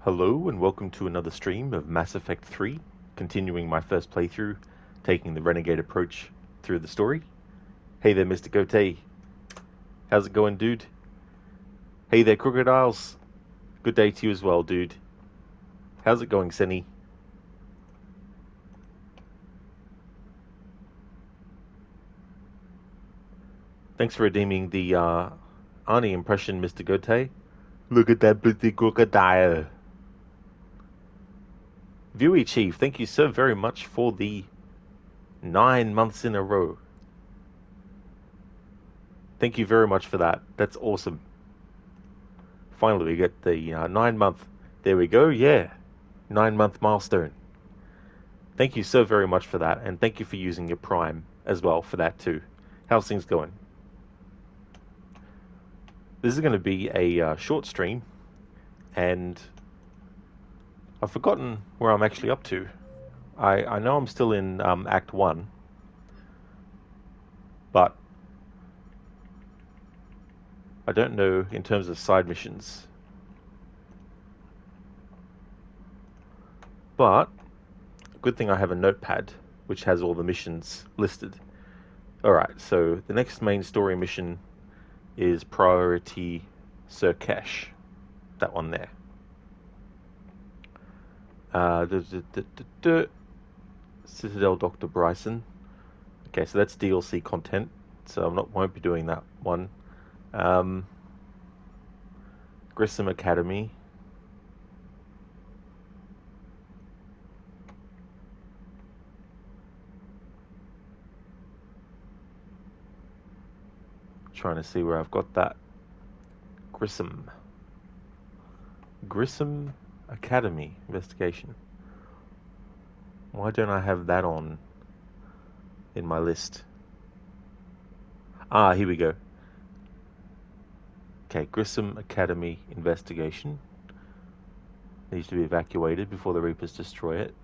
Hello and welcome to another stream of Mass Effect 3, continuing my first playthrough, taking the Renegade approach through the story. Hey there, Mr. Gote. How's it going, dude? Hey there, Crocodiles. Good day to you as well, dude. How's it going, Senny? Thanks for redeeming the Arnie impression, Mr. Gote. Look at that pretty crocodile. Viewy Chief, thank you so very much for the 9 months in a row. Thank you very much for that. That's awesome. Finally, we get the 9 month. There we go. Yeah, 9 month milestone. Thank you so very much for that, and thank you for using your Prime as well for that too. How's things going? This is going to be a short stream, and I've forgotten where I'm actually up to. I know I'm still in Act 1, but I don't know in terms of side missions. But good thing I have a notepad which has all the missions listed. Alright, so the next main story mission is Priority Surkesh. That one there. Citadel Dr. Bryson. Okay, so that's DLC content, so won't be doing that one. Grissom Academy. Trying to see where I've got that. Grissom Academy investigation. Why don't I have that on in my list? Ah, here we go. Okay, Grissom Academy investigation. Needs to be evacuated before the Reapers destroy it.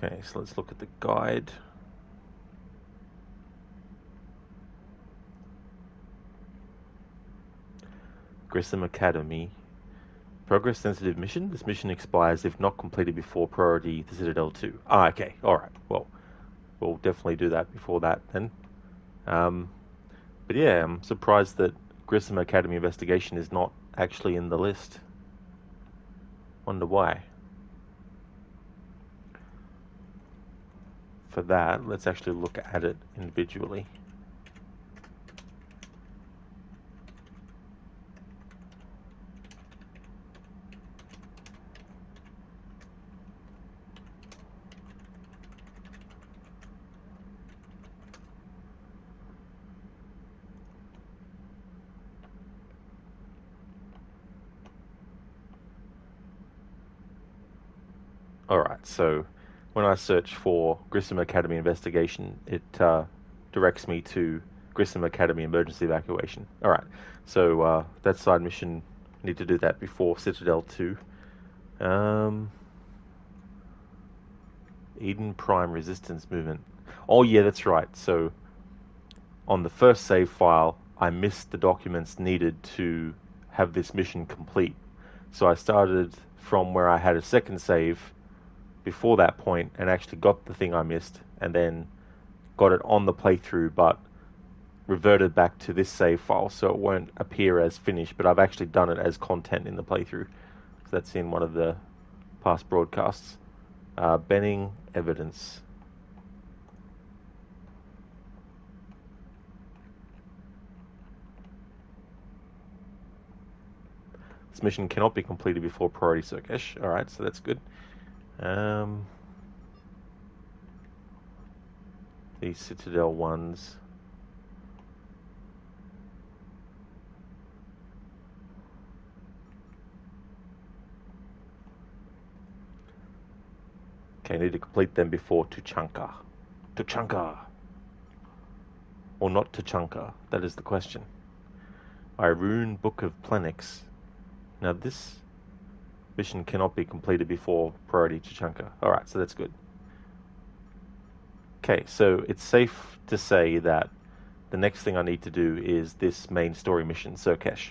Okay, so let's look at the guide. Grissom Academy. Progress sensitive mission. This mission expires if not completed before priority to Citadel 2. Ah, okay. Alright. Well, we'll definitely do that before that then. But yeah, I'm surprised that Grissom Academy investigation is not actually in the list. Wonder why. For that, let's actually look at it individually. Alright, so when I search for Grissom Academy investigation, it directs me to Grissom Academy emergency evacuation. Alright, so that side mission, need to do that before Citadel 2. Eden Prime Resistance Movement. Oh yeah, that's right. So on the first save file, I missed the documents needed to have this mission complete. So I started from where I had a second save before that point and actually got the thing I missed and then got it on the playthrough, but reverted back to this save file so it won't appear as finished, but I've actually done it as content in the playthrough. So that's in one of the past broadcasts. Benning evidence. This mission cannot be completed before priority Surkesh. Alright, so that's good. These Citadel ones. Okay, I need to complete them before Tuchanka. Tuchanka! Or not Tuchanka? That is the question. Irune Book of Plenix. Now this mission cannot be completed before priority Tuchanka. Alright, so that's good. Okay, so it's safe to say that the next thing I need to do is this main story mission, Surkesh.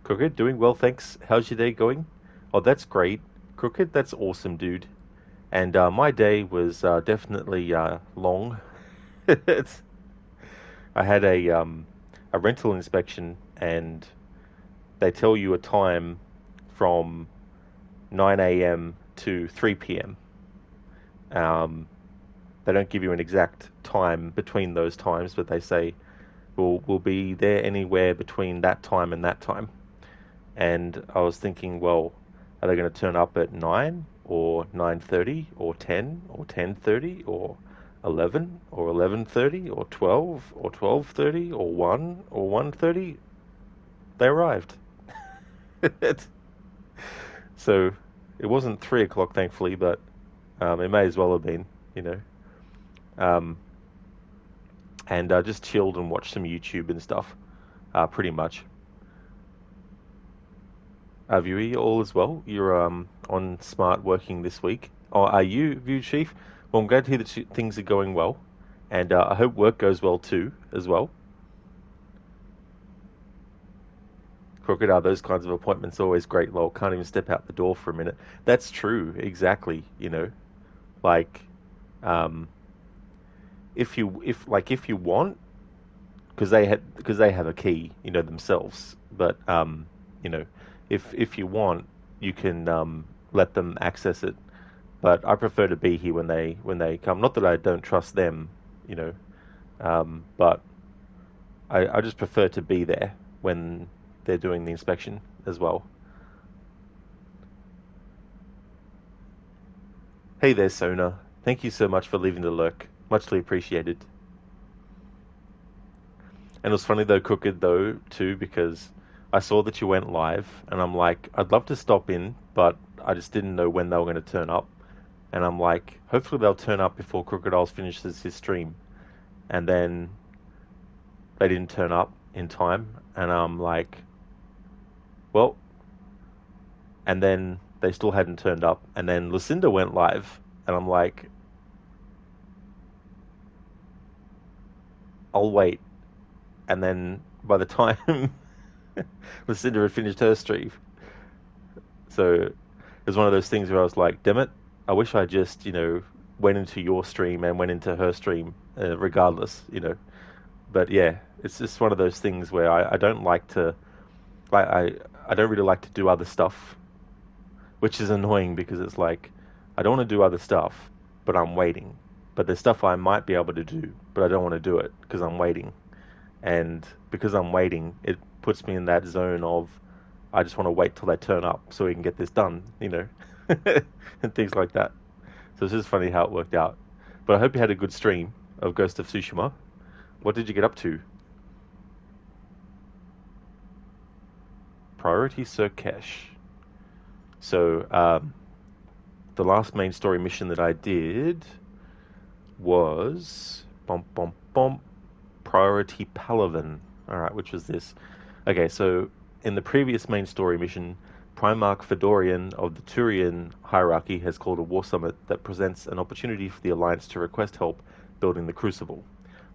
Crooked, doing well, thanks. How's your day going? Oh, that's great. Crooked, that's awesome, dude. And my day was definitely long. It's, I had a rental inspection, and they tell you a time from 9 a.m. to 3 p.m. They don't give you an exact time between those times, but they say we'll be there anywhere between that time and that time. And I was thinking, well, are they going to turn up at 9 or 9:30 or 10 or 10:30 or 11 or 11:30 or 12 or 12:30 or 1 or 1:30? They arrived. So it wasn't 3 o'clock, thankfully, but it may as well have been, you know. Um, and just chilled and watched some YouTube and stuff, pretty much. Viewy, all as well. You're on smart working this week. Oh, are you, View Chief? Well, I'm glad to hear that things are going well, and I hope work goes well too, as well. Crooked, are those kinds of appointments always great? Lol, can't even step out the door for a minute. That's true, exactly. You know, like, um, if you want, because they have a key, you know, themselves. But you know, if you want, you can let them access it. But I prefer to be here when they come. Not that I don't trust them, you know, but I just prefer to be there when they're doing the inspection as well. Hey there, Sona. Thank you so much for leaving the lurk. Muchly appreciated. And it was funny though, Crooked though, too, because I saw that you went live, and I'm like, I'd love to stop in, but I just didn't know when they were going to turn up. And I'm like, hopefully they'll turn up before Crocodiles finishes his stream. And then they didn't turn up in time, and I'm like, well, and then they still hadn't turned up, and then Lucinda went live, and I'm like, I'll wait. And then by the time Lucinda had finished her stream, so it was one of those things where I was like, damn it, I wish I just, you know, went into your stream and went into her stream, regardless, you know. But yeah, it's just one of those things where I don't like to, like, I don't really like to do other stuff, which is annoying because it's like, I don't want to do other stuff, but I'm waiting. But there's stuff I might be able to do, but I don't want to do it because I'm waiting. And because I'm waiting, it puts me in that zone of I just want to wait till they turn up so we can get this done, you know, and things like that. So it's just funny how it worked out. But I hope you had a good stream of Ghost of Tsushima. What did you get up to? Priority Surkesh. So the last main story mission that I did was Priority Palaven. All right, which was this? Okay, so in the previous main story mission, Primarch Fedorian of the Turian hierarchy has called a war summit that presents an opportunity for the Alliance to request help building the Crucible.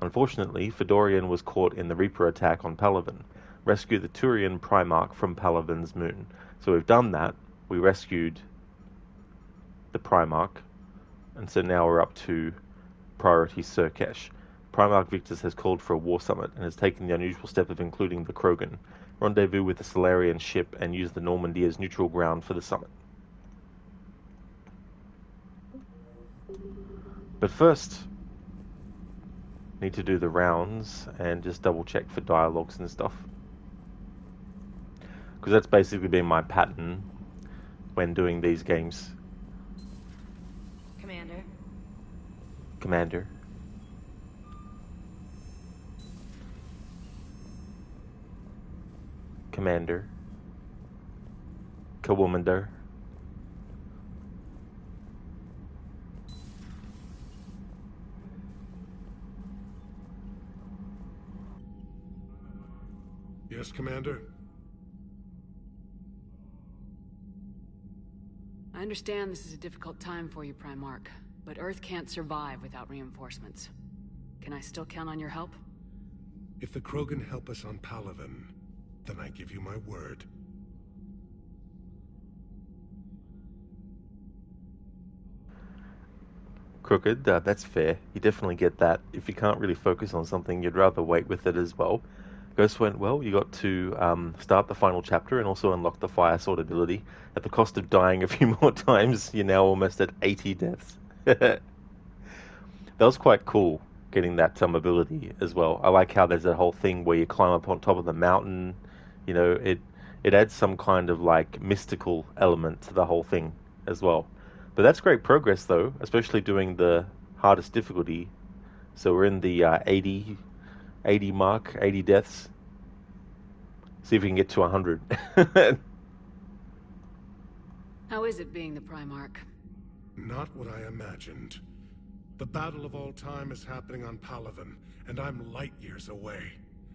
Unfortunately, Fedorian was caught in the Reaper attack on Palaven. Rescue the Turian Primarch from Palaven's moon. So we've done that. We rescued the Primarch, and so now we're up to Priority Surkesh. Primarch Victus has called for a war summit and has taken the unusual step of including the Krogan. Rendezvous with the Solarian ship and use the Normandy as neutral ground for the summit. But first, need to do the rounds and just double check for dialogues and stuff. Because that's basically been my pattern when doing these games. Commander. Commander. Commander. Co-womander. Yes, Commander? I understand this is a difficult time for you, Primarch. but Earth can't survive without reinforcements. Can I still count on your help? If the Krogan help us on Palaven, then I give you my word. Crooked, that's fair. You definitely get that. If you can't really focus on something, you'd rather wait with it as well. Ghost went well. You got to start the final chapter and also unlock the fire sword ability. At the cost of dying a few more times, you're now almost at 80 deaths. That was quite cool, getting that ability as well. I like how there's that whole thing where you climb up on top of the mountain. You know, it adds some kind of like mystical element to the whole thing as well. But that's great progress, though, especially doing the hardest difficulty. So we're in the 80 mark, 80 deaths. See if we can get to 100. How is it being the Primarch? Not what I imagined. The battle of all time is happening on Palaven, and I'm light years away,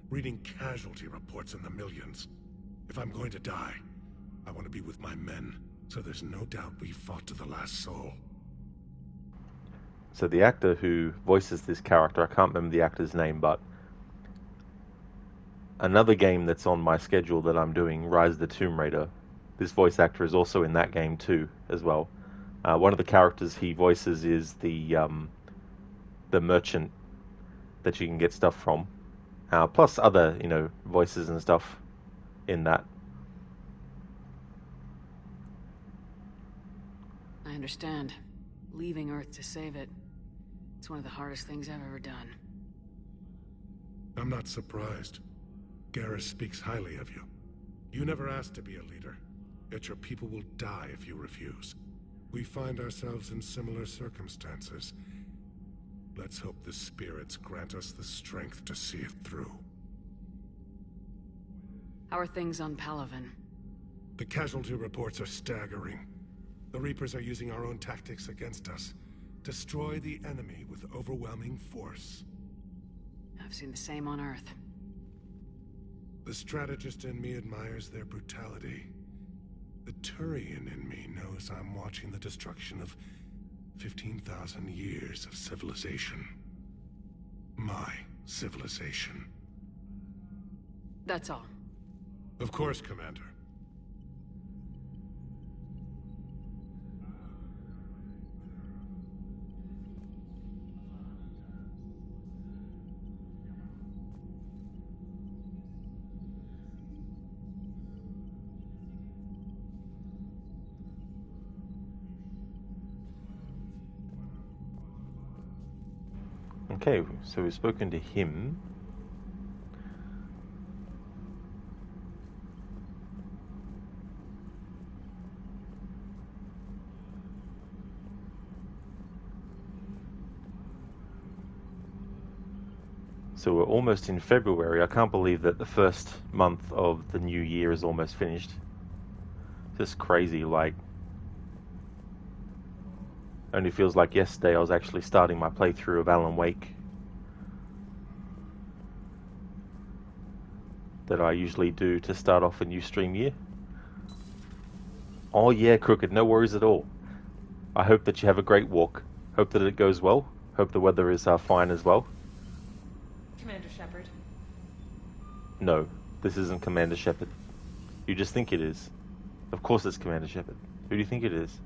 reading casualty reports in the millions. If I'm going to die, I want to be with my men, so there's no doubt we fought to the last soul. So the actor who voices this character, I can't remember the actor's name, but another game that's on my schedule that I'm doing, Rise of the Tomb Raider, this voice actor is also in that game too, as well. One of the characters he voices is the merchant that you can get stuff from, plus other voices and stuff in that. I understand. Leaving Earth to save it. It's one of the hardest things I've ever done. I'm not surprised. Garrus speaks highly of you. You never asked to be a leader, yet your people will die if you refuse. We find ourselves in similar circumstances. Let's hope the spirits grant us the strength to see it through. How are things on Palaven? The casualty reports are staggering. The Reapers are using our own tactics against us. Destroy the enemy with overwhelming force. I've seen the same on Earth. The strategist in me admires their brutality. The Turian in me knows I'm watching the destruction of 15,000 years of civilization. My civilization. That's all. Of course, Commander. Okay, so we've spoken to him. So we're almost in February. I can't believe that the first month of the new year is almost finished. Just crazy, like... Only feels like yesterday I was actually starting my playthrough of Alan Wake. That I usually do to start off a new stream year. Oh yeah, Crooked, no worries at all. I hope that you have a great walk. Hope that it goes well. Hope the weather is fine as well. Commander Shepard. No, this isn't Commander Shepard. You just think it is. Of course it's Commander Shepard. Who do you think it is?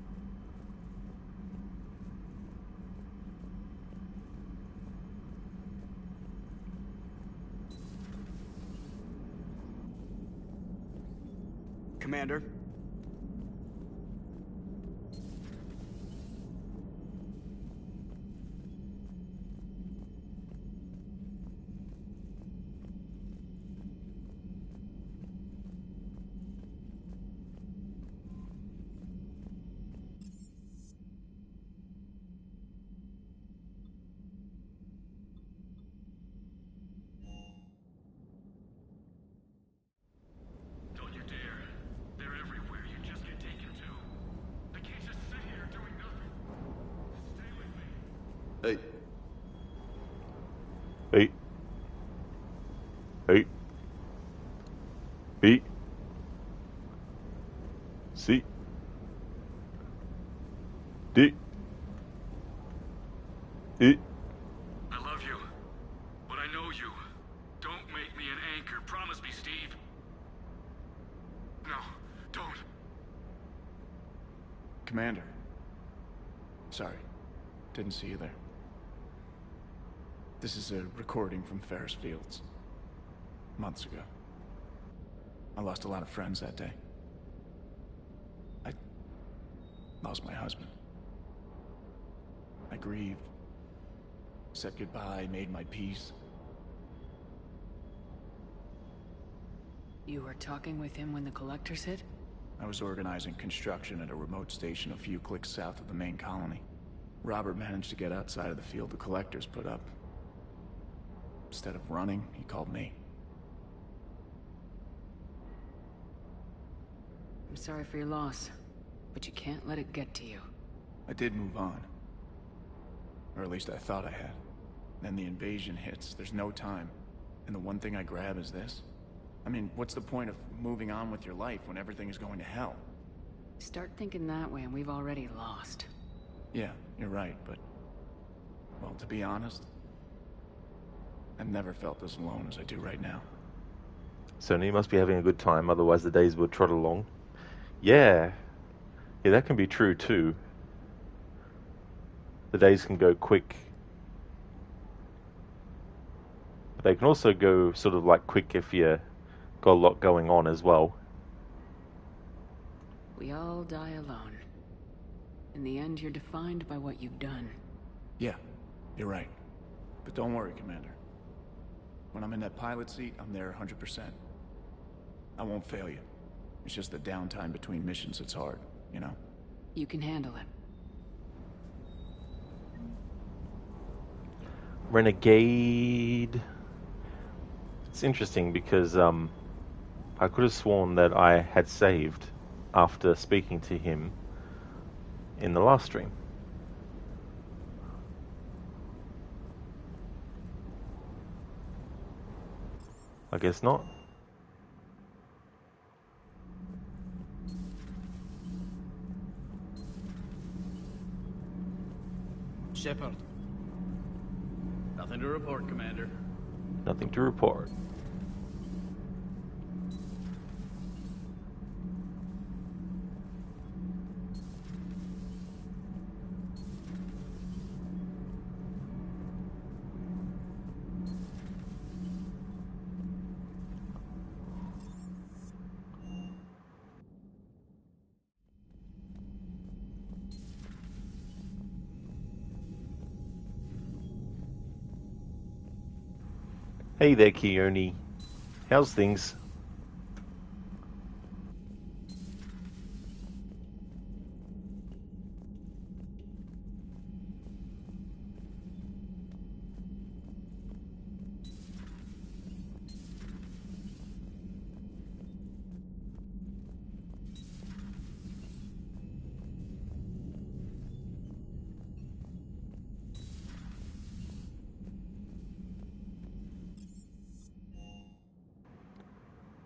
Commander. Hey. Hey. Hey. B. C. D. Eh, I love you, but I know you. Don't make me an anchor. Promise me, Steve. No, don't. Commander. Sorry. Didn't see you there. This is a recording from Ferris Fields. Months ago. I lost a lot of friends that day. I lost my husband. I grieved. Said goodbye, made my peace. You were talking with him when the collectors hit? I was organizing construction at a remote station a few clicks south of the main colony. Robert managed to get outside of the field the collectors put up. Instead of running, he called me. I'm sorry for your loss, but you can't let it get to you. I did move on. Or at least I thought I had. Then the invasion hits, there's no time. And the one thing I grab is this? I mean, what's the point of moving on with your life when everything is going to hell? Start thinking that way and we've already lost. Yeah, you're right, but... well, to be honest... I've never felt as alone as I do right now. So you must be having a good time, otherwise the days would trot along. Yeah. Yeah, that can be true too. The days can go quick. But they can also go sort of like quick if you got a lot going on as well. We all die alone. In the end, you're defined by what you've done. Yeah, you're right. But don't worry, Commander. When I'm in that pilot seat, I'm there 100%. I won't fail you. It's just the downtime between missions that's hard, you know? You can handle it. Renegade. It's interesting because I could have sworn that I had saved after speaking to him in the last stream. I guess not. Shepard. Nothing to report, Commander. Nothing to report. Hey there, Keone. How's things?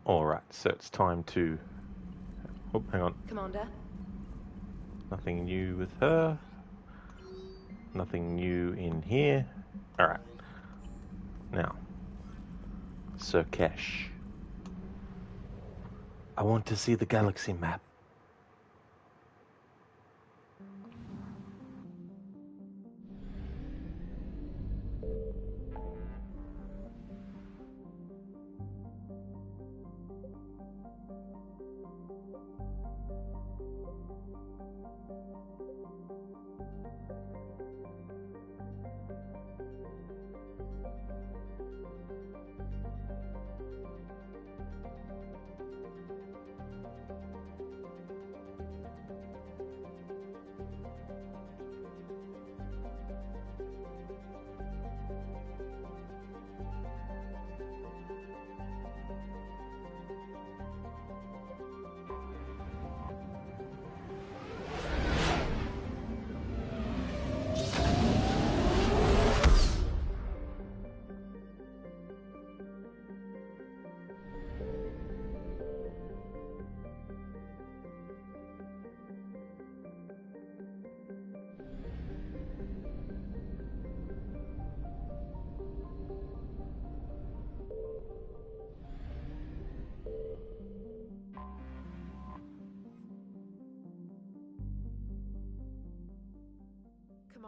Alright, so it's time to... oh, hang on. Commander? Nothing new with her. Nothing new in here. Alright. Now. Sir Kesh. I want to see the galaxy map.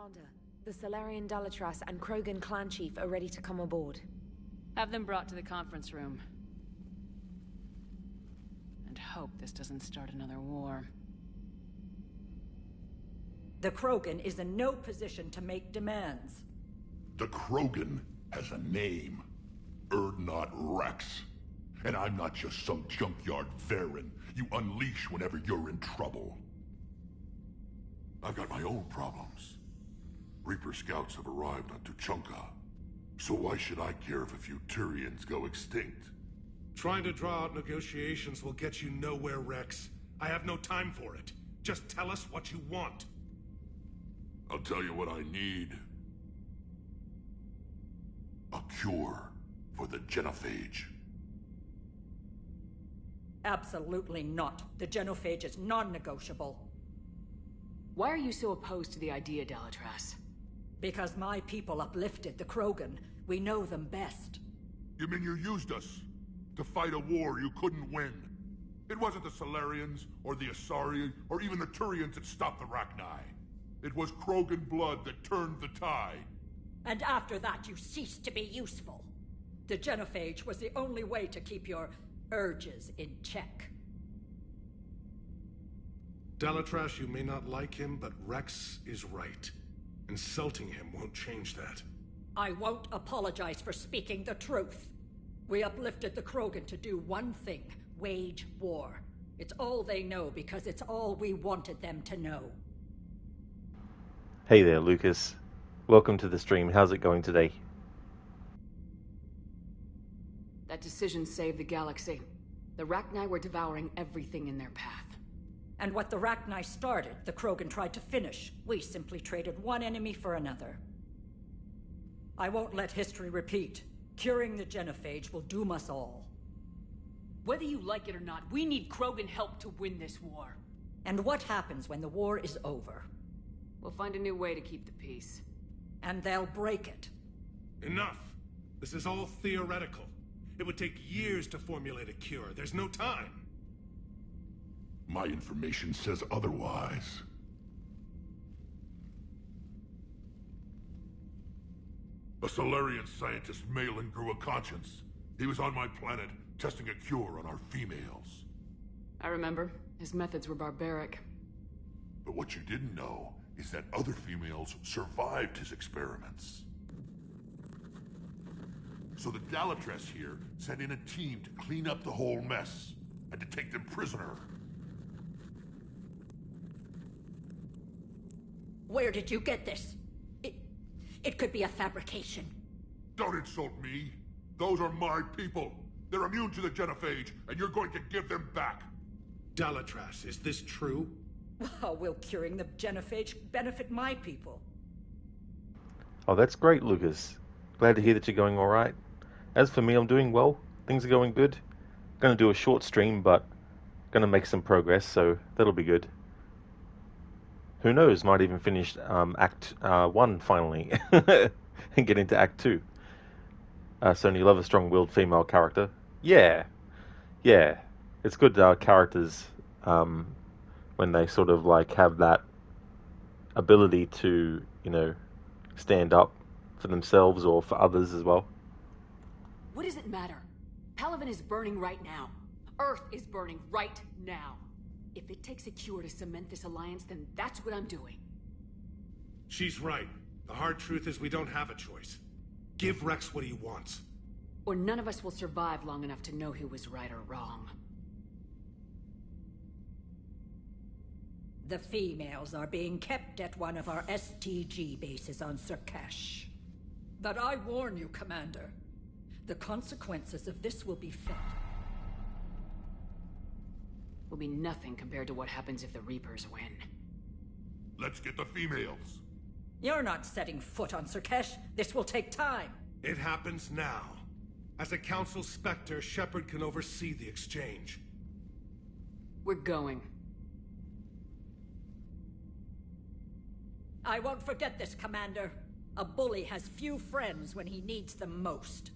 Commander, the Solarian Dalatras and Krogan clan chief are ready to come aboard. Have them brought to the conference room. And hope this doesn't start another war. The Krogan is in no position to make demands. The Krogan has a name. Urdnot Rex. And I'm not just some junkyard Varen you unleash whenever you're in trouble. I've got my own problems. Reaper scouts have arrived on Tuchanka. So why should I care if a few Turians go extinct? Trying to draw out negotiations will get you nowhere, Rex. I have no time for it. Just tell us what you want. I'll tell you what I need. A cure for the genophage. Absolutely not. The genophage is non-negotiable. Why are you so opposed to the idea, Dalatras? Because my people uplifted the Krogan. We know them best. You mean you used us to fight a war you couldn't win? It wasn't the Solarians, or the Asari, or even the Turians that stopped the Rachni. It was Krogan blood that turned the tide. And after that, you ceased to be useful. The genophage was the only way to keep your urges in check. Dalatras, you may not like him, but Rex is right. Insulting him won't change that. I won't apologize for speaking the truth. We uplifted the Krogan to do one thing: wage war. It's all they know because it's all we wanted them to know. Hey there, Lucas. Welcome to the stream. How's it going today? That decision saved the galaxy. The Rachni were devouring everything in their path. And what the Rachni started, the Krogan tried to finish. We simply traded one enemy for another. I won't let history repeat. Curing the genophage will doom us all. Whether you like it or not, we need Krogan help to win this war. And what happens when the war is over? We'll find a new way to keep the peace. And they'll break it. Enough! This is all theoretical. It would take years to formulate a cure. There's no time. My information says otherwise. A Solarian scientist, Malin, grew a conscience. He was on my planet, testing a cure on our females. I remember. His methods were barbaric. But what you didn't know is that other females survived his experiments. So the Dalatras here sent in a team to clean up the whole mess, and to take them prisoner. Where did you get this? It could be a fabrication. Don't insult me. Those are my people. They're immune to the genophage, and you're going to give them back. Dalatras, is this true? How will curing the genophage benefit my people? Oh, that's great, Lucas. Glad to hear that you're going alright. As for me, I'm doing well. Things are going good. Gonna do a short stream, but gonna make some progress, so that'll be good. Who knows, might even finish Act 1 finally, and get into Act 2. Sonya, you love a strong-willed female character? Yeah. It's good characters, when they sort of like have that ability to, stand up for themselves or for others as well. What does it matter? Palaven is burning right now. Earth is burning right now. If it takes a cure to cement this alliance, then that's what I'm doing. She's right. The hard truth is we don't have a choice. Give Rex what he wants. Or none of us will survive long enough to know who was right or wrong. The females are being kept at one of our STG bases on Surkash. But I warn you, Commander. The consequences of this will be felt. Will be nothing compared to what happens if the Reapers win. Let's get the females. You're not setting foot on Surkash. This will take time. It happens now. As a Council Spectre, Shepard can oversee the exchange. We're going. I won't forget this, Commander. A bully has few friends when he needs them most.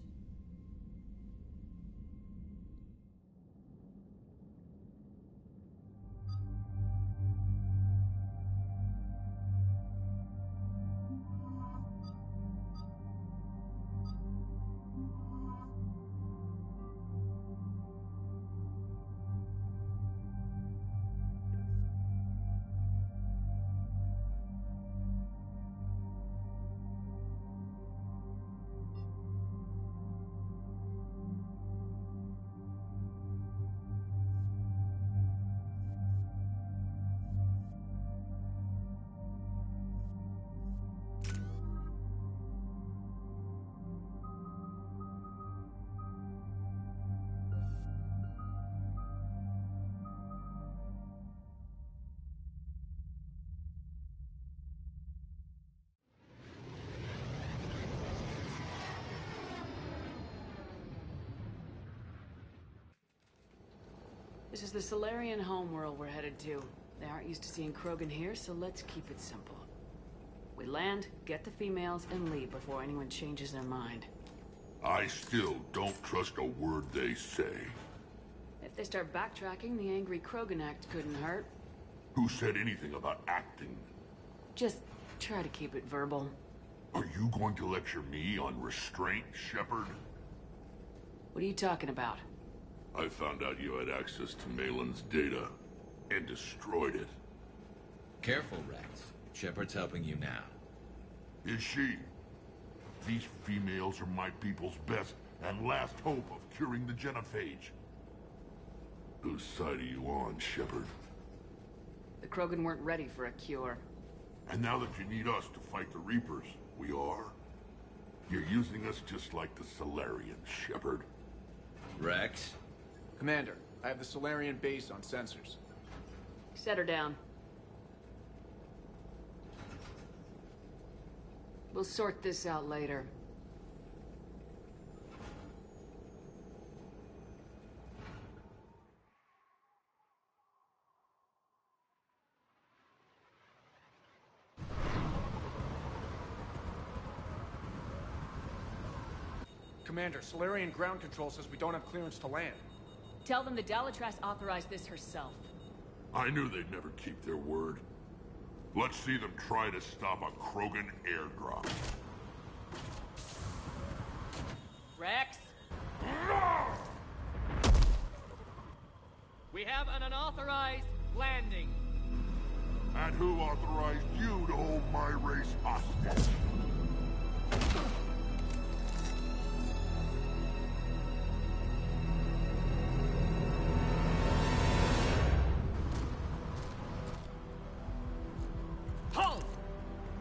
This is the Solarian homeworld we're headed to. They aren't used to seeing Krogan here, so let's keep it simple. We land, get the females, and leave before anyone changes their mind. I still don't trust a word they say. If they start backtracking, the angry Krogan act couldn't hurt. Who said anything about acting? Just try to keep it verbal. Are you going to lecture me on restraint, Shepard? What are you talking about? I found out you had access to Malin's data and destroyed it. Careful, Rex. Shepard's helping you now. Is she? These females are my people's best and last hope of curing the genophage. Whose side are you on, Shepard? The Krogan weren't ready for a cure. And now that you need us to fight the Reapers, we are? You're using us just like the Solarians, Shepard. Rex? Commander, I have the Solarian base on sensors. Set her down. We'll sort this out later. Commander, Solarian ground control says we don't have clearance to land. Tell them the Dalatras authorized this herself. I knew they'd never keep their word. Let's see them try to stop a Krogan airdrop. Rex? We have an unauthorized landing. And who authorized you to hold my race hostage? Halt!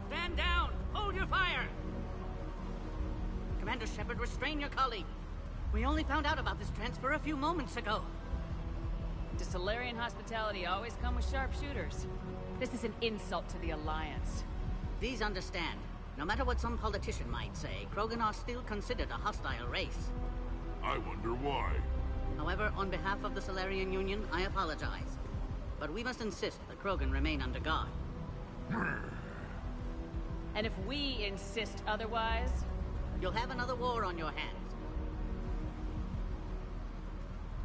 Stand down! Hold your fire! Commander Shepard, restrain your colleague. We only found out about this transfer a few moments ago. Does Solarian hospitality always come with sharpshooters? This is an insult to the Alliance. Please understand, no matter what some politician might say, Krogan are still considered a hostile race. I wonder why. However, on behalf of the Solarian Union, I apologize. But we must insist the Krogan remain under guard. And if we insist otherwise... You'll have another war on your hands.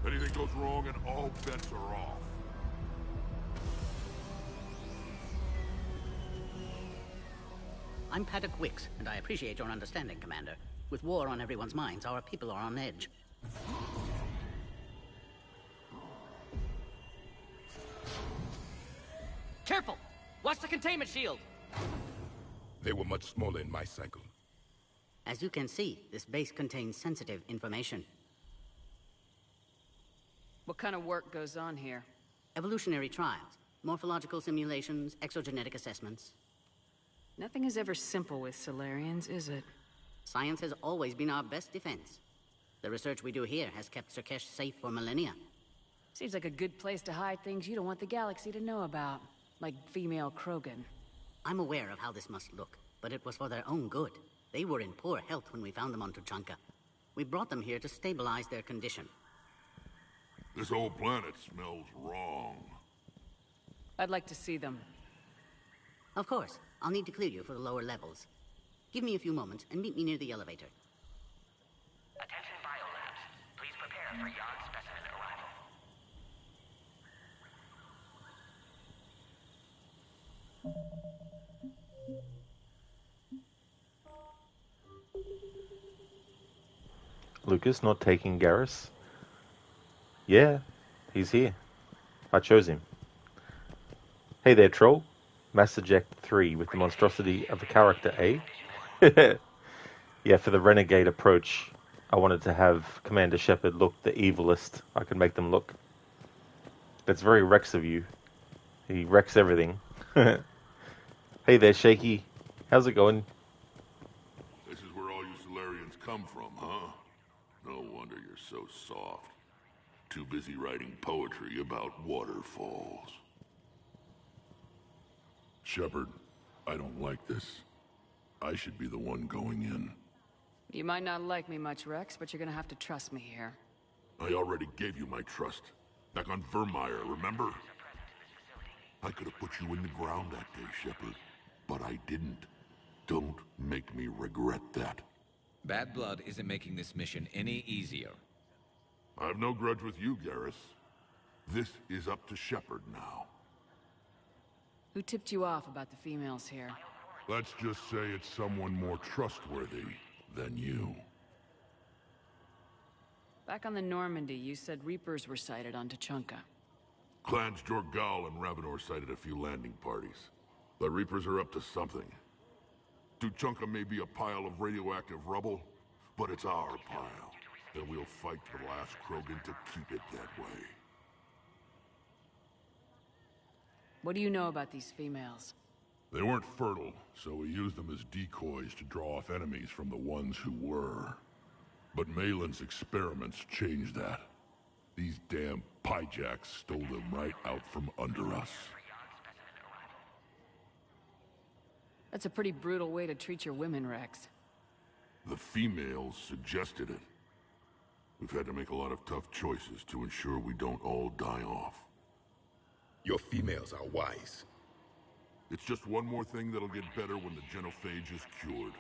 Anything goes wrong and all bets are off. I'm Paddock Wicks, and I appreciate your understanding, Commander. With war on everyone's minds, our people are on edge. Careful! Watch the containment shield! They were much smaller in my cycle. As you can see, this base contains sensitive information. What kind of work goes on here? Evolutionary trials, morphological simulations, exogenetic assessments. Nothing is ever simple with Solarians, is it? Science has always been our best defense. The research we do here has kept Surkesh safe for millennia. Seems like a good place to hide things you don't want the galaxy to know about. Like female Krogan. I'm aware of how this must look, but it was for their own good. They were in poor health when we found them on Tuchanka. We brought them here to stabilize their condition. This whole planet smells wrong. I'd like to see them. Of course. I'll need to clear you for the lower levels. Give me a few moments and meet me near the elevator. Attention biolabs. Please prepare for yard specimen arrival. Lucas not taking Garrus? Yeah, he's here. I chose him. Hey there, troll. Mass Eject 3 with the monstrosity of a character, eh? Yeah, for the Renegade approach, I wanted to have Commander Shepard look the evilest I could make them look. That's very Rex of you. He wrecks everything. Hey there, Shaky. How's it going? This is where all you Solarians come from, huh? No wonder you're so soft. Too busy writing poetry about waterfalls. Shepard, I don't like this. I should be the one going in. You might not like me much, Rex, but you're gonna have to trust me here. I already gave you my trust. Back on Vermeer, remember? I could have put you in the ground that day, Shepard, but I didn't. Don't make me regret that. Bad blood isn't making this mission any easier. I've no grudge with you, Garrus. This is up to Shepard now. Who tipped you off about the females here? Let's just say it's someone more trustworthy than you. Back on the Normandy, you said Reapers were sighted on Tuchanka. Clans Jorgal and Ravenor sighted a few landing parties. The Reapers are up to something. Tuchanka may be a pile of radioactive rubble, but it's our pile. And we'll fight to the last Krogan to keep it that way. What do you know about these females? They weren't fertile, so we used them as decoys to draw off enemies from the ones who were. But Malin's experiments changed that. These damn pyjacks stole them right out from under us. That's a pretty brutal way to treat your women, Rex. The females suggested it. We've had to make a lot of tough choices to ensure we don't all die off. Your females are wise. It's just one more thing that'll get better when the genophage is cured.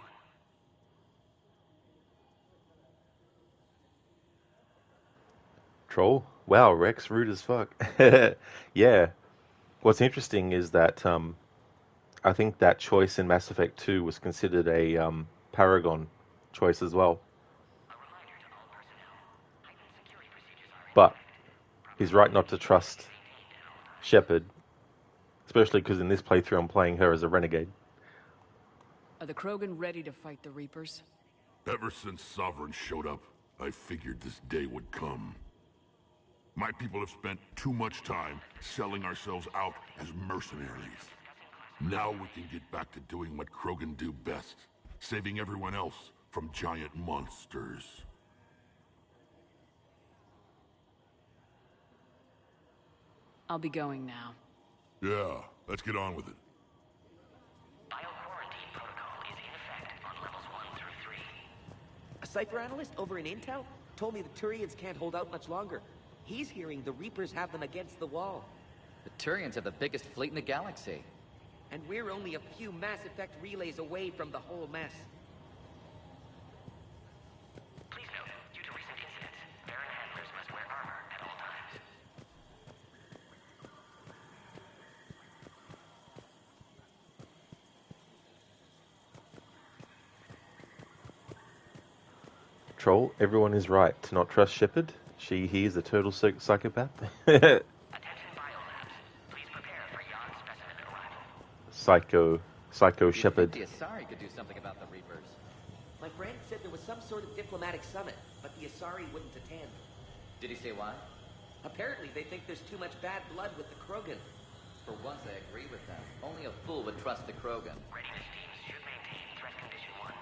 Troll? Wow, Rex, rude as fuck. Yeah. What's interesting is that I think that choice in Mass Effect 2 was considered a Paragon choice as well. But he's right not to trust Shepard, especially because in this playthrough I'm playing her as a renegade. Are the Krogan ready to fight the Reapers? Ever since Sovereign showed up, I figured this day would come. My people have spent too much time selling ourselves out as mercenaries. Now we can get back to doing what Krogan do best, saving everyone else from giant monsters. I'll be going now. Yeah, let's get on with it. Bioquarantine protocol is in effect on levels 1 through 3. A cipher analyst over in Intel told me the Turians can't hold out much longer. He's hearing the Reapers have them against the wall. The Turians have the biggest fleet in the galaxy. And we're only a few Mass Effect relays away from the whole mess. Please note, due to recent incidents, Baron handlers must wear armor at all times. Troll, everyone is right to not trust Shepard. He is a total psychopath. Attention biolabs. Please prepare for Yon specimen arrival. Psycho Shepard. The Asari could do something about the Reapers. My friend said there was some sort of diplomatic summit, but the Asari wouldn't attend. Did he say why? Apparently they think there's too much bad blood with the Krogan. For once I agree with them. Only a fool would trust the Krogan. Readiness teams should maintain threat condition 1.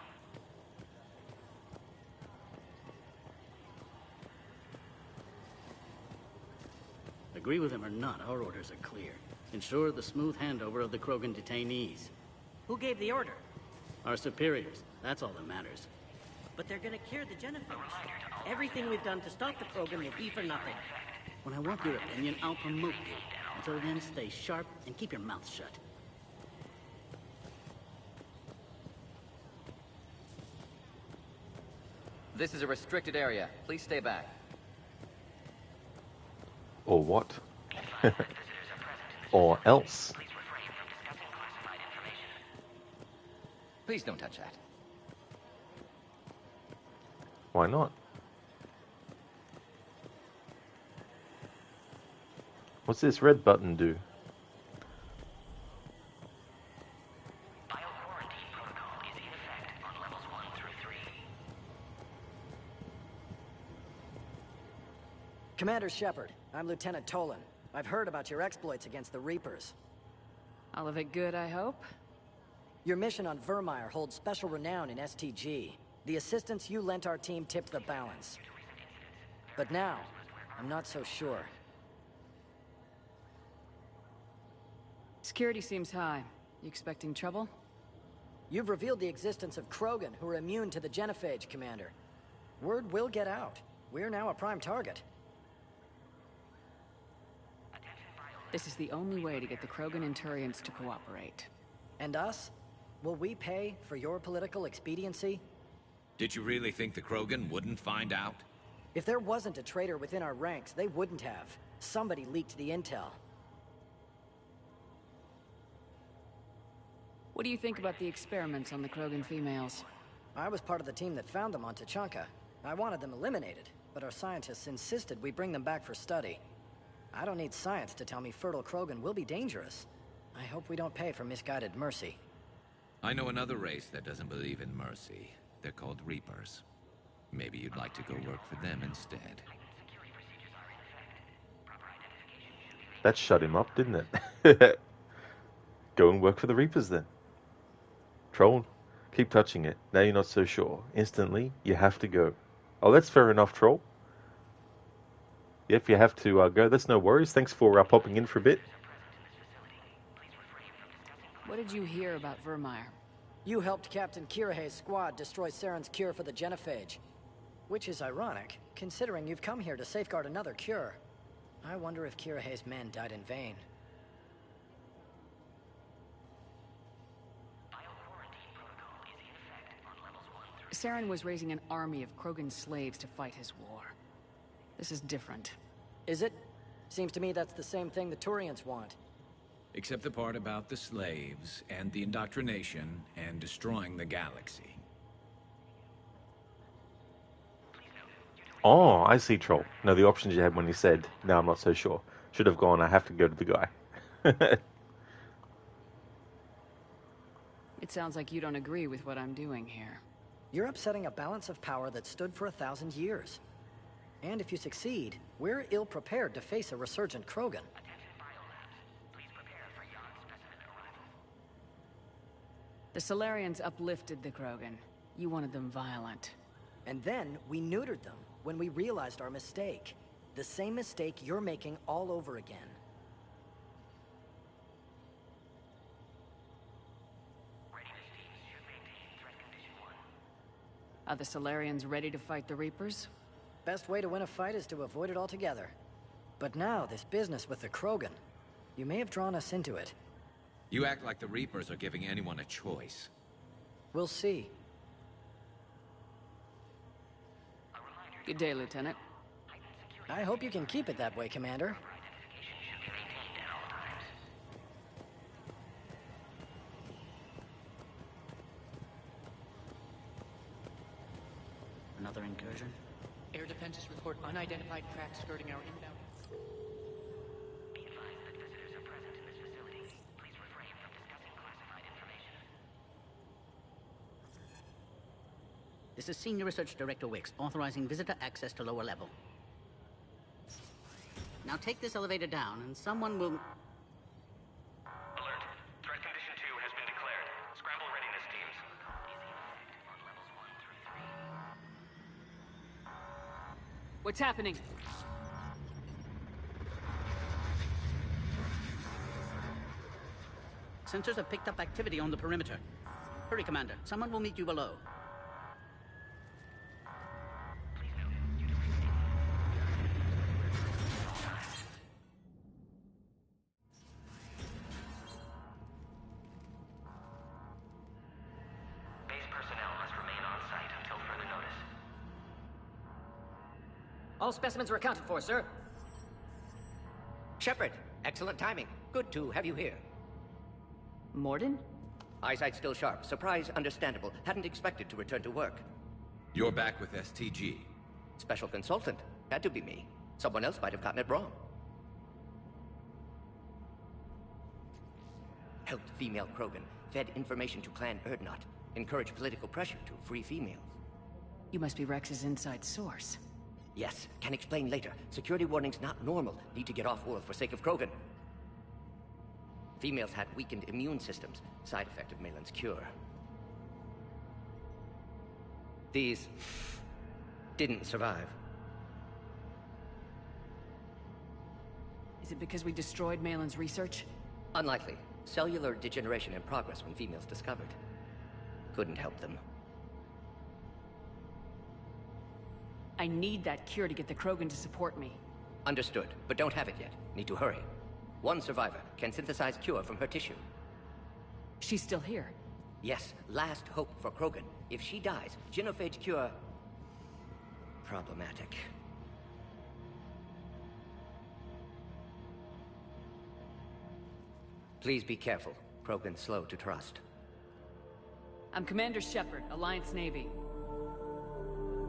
Agree with him or not, our orders are clear. Ensure the smooth handover of the Krogan detainees. Who gave the order? Our superiors. That's all that matters. But they're gonna cure the genophage. Everything we've done to stop the Krogan will be for nothing. When I want your opinion, I'll promote you. Until then, stay sharp and keep your mouth shut. This is a restricted area. Please stay back. Or what? Or else. Please don't touch that. Why not? What's this red button do? Bioquarantine protocol is in effect on levels 1 through 3. Commander Shepard, I'm Lieutenant Tolan. I've heard about your exploits against the Reapers. All of it good, I hope? Your mission on Vermeer holds special renown in STG. The assistance you lent our team tipped the balance. But now, I'm not so sure. Security seems high. You expecting trouble? You've revealed the existence of Krogan who are immune to the genophage, Commander. Word will get out. We're now a prime target. This is the only way to get the Krogan and Turians to cooperate. And us? Will we pay for your political expediency? Did you really think the Krogan wouldn't find out? If there wasn't a traitor within our ranks, they wouldn't have. Somebody leaked the intel. What do you think about the experiments on the Krogan females? I was part of the team that found them on Tuchanka. I wanted them eliminated, but our scientists insisted we bring them back for study. I don't need science to tell me fertile Krogan will be dangerous. I hope we don't pay for misguided mercy. I know another race that doesn't believe in mercy. They're called Reapers. Maybe you'd like to go work for them instead. That shut him up, didn't it? Go and work for the Reapers then. Troll, keep touching it. Now you're not so sure. Instantly, you have to go. Oh, that's fair enough, Troll. If you have to go, that's no worries. Thanks for popping in for a bit. What did you hear about Vermeer? You helped Captain Kirahe's squad destroy Saren's cure for the genophage. Which is ironic, considering you've come here to safeguard another cure. I wonder if Kirahe's men died in vain. Saren was raising an army of Krogan slaves to fight his war. This is different. Is it? Seems to me that's the same thing the Turians want. Except the part about the slaves, and the indoctrination, and destroying the galaxy. Oh, I see, Troll. No, the options you had when you said, no, I'm not so sure. Should have gone, I have to go to the guy. It sounds like you don't agree with what I'm doing here. You're upsetting a balance of power that stood for 1,000 years. And if you succeed, we're ill-prepared to face a resurgent Krogan. The Solarians uplifted the Krogan. You wanted them violent. And then we neutered them when we realized our mistake. The same mistake you're making all over again. Are the Solarians ready to fight the Reapers? Best way to win a fight is to avoid it altogether. But now, this business with the Krogan. You may have drawn us into it. You act like the Reapers are giving anyone a choice. We'll see. Good day, Lieutenant. I hope you can keep it that way, Commander. Another incursion? Air defenses report unidentified craft skirting our inbound. This is Senior Research Director Wicks, authorizing visitor access to lower level. Now take this elevator down, and someone will... Alert. Threat condition 2 has been declared. Scramble readiness teams. What's happening? Sensors have picked up activity on the perimeter. Hurry, Commander. Someone will meet you below. Base personnel must remain on site until further notice. All specimens are accounted for, sir. Shepard, excellent timing. Good to have you here. Morden? Eyesight still sharp. Surprise understandable. Hadn't expected to return to work. You're back with STG. Special consultant. Had to be me. Someone else might have gotten it wrong. Helped female Krogan. Fed information to Clan Erdnot. Encouraged political pressure to free females. You must be Rex's inside source. Yes, can explain later. Security warnings not normal. Need to get off world for sake of Krogan. Females had weakened immune systems. Side effect of Malin's cure. These didn't survive. Is it because we destroyed Malin's research? Unlikely. Cellular degeneration in progress when females discovered. Couldn't help them. I need that cure to get the Krogan to support me. Understood, but don't have it yet. Need to hurry. One survivor can synthesize cure from her tissue. She's still here. Yes, last hope for Krogan. If she dies, genophage cure... problematic. Please be careful. Krogan's slow to trust. I'm Commander Shepard, Alliance Navy.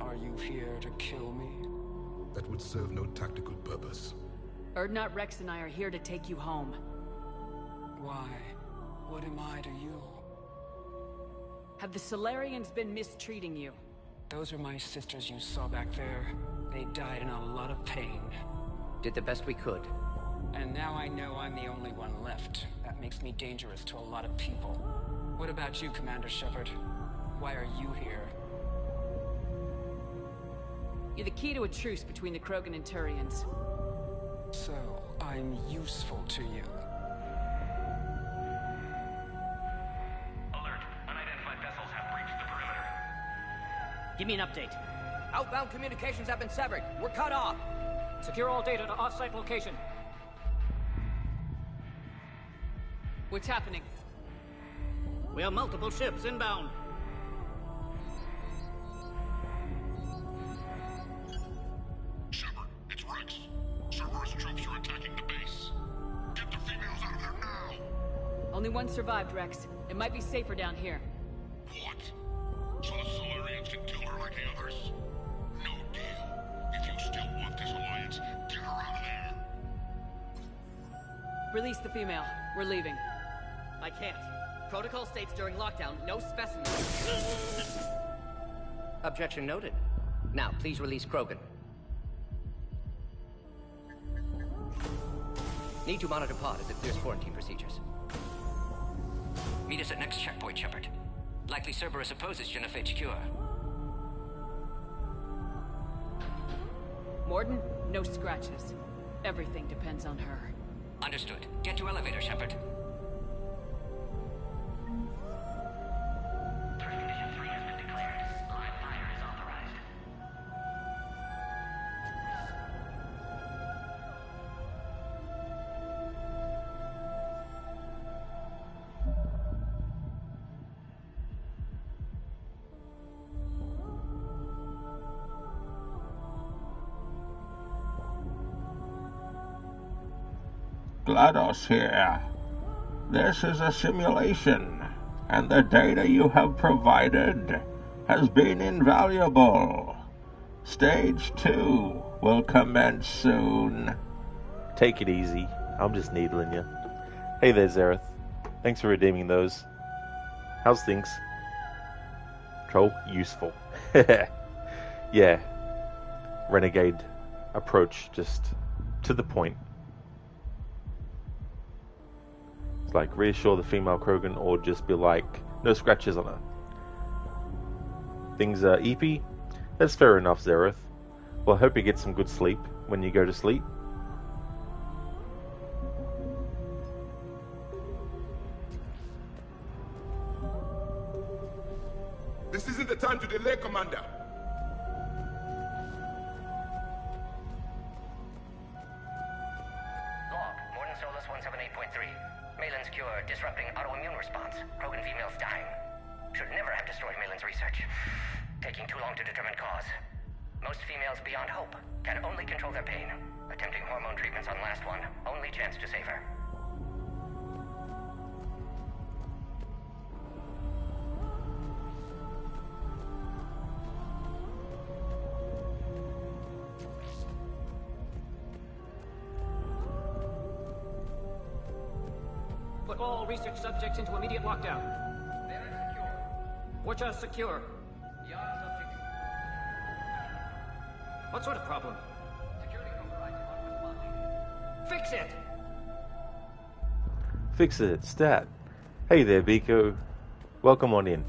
Are you here to kill me? That would serve no tactical purpose. Urdnot Rex and I are here to take you home. Why? What am I to you? Have the Solarians been mistreating you? Those are my sisters you saw back there. They died in a lot of pain. Did the best we could. And now I know I'm the only one left. That makes me dangerous to a lot of people. What about you, Commander Shepard? Why are you here? You're the key to a truce between the Krogan and Turians. So, I'm useful to you. Alert. Unidentified vessels have breached the perimeter. Give me an update. Outbound communications have been severed. We're cut off. Secure all data to off-site location. What's happening? We have multiple ships inbound. Shepard, it's Rex. Cerberus troops are attacking the base. Get the females out of there now! Only one survived, Rex. It might be safer down here. What? So the Solarians can kill her like the others? No deal. If you still want this alliance, get her out of there. Release the female. We're leaving. I can't. Protocol states during lockdown, no specimens. Objection noted. Now, please release Krogan. Need to monitor pod as it clears quarantine procedures. Meet us at next checkpoint, Shepard. Likely Cerberus opposes genophage cure. Morden, no scratches. Everything depends on her. Understood. Get to elevator, Shepard. Threat condition 3 has been declared. Live fire is authorized. GLaDOS here. This is a simulation, and the data you have provided has been invaluable. Stage 2 will commence soon. Take it easy. I'm just needling you. Hey there, Zareth. Thanks for redeeming those. How's things? Troll? Useful. Yeah. Renegade approach, just to the point. It's like reassure the female Krogan or just be like, no scratches on her. Things are eepy? That's fair enough, Zareth. Well, I hope you get some good sleep when you go to sleep. This isn't the time to delay, Commander. Log, Morden Solus 178.3. Malin's cure disrupting autoimmune response. Krogan females dying. Should never have destroyed Malin's research. Taking too long to determine cause. Most females beyond hope can only control their pain. Attempting hormone treatments on last one. Only chance to save her. Put all research subjects into immediate lockdown. Watch us secure. What sort of problem? Security overrides not responding. Fix it! Fix it, stat. Hey there, Biko. Welcome on in.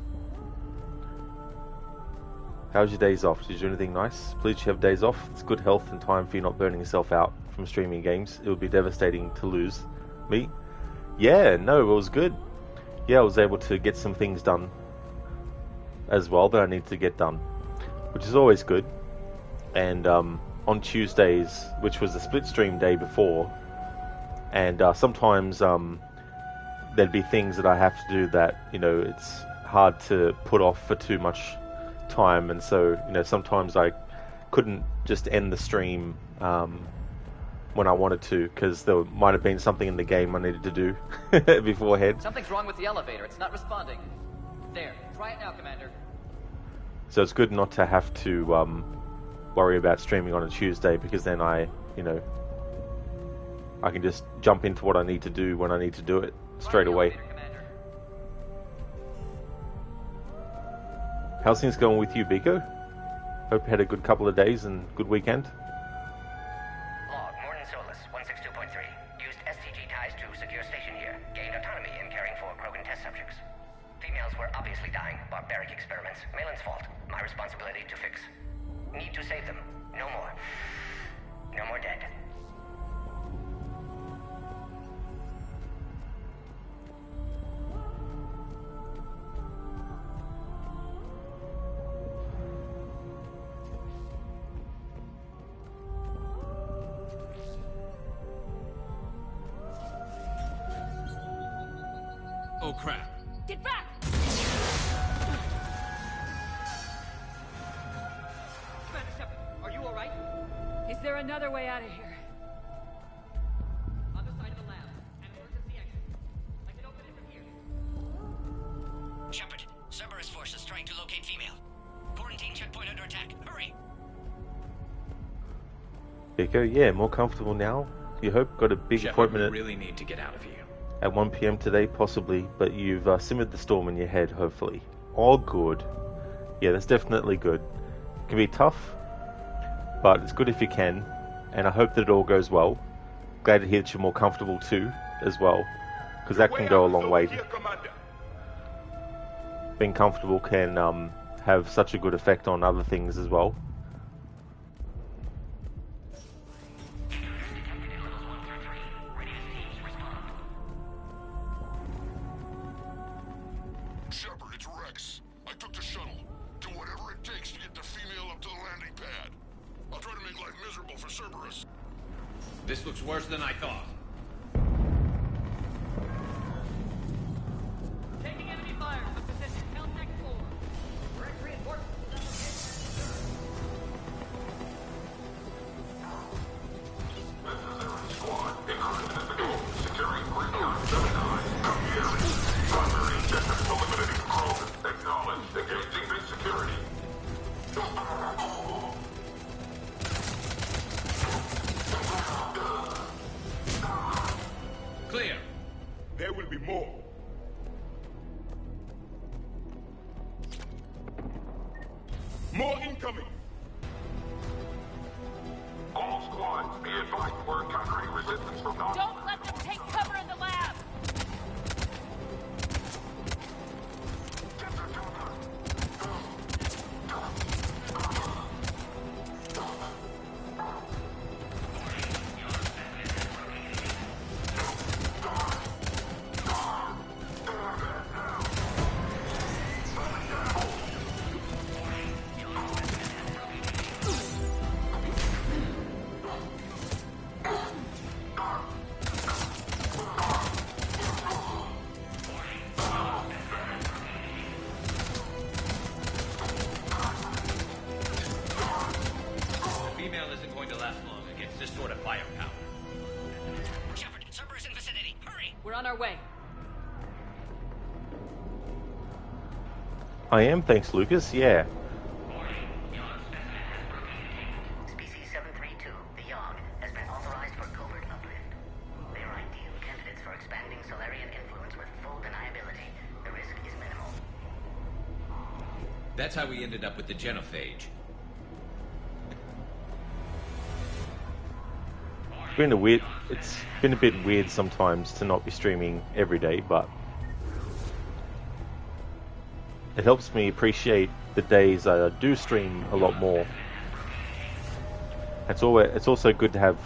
How's your days off? Did you do anything nice? Please, you have days off. It's good health and time for you not burning yourself out from streaming games. It would be devastating to lose me. Yeah, no, it was good. Yeah, I was able to get some things done as well that I need to get done, which is always good. And on Tuesdays, which was the split stream day before, And sometimes there'd be things that I have to do that, it's hard to put off for too much time, and so, sometimes I couldn't just end the stream when I wanted to, because there might have been something in the game I needed to do beforehand. Something's wrong with the elevator. It's not responding. There. Try it now, Commander. So it's good not to have to worry about streaming on a Tuesday, because then I can just jump into what I need to do when I need to do it straight away. How's things going with you, Biko? Hope you had a good couple of days and good weekend. Log, Morton Solus, 162.3. Used STG ties to secure station here. Gained autonomy in caring for Krogan test subjects. Females were obviously dying. Barbaric experiments. Malin's fault. My responsibility to fix. Need to save them. No more. No more dead. Oh crap. Get back! Commander Shepard, are you alright? Is there another way out of here? Other side of the lab. An emergency exit. I can open it from here. Shepard, Cerberus forces trying to locate female. Quarantine checkpoint under attack. Hurry! Biko, yeah, more comfortable now. You hope. Got a big Shepard, appointment we really need to get out of here. at 1 p.m. today, possibly, but you've simmered the storm in your head, hopefully. All good. Yeah, that's definitely good. It can be tough, but it's good if you can, and I hope that it all goes well. Glad to hear that you're more comfortable too, as well, because that can go a long way. Being comfortable can have such a good effect on other things as well. Shepard, it's Rex. I took the shuttle. Do whatever it takes to get the female up to the landing pad. I'll try to make life miserable for Cerberus. This looks worse than I thought. Taking enemy fire. The position. Held next floor. Direct reinforcements. Squad, increment at the gate. Securing Recon 79. Copy. Primary objective eliminating Krogan. Acknowledge. Engaging big security. Clear. There will be more. More incoming. All squads, be advised we're encountering resistance from non. Don't let them take cover in the lab! The female isn't going to last long against this sort of firepower. Shepard, Cerberus in vicinity. Hurry! We're on our way. I am, thanks, Lucas. Yeah. Species 732, the Yogg, has been authorized for covert uplift. They are ideal candidates for expanding Solarian influence with full deniability. The risk is minimal. That's how we ended up with the genophage. It's been a bit weird sometimes to not be streaming every day, but it helps me appreciate the days I do stream a lot more. It's also good to have,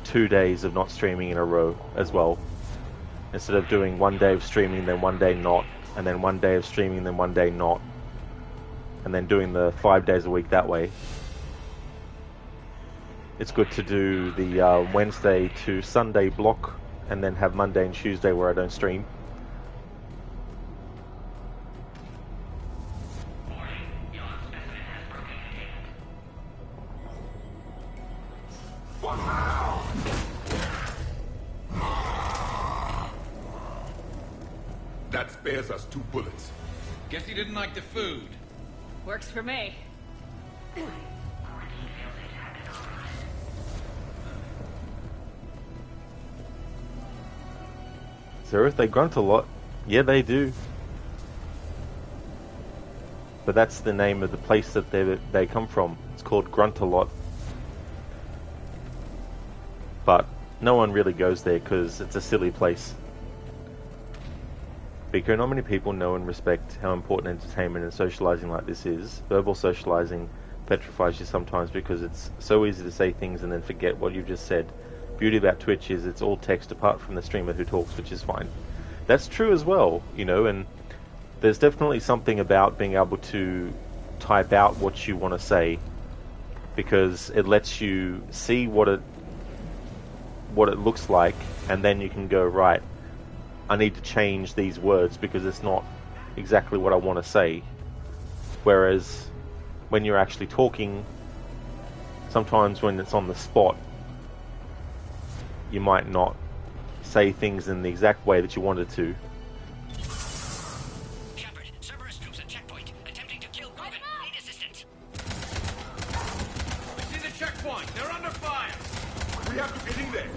2 days of not streaming in a row as well, instead of doing 1 day of streaming, then 1 day not, and then 1 day of streaming, then 1 day not, and then doing the 5 days a week that way. it's good to do the Wednesday to Sunday block and then have Monday and Tuesday where I don't stream. That spares us 2 bullets. Guess he didn't like the food. Works for me. So if they grunt a lot, yeah, they do. But that's the name of the place that they come from. It's called Grunt-a-Lot. But no one really goes there because it's a silly place. Because not many people know and respect how important entertainment and socializing like this is. Verbal socializing petrifies you sometimes because it's so easy to say things and then forget what you've just said. Beauty about Twitch is it's all text apart from the streamer who talks, which is fine. That's true as well, you know, and there's definitely something about being able to type out what you want to say because it lets you see what it looks like, and then you can go, right, I need to change these words because it's not exactly what I want to say. Whereas when you're actually talking, sometimes when it's on the spot, you might not say things in the exact way that you wanted to. Shepard, Cerberus troops at checkpoint, attempting to kill Krogan. Need assistance. I see the checkpoint. They're under fire. We have to get in there.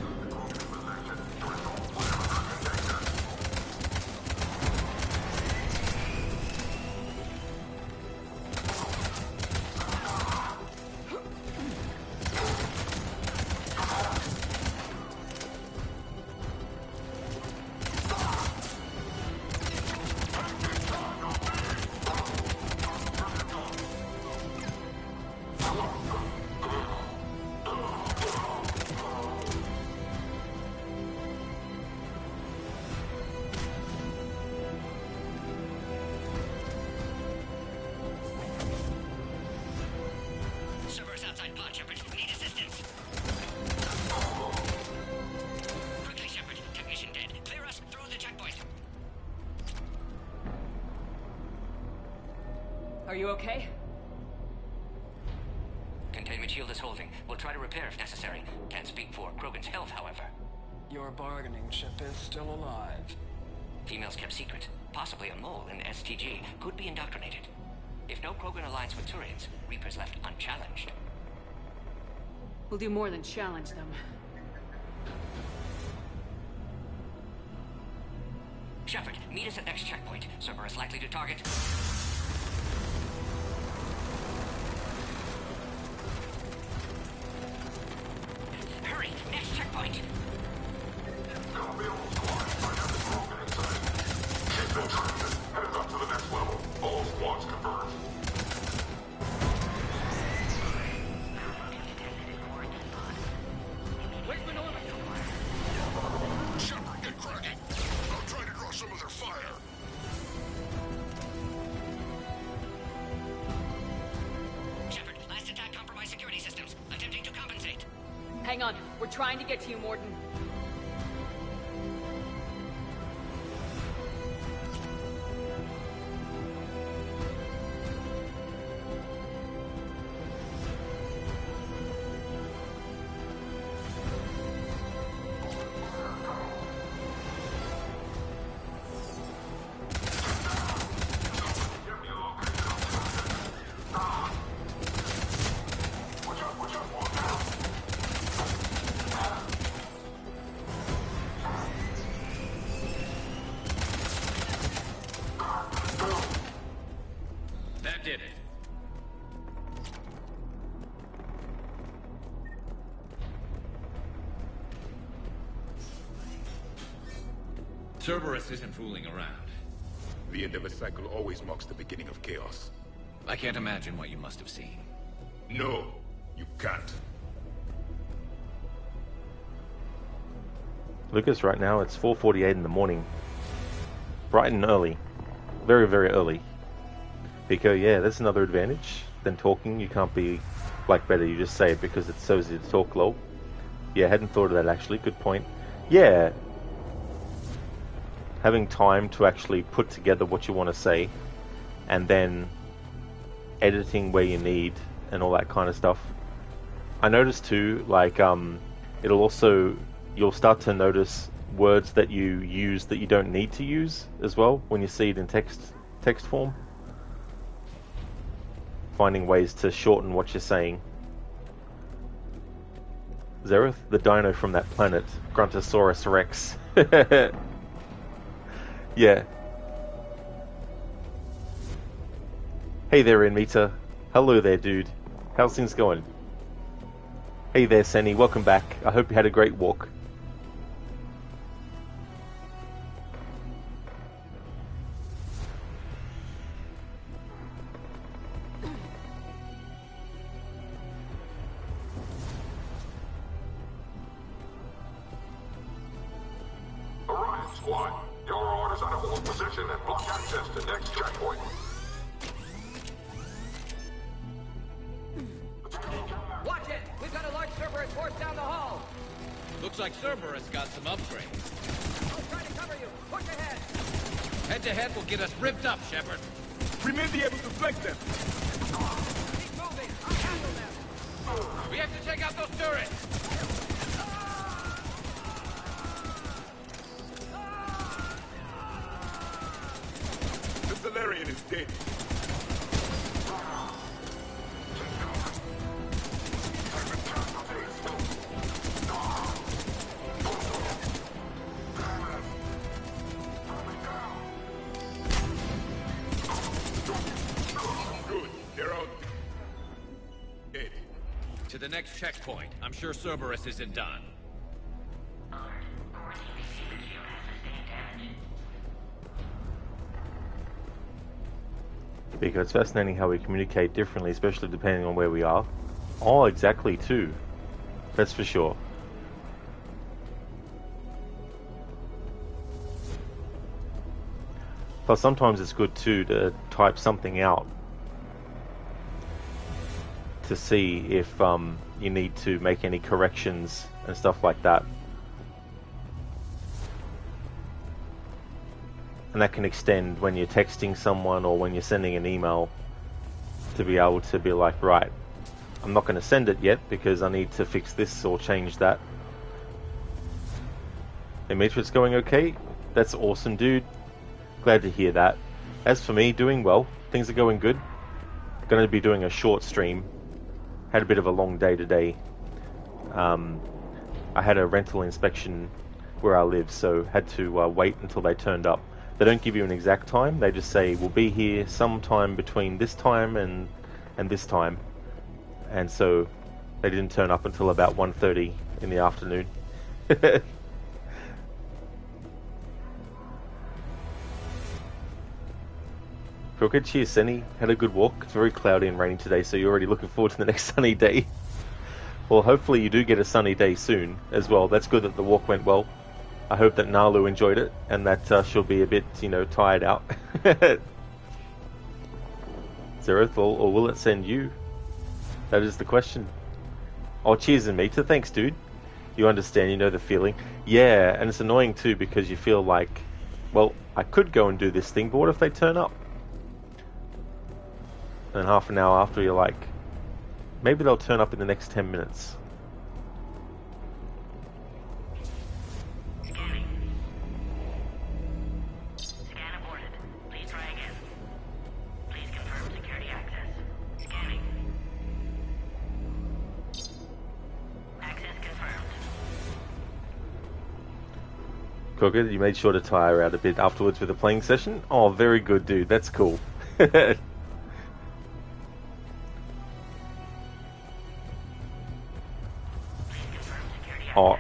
Cerberus outside pod, Shepard. Need assistance. Quickly, Shepard. Technician dead. Clear us through the checkpoint. Are you okay? Containment shield is holding. We'll try to repair if necessary. Can't speak for Krogan's health, however. Your bargaining chip is still alive. Females kept secret. Possibly a mole in STG. Could be indoctrinated. If no Krogan alliance with Turians, Reapers left unchallenged. We'll do more than challenge them. Shepard, meet us at next checkpoint. Cerberus likely to target. Hurry! Next checkpoint! Headed up to the next level. All squads confirmed. Shepard, get cracking. I'll try to draw some of their fire. Shepard, last attack compromised security systems. Attempting to compensate. Hang on, we're trying to get to you, Morton. That did it. Cerberus isn't fooling around. The end of a cycle always marks the beginning of chaos. I can't imagine what you must have seen. No, you can't. Lucas, right now it's 4:48 in the morning. Bright and early. Very, very early. Pico, yeah, that's another advantage than talking. You can't be like better, you just say it because it's so easy to talk, lol. Yeah, hadn't thought of that actually, good point. Yeah, having time to actually put together what you want to say and then editing where you need and all that kind of stuff. I noticed too, like, you'll start to notice words that you use that you don't need to use as well when you see it in text form. Finding ways to shorten what you're saying. Zereth, the dino from that planet, Gruntosaurus Rex. Yeah. Hey there, Inmita. Hello there, dude. How's things going? Hey there, Senny. Welcome back. I hope you had a great walk. Orion Squad, your orders are to hold position and block access to next checkpoint. Watch it! We've got a large Cerberus force down the hall! Looks like Cerberus got some upgrades. I'll try to cover you! Push ahead! Head-to-head will get us ripped up, Shepard. We may be able to flank them! Keep moving! I'll handle them! We have to take out those turrets! The Salarian is dead. Good. They're out. Dead. To the next checkpoint. I'm sure Cerberus isn't done. Because it's fascinating how we communicate differently, especially depending on where we are. Oh, exactly, too. That's for sure. Plus, sometimes it's good, too, to type something out to see if you need to make any corrections and stuff like that. And that can extend when you're texting someone or when you're sending an email to be able to be like, right, I'm not going to send it yet because I need to fix this or change that. Demetrius going okay? That's awesome, dude. Glad to hear that. As for me, doing well. Things are going good. Going to be doing a short stream. Had a bit of a long day today. I had a rental inspection where I live, so had to wait until they turned up. They don't give you an exact time. They just say, we'll be here sometime between this time and this time. And so they didn't turn up until about 1:30 in the afternoon. Crooked, cheers, Senny. Had a good walk. It's very cloudy and rainy today, so you're already looking forward to the next sunny day. Well, hopefully you do get a sunny day soon as well. That's good that the walk went well. I hope that Nalu enjoyed it and that she'll be a bit, tired out. Zereth, or will it send you? That is the question. Oh, cheers, Amita. Thanks, dude. You understand, you know the feeling. Yeah, and it's annoying too because you feel like, well, I could go and do this thing, but what if they turn up? And half an hour after, you're like, maybe they'll turn up in the next 10 minutes. Crooked, you made sure to tire out a bit afterwards with the playing session? Oh, very good, dude. That's cool. Oh,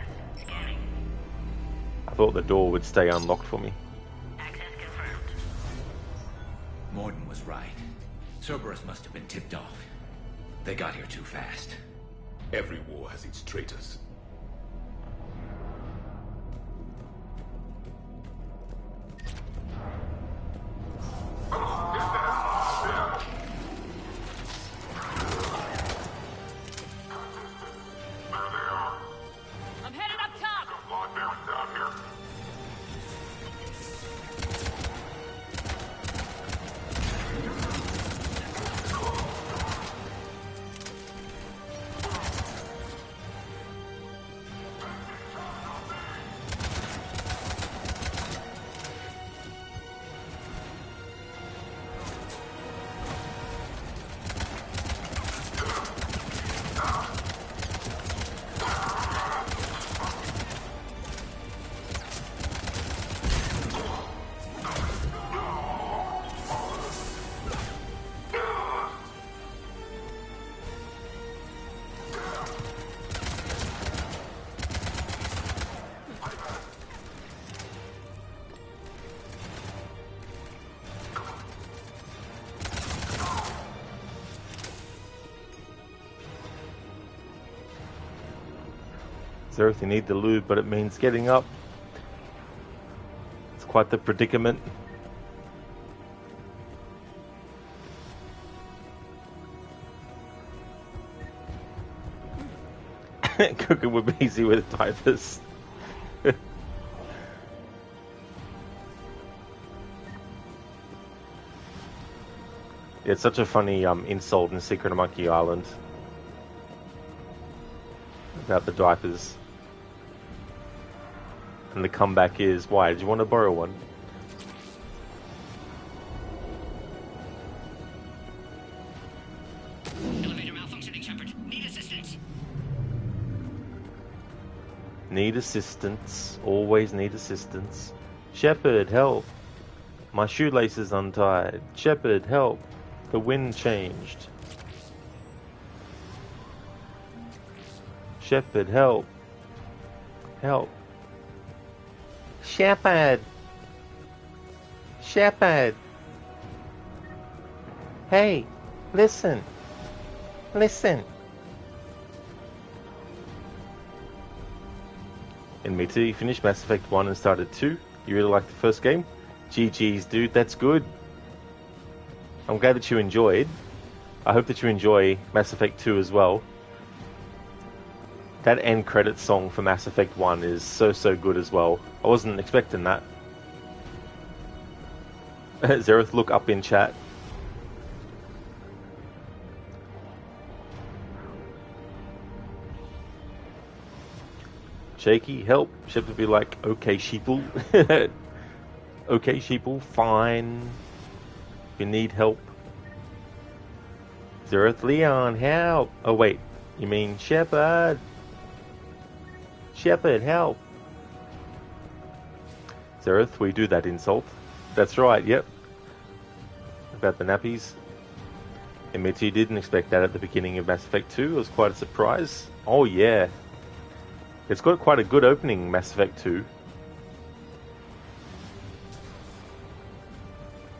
I thought the door would stay unlocked for me. Morden was right. Cerberus must have been tipped off. They got here too fast. Every war has its traitors. Zereth, you need the lube, but it means getting up. It's quite the predicament. Cooking would be easy with diapers. It's such a funny insult in Secret of Monkey Island about the diapers. And the comeback is, why, did you want to borrow one? Elevator malfunctioning, Shepard. Need assistance. Need assistance. Always need assistance. Shepard, help. My shoelace is untied. Shepard, help. The wind changed. Shepard, help. Help. Shepard. Shepard. Hey, listen. Listen. And me too, you finished Mass Effect 1 and started 2. You really liked the first game? GG's, dude, that's good. I'm glad that you enjoyed. I hope that you enjoy Mass Effect 2 as well. That end credits song for Mass Effect 1 is so good as well. I wasn't expecting that. Zereth, look up in chat. Shaky, help. Shepard would be like, okay, sheeple. Okay, sheeple, fine. If you need help. Zereth, Leon, help. Oh, wait. You mean Shepard? Shepard, help. Zereth, we do that insult. That's right, yep. About the nappies. Admit you didn't expect that at the beginning of Mass Effect 2. It was quite a surprise. Oh, yeah. It's got quite a good opening, Mass Effect 2.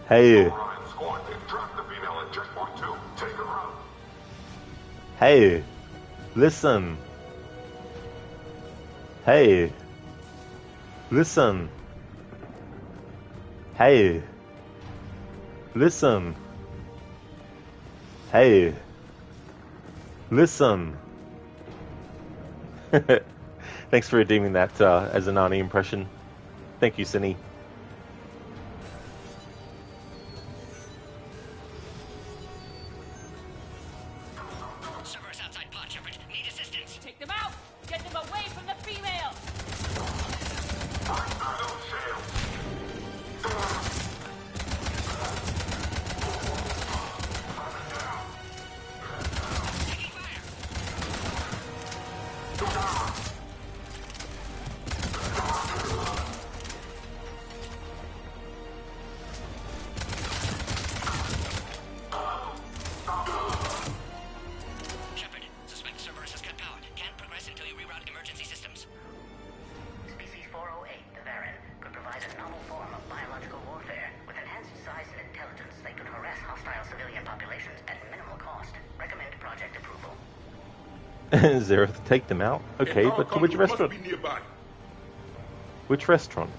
Hey. Hey. Listen. Hey. Listen. Hey. Listen. Hey. Listen. Thanks for redeeming that as a Nani impression. Thank you, Cine. Servers outside pod, Shepard. Need assistance. Take them out! Get them away from the female! Shepard, suspect Cerberus has cut power. Can't progress until you reroute emergency systems. Species 408, the Varen, could provide a novel form of biological warfare. With enhanced size and intelligence, they could harass hostile civilian populations at minimal cost. Recommend project approval. Zereth, take them out? Okay, but to which restaurant? Which restaurant?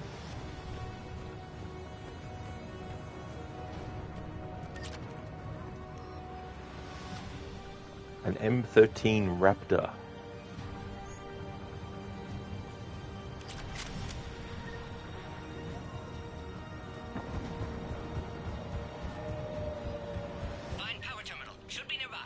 An M13 Raptor. Find power terminal. Should be nearby.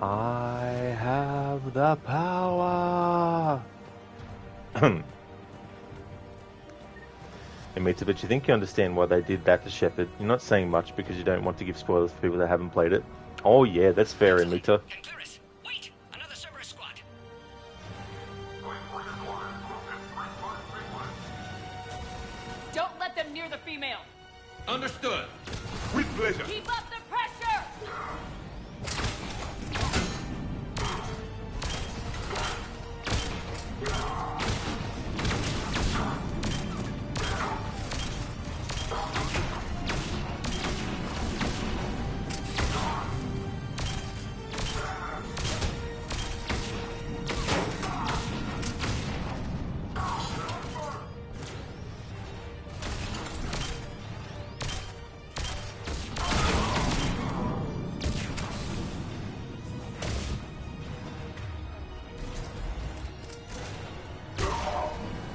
I have the power. Hey, mate, but you think you understand why they did that to Shepard? You're not saying much because you don't want to give spoilers for people that haven't played it. Oh yeah, that's fair, Amita. Wait! Another Cerberus squad! Don't let them near the female! Understood. With pleasure. Keep up the pressure!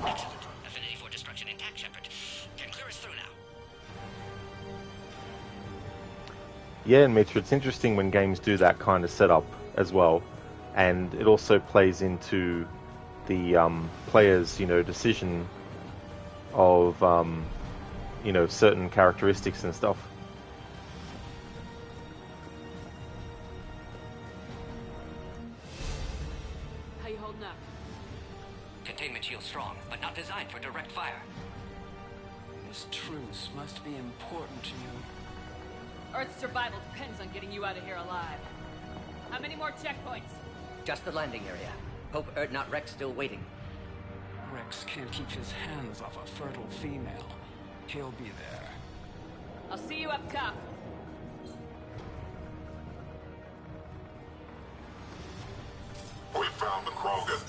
Excellent. Affinity for destruction intact, Shepard. Can clear us through now. Yeah, and Mitra, it's interesting when games do that kind of setup as well, and it also plays into the player's, decision of, certain characteristics and stuff. How you holding up? Containment shield strong, but not designed for direct fire. This truce must be important to you. Earth's survival depends on getting you out of here alive. How many more checkpoints? Just the landing area. Hope not Rex still waiting. Rex can't keep his hands off a fertile female. He'll be there. I'll see you up top. We found the Krogan.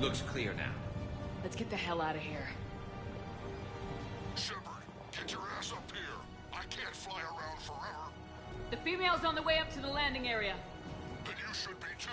Looks clear now. Let's get the hell out of here. Shepard, get your ass up here. I can't fly around forever. The female's on the way up to the landing area. Then you should be too.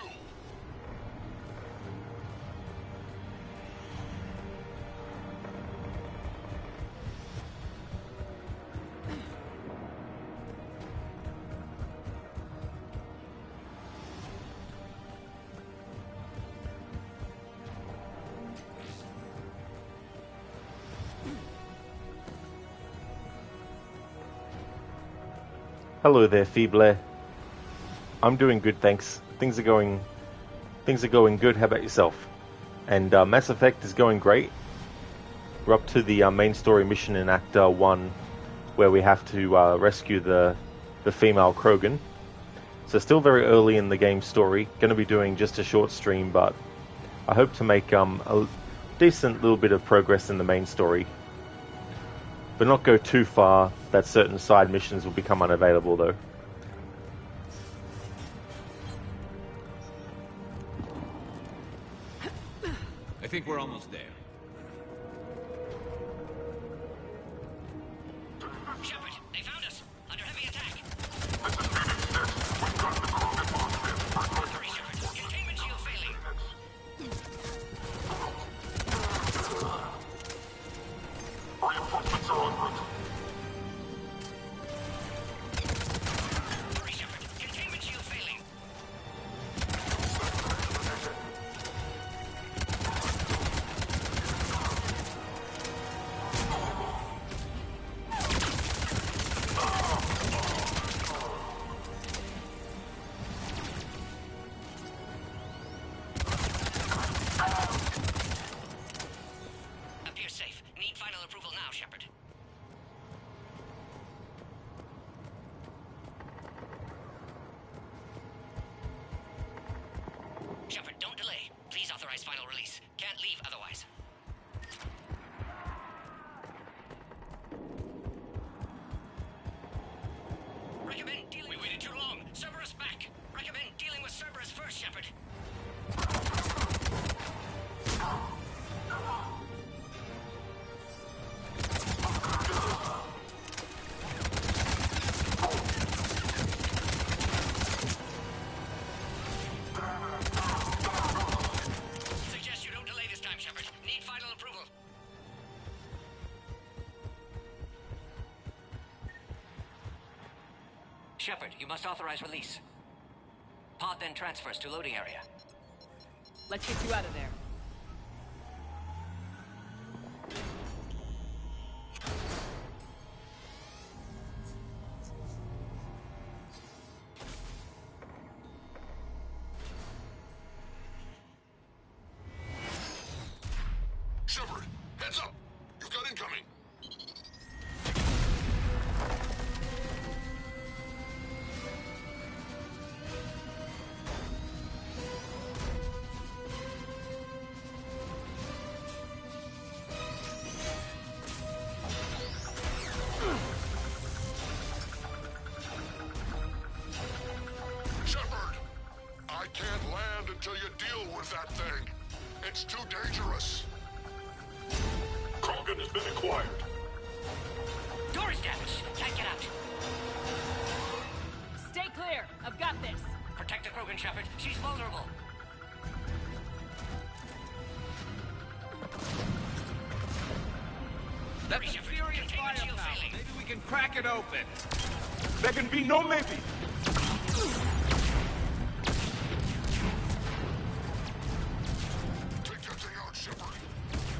Hello there, Feeble. I'm doing good, thanks. Things are going good. How about yourself? And Mass Effect is going great. We're up to the main story mission in Act 1, where we have to rescue the female Krogan. So still very early in the game story. Going to be doing just a short stream, but I hope to make a decent little bit of progress in the main story. But not go too far that certain side missions will become unavailable, though. I think we're almost there. Shepard, they found us. Under heavy attack. Hurry, Shepard. Containment shield failing. Reinforcements are en route. Hurry, Shepard. Containment shield failing. Appears safe. Need final approval now, Shepard. Shepard, don't delay. Please authorize final release. Can't leave otherwise. Recommend dealing. We waited too long. Cerberus back. Recommend dealing with Cerberus first, Shepard. Suggest you don't delay this time, Shepard. Need final approval. Shepard, you must authorize release. Pod then transfers to loading area. Let's get you out of there. Shepard, heads up! You've got incoming! Shepard! I can't land until you deal with that thing. It's too dangerous. Krogan has been acquired. Door is damaged. Can't get out. Stay clear. I've got this. Protect the Krogan, Shepard. She's vulnerable. That's a furious firepower. Maybe we can crack it open. There can be no maybe. Take that thing out, Shepard.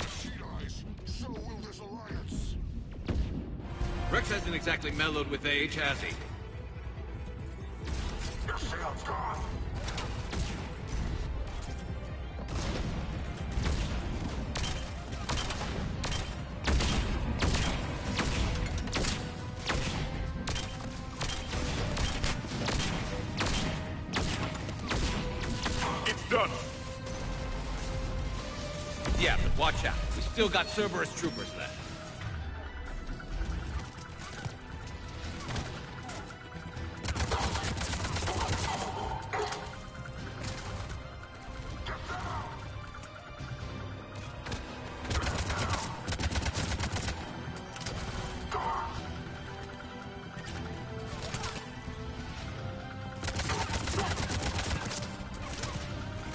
If she dies, so will this alliance. Rex hasn't exactly mellowed with age, has he? Your shield's gone. It's done. Yeah, but watch out. We still got Cerberus troopers left.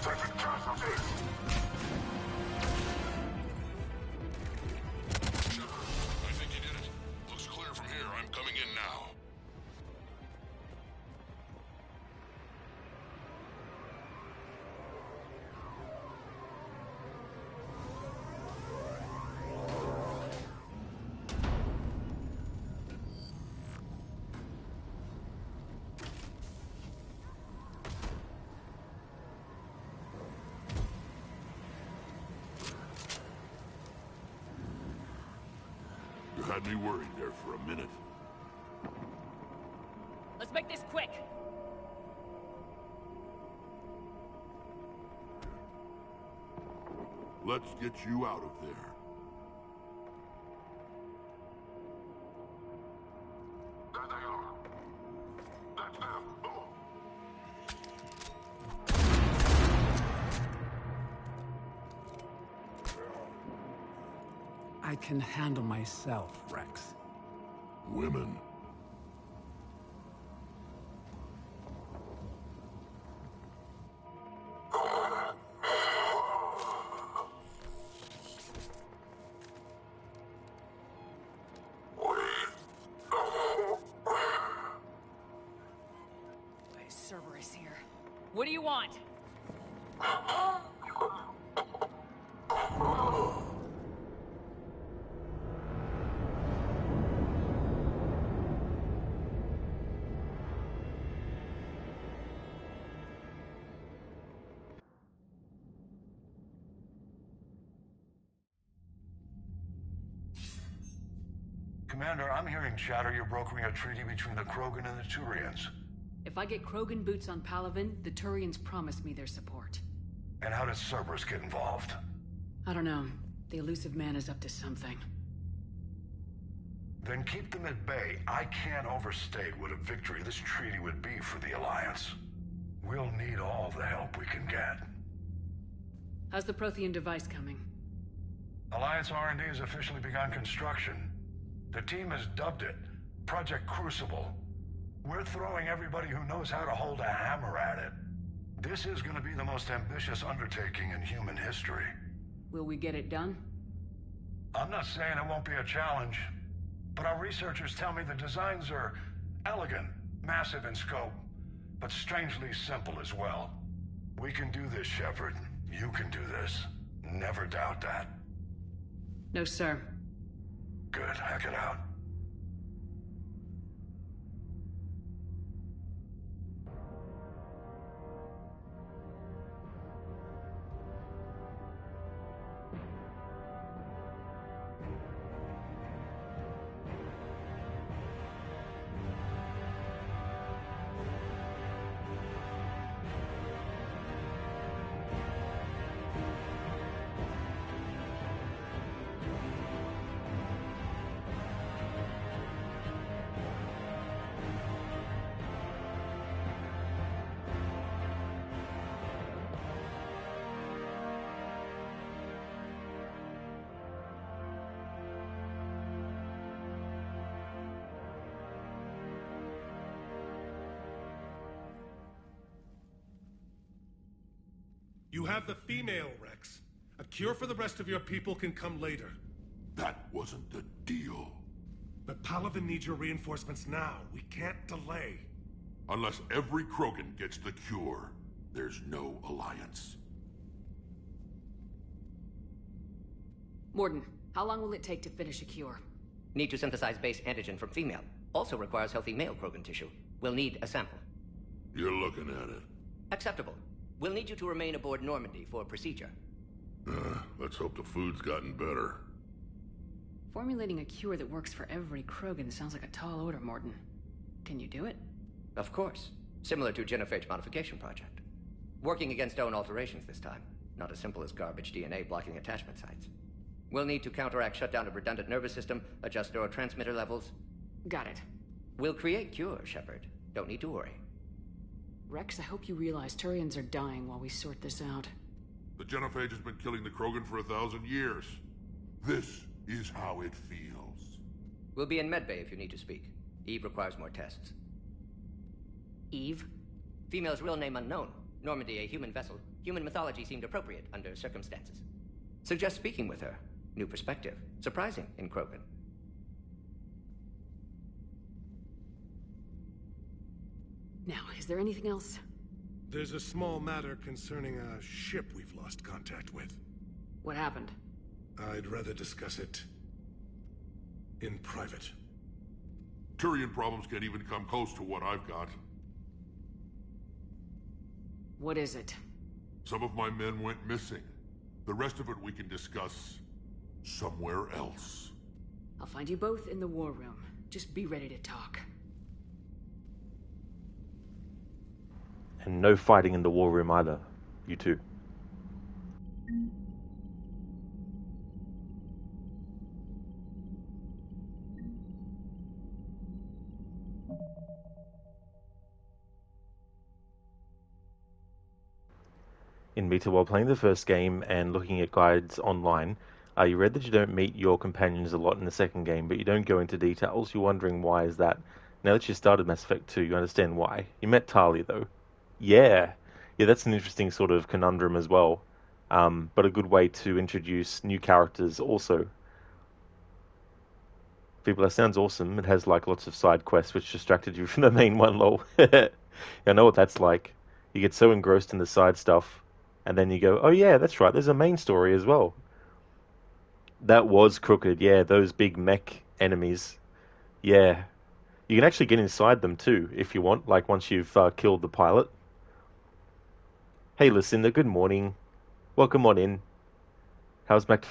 Taking casualties. I think you did it. Looks clear from here. I'm coming in now. You had me worried there for a minute. Let's make this quick. Let's get you out of there. There they are. That's them. Boom. I can handle myself, Rex. Women. Cerberus here. What do you want? Commander, I'm hearing chatter you're brokering a treaty between the Krogan and the Turians. If I get Krogan boots on Palaven, the Turians promised me their support. And how does Cerberus get involved? I don't know. The elusive man is up to something. Then keep them at bay. I can't overstate what a victory this treaty would be for the Alliance. We'll need all the help we can get. How's the Prothean device coming? Alliance R&D has officially begun construction. The team has dubbed it Project Crucible. We're throwing everybody who knows how to hold a hammer at it. This is going to be the most ambitious undertaking in human history. Will we get it done? I'm not saying it won't be a challenge, but our researchers tell me the designs are elegant, massive in scope, but strangely simple as well. We can do this, Shepard. You can do this. Never doubt that. No, sir. Good. Hack it out. You have the female, Rex. A cure for the rest of your people can come later. That wasn't the deal. But Palaven needs your reinforcements now. We can't delay. Unless every Krogan gets the cure, there's no alliance. Morden, how long will it take to finish a cure? Need to synthesize base antigen from female. Also requires healthy male Krogan tissue. We'll need a sample. You're looking at it. Acceptable. We'll need you to remain aboard Normandy for procedure. Let's hope the food's gotten better. Formulating a cure that works for every Krogan sounds like a tall order, Morden. Can you do it? Of course. Similar to Genophage Modification Project. Working against own alterations this time. Not as simple as garbage DNA blocking attachment sites. We'll need to counteract shutdown of redundant nervous system, adjust neurotransmitter levels. Got it. We'll create cure, Shepard. Don't need to worry. Rex, I hope you realize Turians are dying while we sort this out. The Genophage has been killing the Krogan for 1,000 years. This is how it feels. We'll be in medbay if you need to speak. Eve requires more tests. Eve? Female's real name unknown. Normandy, a human vessel. Human mythology seemed appropriate under circumstances. Suggest speaking with her. New perspective. Surprising in Krogan. Now, is there anything else? There's a small matter concerning a ship we've lost contact with. What happened? I'd rather discuss it in private. Turian problems can't even come close to what I've got. What is it? Some of my men went missing. The rest of it we can discuss somewhere else. I'll find you both in the war room. Just be ready to talk. And no fighting in the war room either, you two. In Meta, while playing the first game and looking at guides online, you read that you don't meet your companions a lot in the second game, but you don't go into details. You're wondering why is that. Now that you started Mass Effect 2, you understand why. You met Tali, though. Yeah, that's an interesting sort of conundrum as well, but a good way to introduce new characters also. People, that sounds awesome. It has like lots of side quests which distracted you from the main one, lol. I know what that's like. You get so engrossed in the side stuff, and then you go, oh yeah, that's right, there's a main story as well. That was crooked, yeah, those big mech enemies. Yeah. You can actually get inside them too, if you want, like once you've killed the pilot. Hey Lucinda, good morning. Welcome on in. How's Mass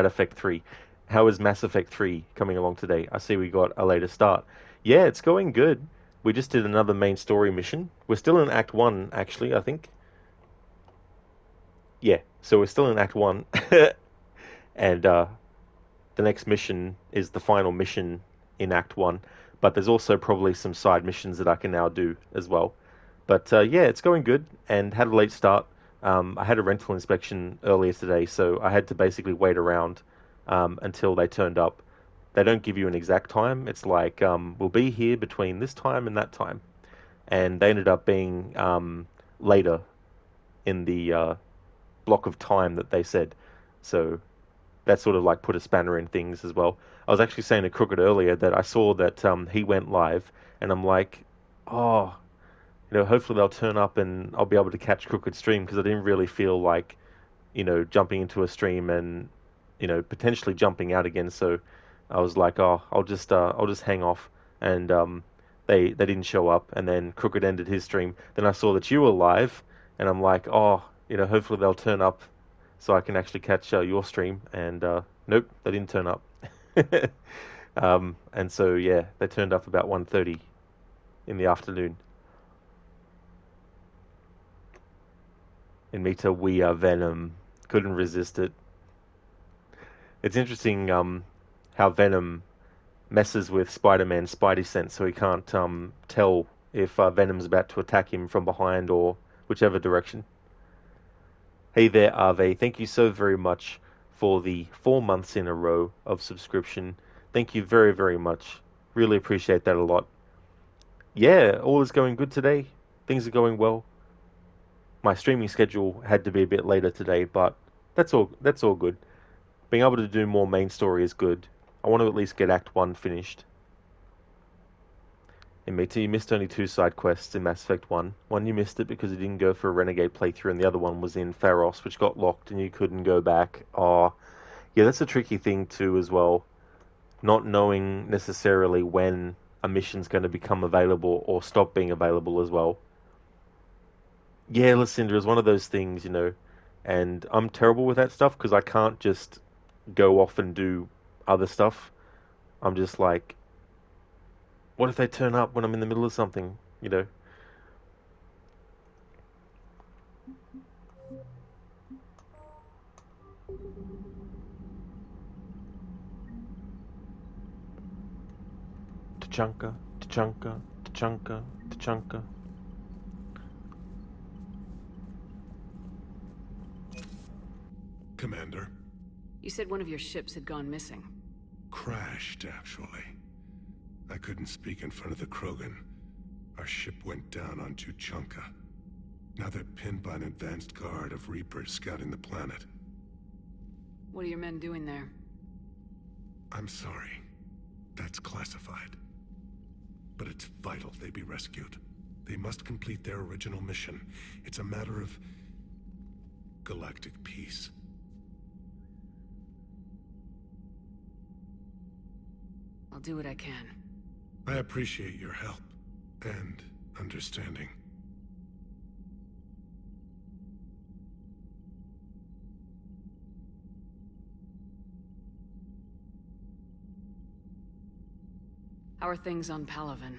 Effect 3? How is Mass Effect 3 coming along today? I see we got a later start. Yeah, it's going good. We just did another main story mission. We're still in Act 1, actually, I think. Yeah, so we're still in Act 1. And the next mission is the final mission in Act 1. But there's also probably some side missions that I can now do as well. But yeah, it's going good and had a late start. I had a rental inspection earlier today, so I had to basically wait around until they turned up. They don't give you an exact time. It's like, we'll be here between this time and that time. And they ended up being later in the block of time that they said. So that sort of like put a spanner in things as well. I was actually saying to Crooked earlier that I saw that he went live, and I'm like, oh, hopefully they'll turn up and I'll be able to catch Crooked stream because I didn't really feel like, jumping into a stream and, potentially jumping out again. So I was like, oh, I'll just hang off. And they didn't show up. And then Crooked ended his stream. Then I saw that you were live, and I'm like, oh, hopefully they'll turn up so I can actually catch your stream. And nope, they didn't turn up. And so yeah, they turned up about 1:30 in the afternoon. And Mita, we are Venom. Couldn't resist it. It's interesting how Venom messes with Spider-Man's Spidey sense, so he can't tell if Venom's about to attack him from behind or whichever direction. Hey there, Ave. Thank you so very much for the 4 months in a row of subscription. Thank you very, very much. Really appreciate that a lot. Yeah, all is going good today. Things are going well. My streaming schedule had to be a bit later today, but that's all good. Being able to do more main story is good. I want to at least get Act 1 finished. And Mita, you missed only 2 side quests in Mass Effect 1. One, you missed it because you didn't go for a Renegade playthrough, and the other one was in Pharos, which got locked and you couldn't go back. Oh, yeah, that's a tricky thing too as well. Not knowing necessarily when a mission's going to become available or stop being available as well. Yeah, Lucinda is one of those things, and I'm terrible with that stuff because I can't just go off and do other stuff. I'm just like, what if they turn up when I'm in the middle of something, Tachanka, Tachanka, Tachanka, Tachanka. Commander. You said one of your ships had gone missing. Crashed, actually. I couldn't speak in front of the Krogan. Our ship went down on Tuchanka. Now they're pinned by an advanced guard of Reapers scouting the planet. What are your men doing there? I'm sorry. That's classified. But it's vital they be rescued. They must complete their original mission. It's a matter of galactic peace. I'll do what I can. I appreciate your help and understanding. How are things on Palaven?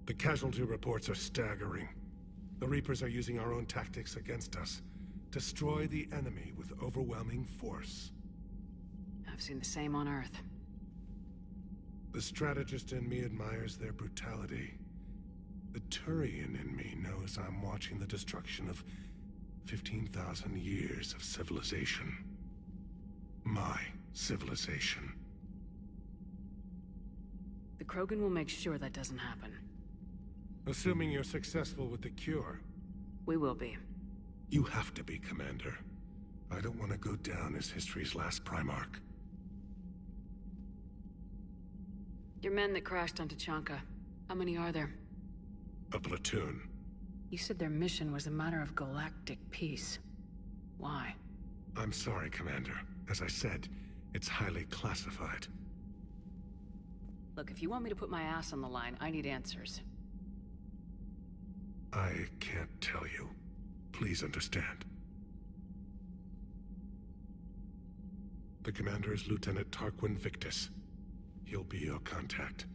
The casualty reports are staggering. The Reapers are using our own tactics against us. Destroy the enemy with overwhelming force. I've seen the same on Earth. The strategist in me admires their brutality. The Turian in me knows I'm watching the destruction of 15,000 years of civilization. My civilization. The Krogan will make sure that doesn't happen. Assuming you're successful with the cure. We will be. You have to be, Commander. I don't want to go down as history's last Primarch. Your men that crashed on Tachanka, how many are there? A platoon. You said their mission was a matter of galactic peace. Why? I'm sorry, Commander. As I said, it's highly classified. Look, if you want me to put my ass on the line, I need answers. I can't tell you. Please understand. The commander is Lieutenant Tarquin Victus. He'll be your contact.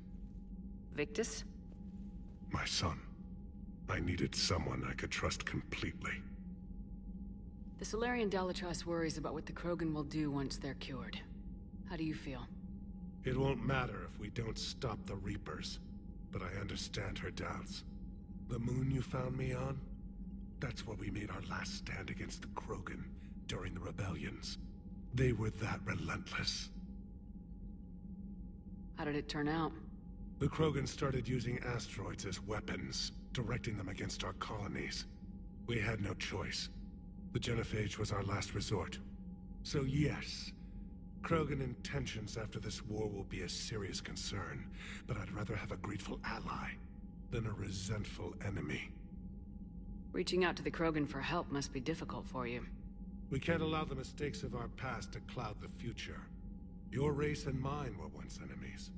Victus? My son. I needed someone I could trust completely. The Solarian Dalatrass worries about what the Krogan will do once they're cured. How do you feel? It won't matter if we don't stop the Reapers, but I understand her doubts. The moon you found me on? That's where we made our last stand against the Krogan during the rebellions. They were that relentless. How did it turn out? The Krogan started using asteroids as weapons, directing them against our colonies. We had no choice. The Genophage was our last resort. So yes, Krogan intentions after this war will be a serious concern, but I'd rather have a grateful ally than a resentful enemy. Reaching out to the Krogan for help must be difficult for you. We can't allow the mistakes of our past to cloud the future. Your race and mine were once enemies.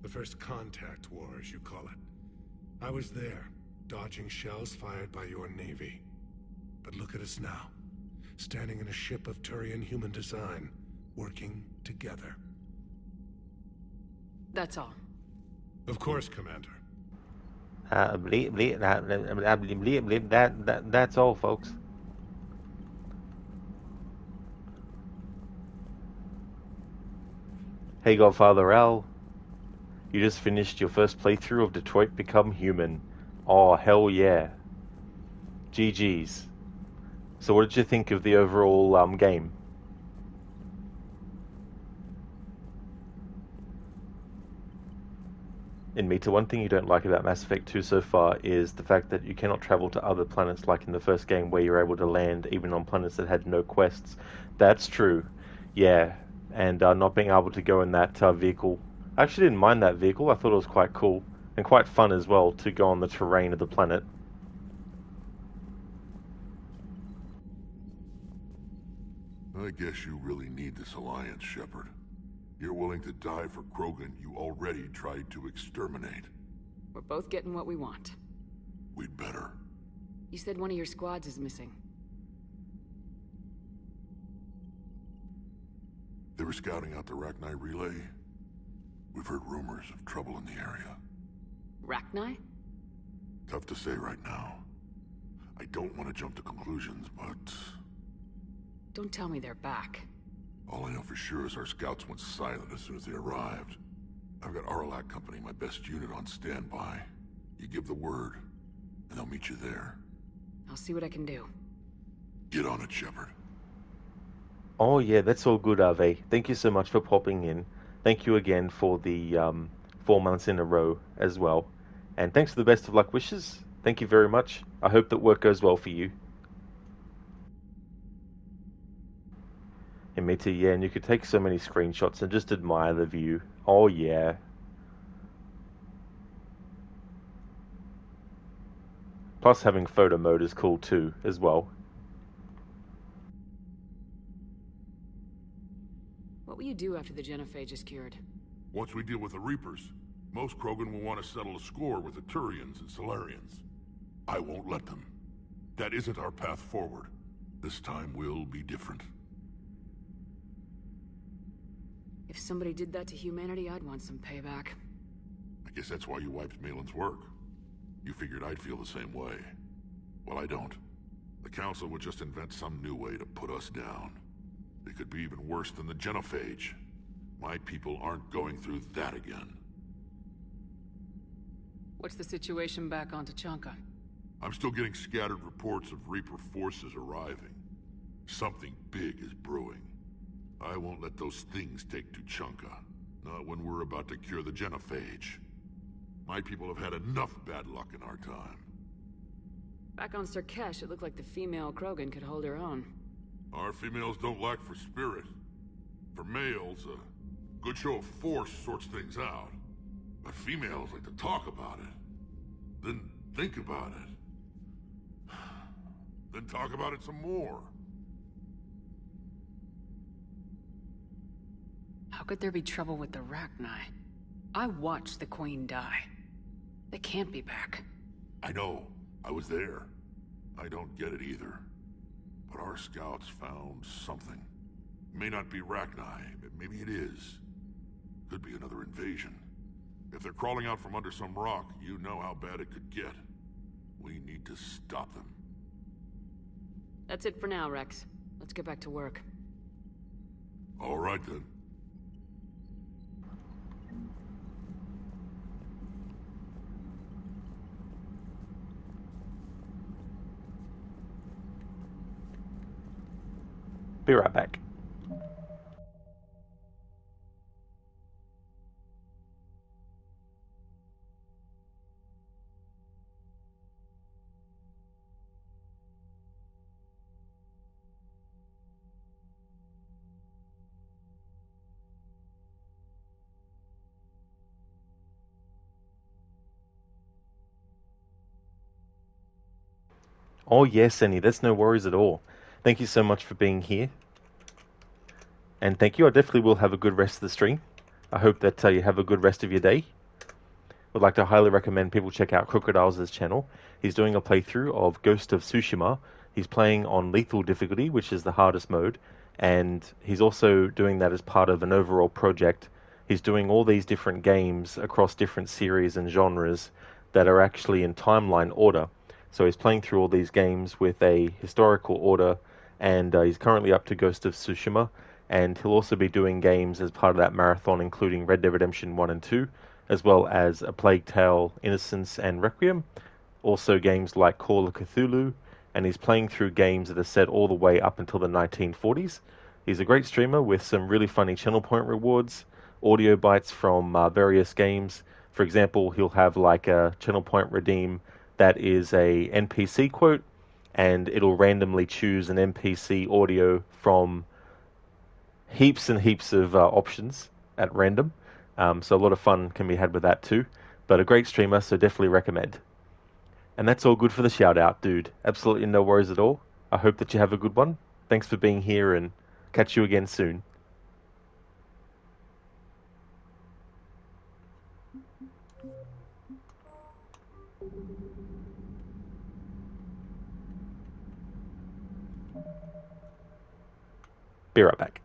The first contact war, as you call it. I was there, dodging shells fired by your navy. But look at us now, standing in a ship of Turian human design, working together. That's all. Of course, Commander. That's all, folks. Hey, Godfather Al. You just finished your first playthrough of Detroit Become Human. Oh, hell yeah. GG's. So what did you think of the overall game? In Mita, one thing you don't like about Mass Effect 2 so far is the fact that you cannot travel to other planets like in the first game where you're able to land even on planets that had no quests. That's true. Yeah. And not being able to go in that vehicle. I actually didn't mind that vehicle. I thought it was quite cool and quite fun as well to go on the terrain of the planet. I guess you really need this alliance, Shepard. You're willing to die for Krogan you already tried to exterminate. We're both getting what we want. We'd better. You said one of your squads is missing. They were scouting out the Rachni relay. We've heard rumors of trouble in the area. Rachni? Tough to say right now. I don't want to jump to conclusions, but... Don't tell me they're back. All I know for sure is our scouts went silent as soon as they arrived. I've got Arlac Company, my best unit, on standby. You give the word, and they'll meet you there. I'll see what I can do. Get on it, Shepard. Oh yeah, that's all good, Ave. Thank you so much for popping in. Thank you again for the 4 months in a row as well. And thanks for the best of luck wishes. Thank you very much. I hope that work goes well for you. And me too, yeah, and you could take so many screenshots and just admire the view. Oh yeah. Plus having photo mode is cool too, as well. What will you do after the genophage is cured? Once we deal with the Reapers, most Krogan will want to settle a score with the Turians and Solarians. I won't let them. That isn't our path forward. This time will be different. If somebody did that to humanity, I'd want some payback. I guess that's why you wiped Malin's work. You figured I'd feel the same way. Well, I don't. The Council would just invent some new way to put us down. It could be even worse than the genophage. My people aren't going through that again. What's the situation back on Tuchanka? I'm still getting scattered reports of Reaper forces arriving. Something big is brewing. I won't let those things take Tuchanka. Not when we're about to cure the genophage. My people have had enough bad luck in our time. Back on Surkesh, it looked like the female Krogan could hold her own. Our females don't lack for spirit. For males, a good show of force sorts things out. But females like to talk about it. Then think about it. Then talk about it some more. How could there be trouble with the Rachni? I watched the Queen die. They can't be back. I know. I was there. I don't get it either. But our scouts found something. May not be Rachni, but maybe it is. Could be another invasion. If they're crawling out from under some rock, you know how bad it could get. We need to stop them. That's it for now, Rex. Let's get back to work. All right, then. Be right back. Oh yes, Annie, that's no worries at all. Thank you so much for being here. And thank you. I definitely will have a good rest of the stream. I hope that you have a good rest of your day. Would like to highly recommend people check out Crocodile's channel. He's doing a playthrough of Ghost of Tsushima. He's playing on lethal difficulty, which is the hardest mode, and he's also doing that as part of an overall project. He's doing all these different games across different series and genres that are actually in timeline order. So he's playing through all these games with a historical order, and he's currently up to Ghost of Tsushima, and he'll also be doing games as part of that marathon, including Red Dead Redemption 1 and 2, as well as A Plague Tale, Innocence, and Requiem. Also games like Call of Cthulhu, and he's playing through games that are set all the way up until the 1940s. He's a great streamer with some really funny channel point rewards, audio bites from various games. For example, he'll have like a channel point redeem that is a NPC quote, and it'll randomly choose an NPC audio from heaps and heaps of options at random. So a lot of fun can be had with that too. But a great streamer, so definitely recommend. And that's all good for the shout out, dude. Absolutely no worries at all. I hope that you have a good one. Thanks for being here and catch you again soon. Be right back.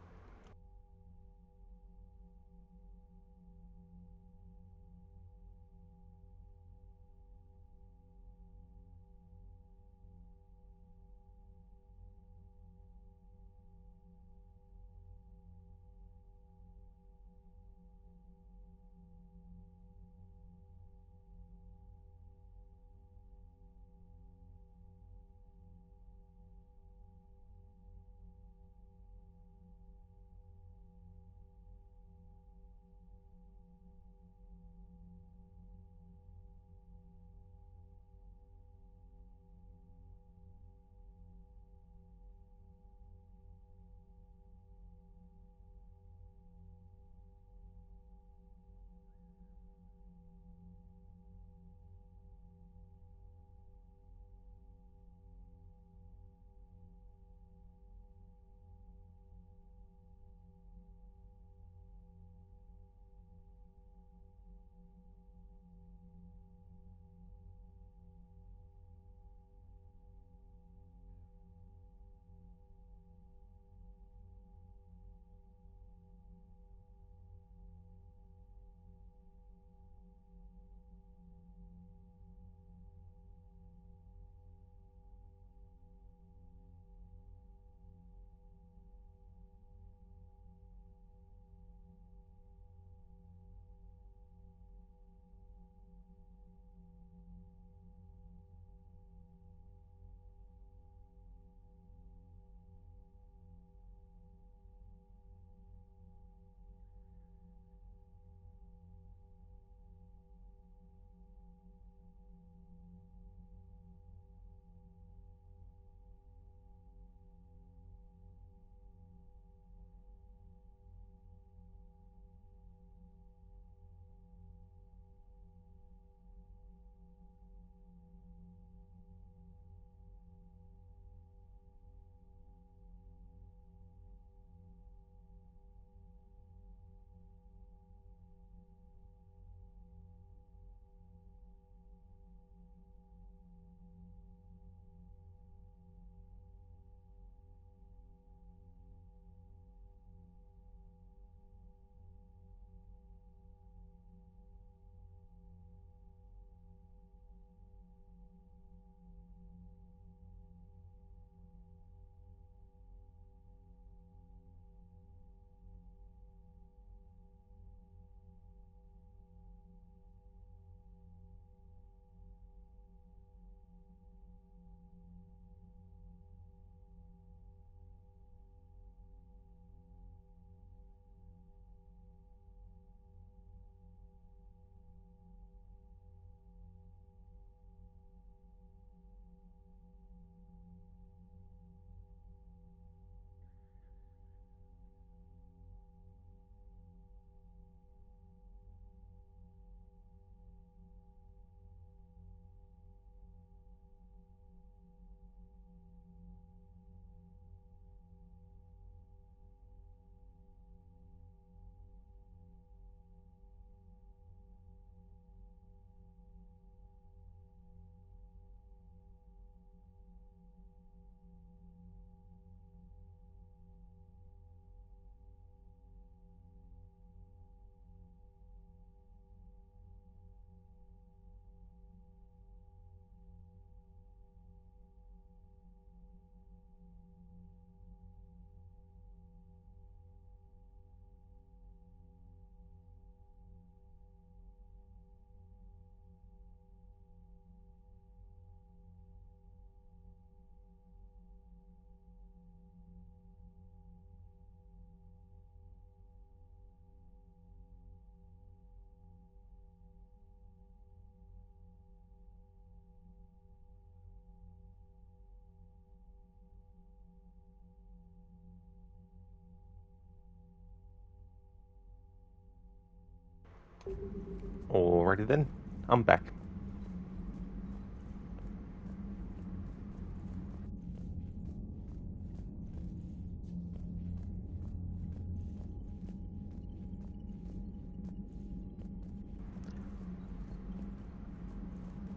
Alrighty then, I'm back.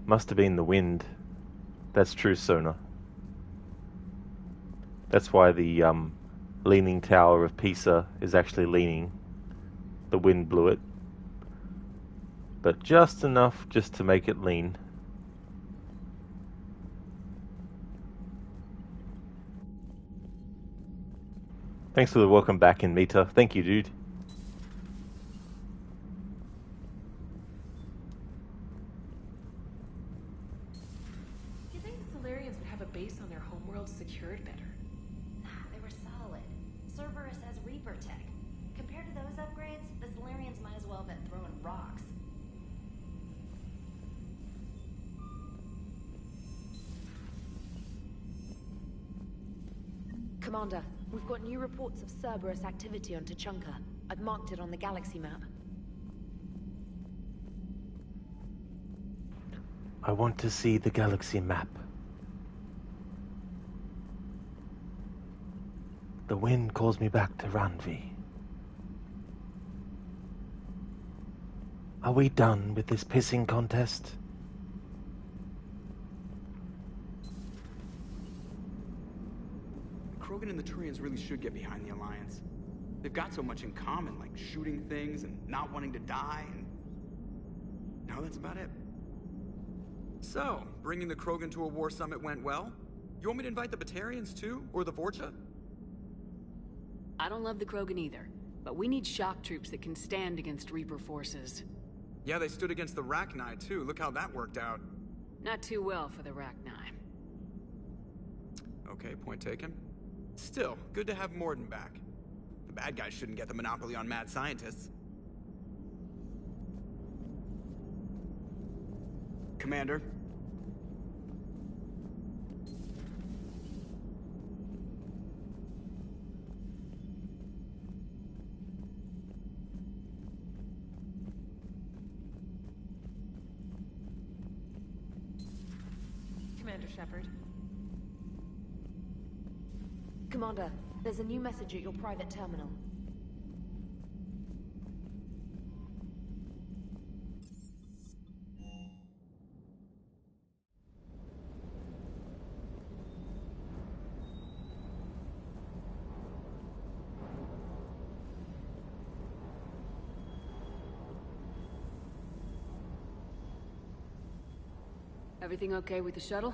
Must have been the wind. That's true, Sona. That's why the Leaning Tower of Pisa is actually leaning. The wind blew it. But just enough just to make it lean. Thanks for the welcome back in Mita. Thank you, dude. You'd think the Solarians would have a base on their homeworld secured better. Nah, they were solid. Cerberus has Reaper tech. Compared to those upgrades, the Solarians might as well have been throwing rocks. Commander, we've got new reports of Cerberus activity on Tuchanka. I've marked it on the galaxy map. I want to see the galaxy map. The wind calls me back to Ranvi. Are we done with this pissing contest? Krogan and the Turians really should get behind the Alliance. They've got so much in common, like shooting things and not wanting to die, and... no, that's about it. So, bringing the Krogan to a war summit went well? You want me to invite the Batarians too? Or the Vorcha? I don't love the Krogan either, but we need shock troops that can stand against Reaper forces. Yeah, they stood against the Rachni too. Look how that worked out. Not too well for the Rachni. Okay, point taken. Still, good to have Morden back. The bad guys shouldn't get the monopoly on mad scientists. Commander? Commander Shepard. Commander, there's a new message at your private terminal. Everything okay with the shuttle?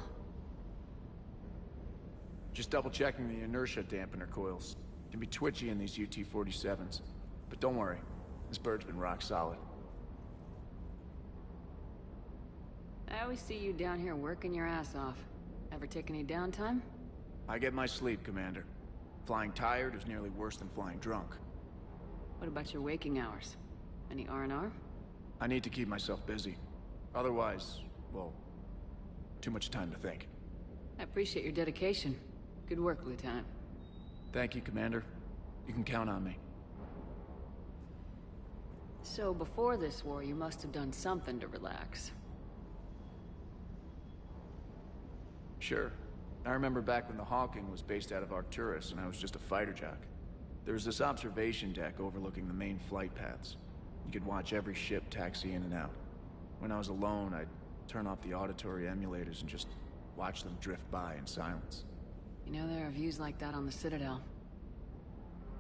Just double checking the inertia dampener coils. Can be twitchy in these UT-47s. But don't worry, this bird's been rock solid. I always see you down here working your ass off. Ever take any downtime? I get my sleep, Commander. Flying tired is nearly worse than flying drunk. What about your waking hours? Any R&R? I need to keep myself busy. Otherwise, well, too much time to think. I appreciate your dedication. Good work, Lieutenant. Thank you, Commander. You can count on me. So before this war, you must have done something to relax. Sure. I remember back when the Hawking was based out of Arcturus and I was just a fighter jock. There was this observation deck overlooking the main flight paths. You could watch every ship taxi in and out. When I was alone, I'd turn off the auditory emulators and just watch them drift by in silence. You know, there are views like that on the Citadel.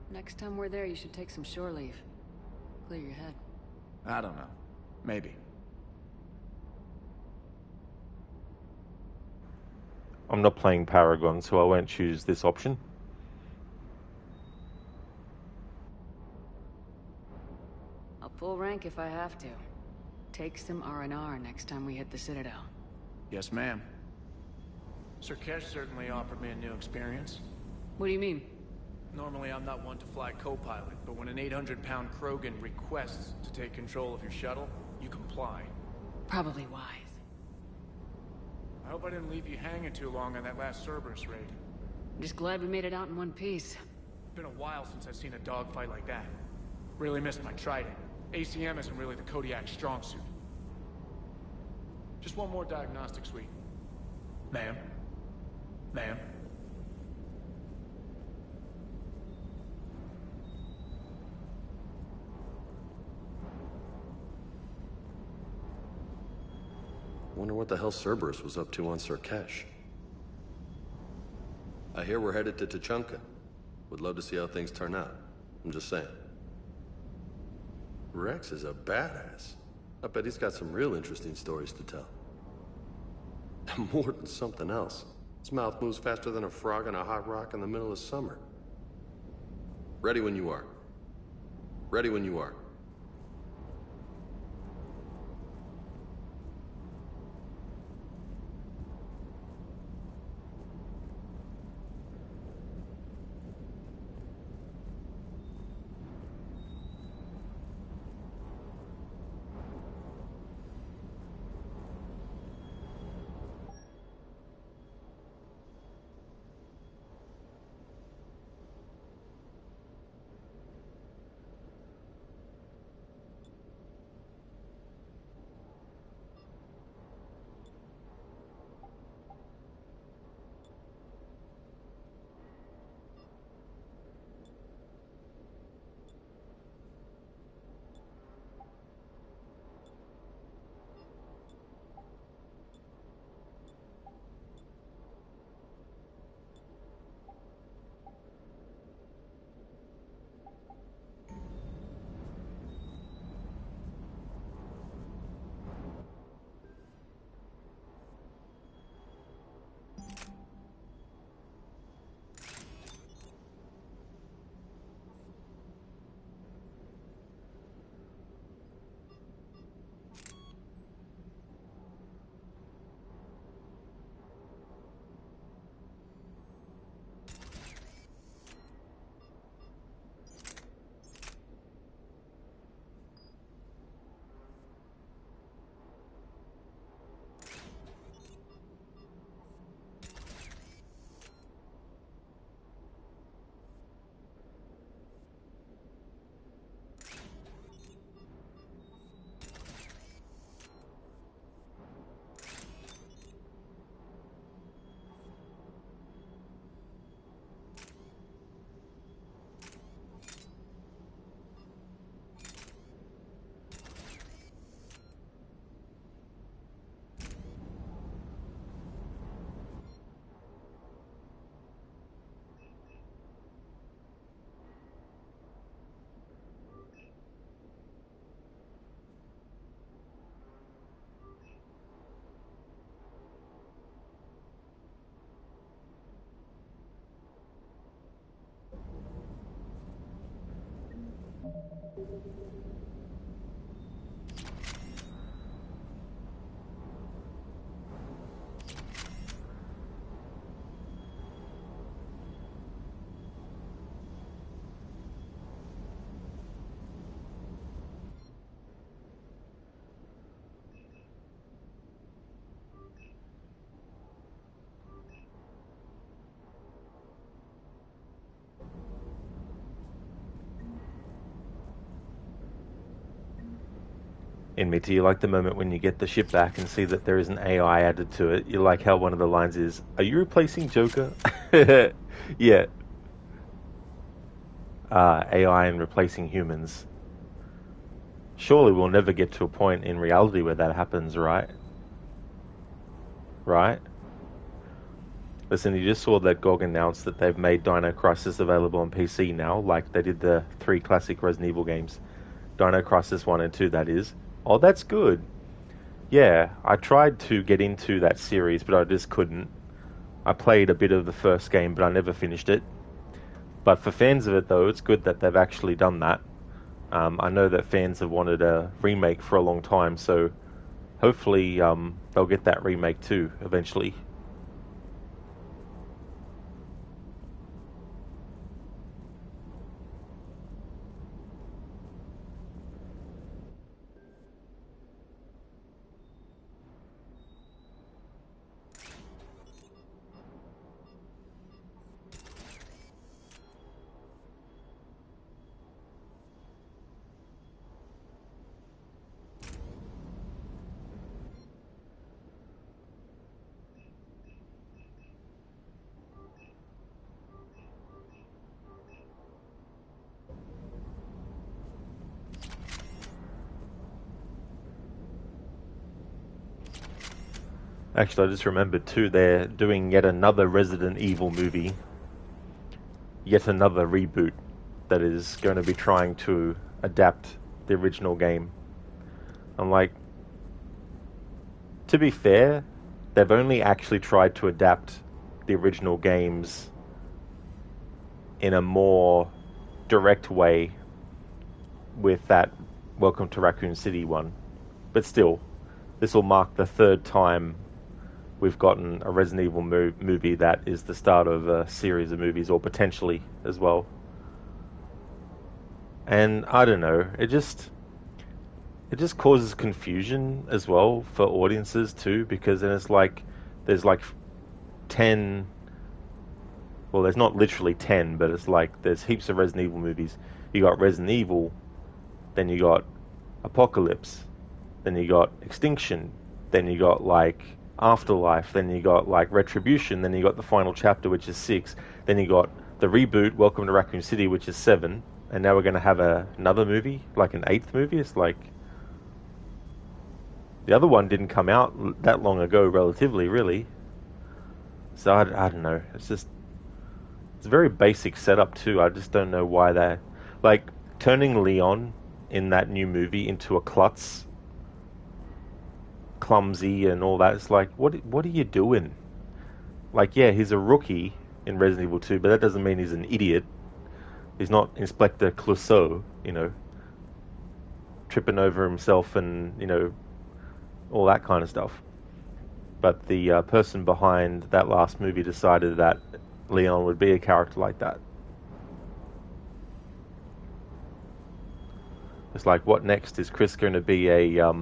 Next time we're there, you should take some shore leave. Clear your head. I don't know. Maybe. I'm not playing Paragon, so I won't choose this option. I'll pull rank if I have to. Take some R&R next time we hit the Citadel. Yes, ma'am. Sir Kesh certainly offered me a new experience. What do you mean? Normally I'm not one to fly co-pilot, but when an 800-pound Krogan requests to take control of your shuttle, you comply. Probably wise. I hope I didn't leave you hanging too long on that last Cerberus raid. I'm just glad we made it out in one piece. It's been a while since I've seen a dogfight like that. Really missed my trident. ACM isn't really the Kodiak's strong suit. Just one more diagnostic suite. Ma'am? Ma'am? Wonder what the hell Cerberus was up to on Surkesh. I hear we're headed to Tuchanka. Would love to see how things turn out. I'm just saying. Rex is a badass. I bet he's got some real interesting stories to tell. More than something else. His mouth moves faster than a frog on a hot rock in the middle of summer. Ready when you are. Ready when you are. In me, do you like the moment when you get the ship back and see that there is an AI added to it? You like how one of the lines is, "Are you replacing Joker?" Yeah. AI and replacing humans. Surely we'll never get to a point in reality where that happens, right? Right? Listen, you just saw that GOG announced that they've made Dino Crisis available on PC now, like they did the 3 classic Resident Evil games. Dino Crisis 1 and 2, that is. Oh, that's good. Yeah, I tried to get into that series, but I just couldn't. I played a bit of the first game, but I never finished it. But for fans of it, though, it's good that they've actually done that. I know that fans have wanted a remake for a long time, so hopefully they'll get that remake too, eventually. Actually, I just remembered too, they're doing yet another Resident Evil movie. Yet another reboot that is going to be trying to adapt the original game. I'm like, to be fair, they've only actually tried to adapt the original games in a more direct way with that Welcome to Raccoon City one. But still, this will mark the third time we've gotten a Resident Evil movie that is the start of a series of movies, or potentially as well. And I don't know, it just causes confusion as well for audiences too, because then it's like there's like 10, well, there's not literally 10, but it's like there's heaps of Resident Evil movies. You got Resident Evil, then you got Apocalypse, then you got Extinction, then you got like Afterlife, then you got like Retribution, then you got the final chapter, which is 6, then you got the reboot Welcome to Raccoon City, which is 7, and now we're going to have another movie, like an 8th movie. It's like, the other one didn't come out that long ago, relatively, really. So I don't know. It's a very basic setup too. I just don't know why they're like turning Leon in that new movie into a klutz, clumsy and all that. It's like, what are you doing? Like, yeah, he's a rookie in Resident Evil 2, but that doesn't mean he's an idiot. He's not Inspector Clouseau, tripping over himself and, all that kind of stuff. But the person behind that last movie decided that Leon would be a character like that. It's like, what next? Is Chris going to be a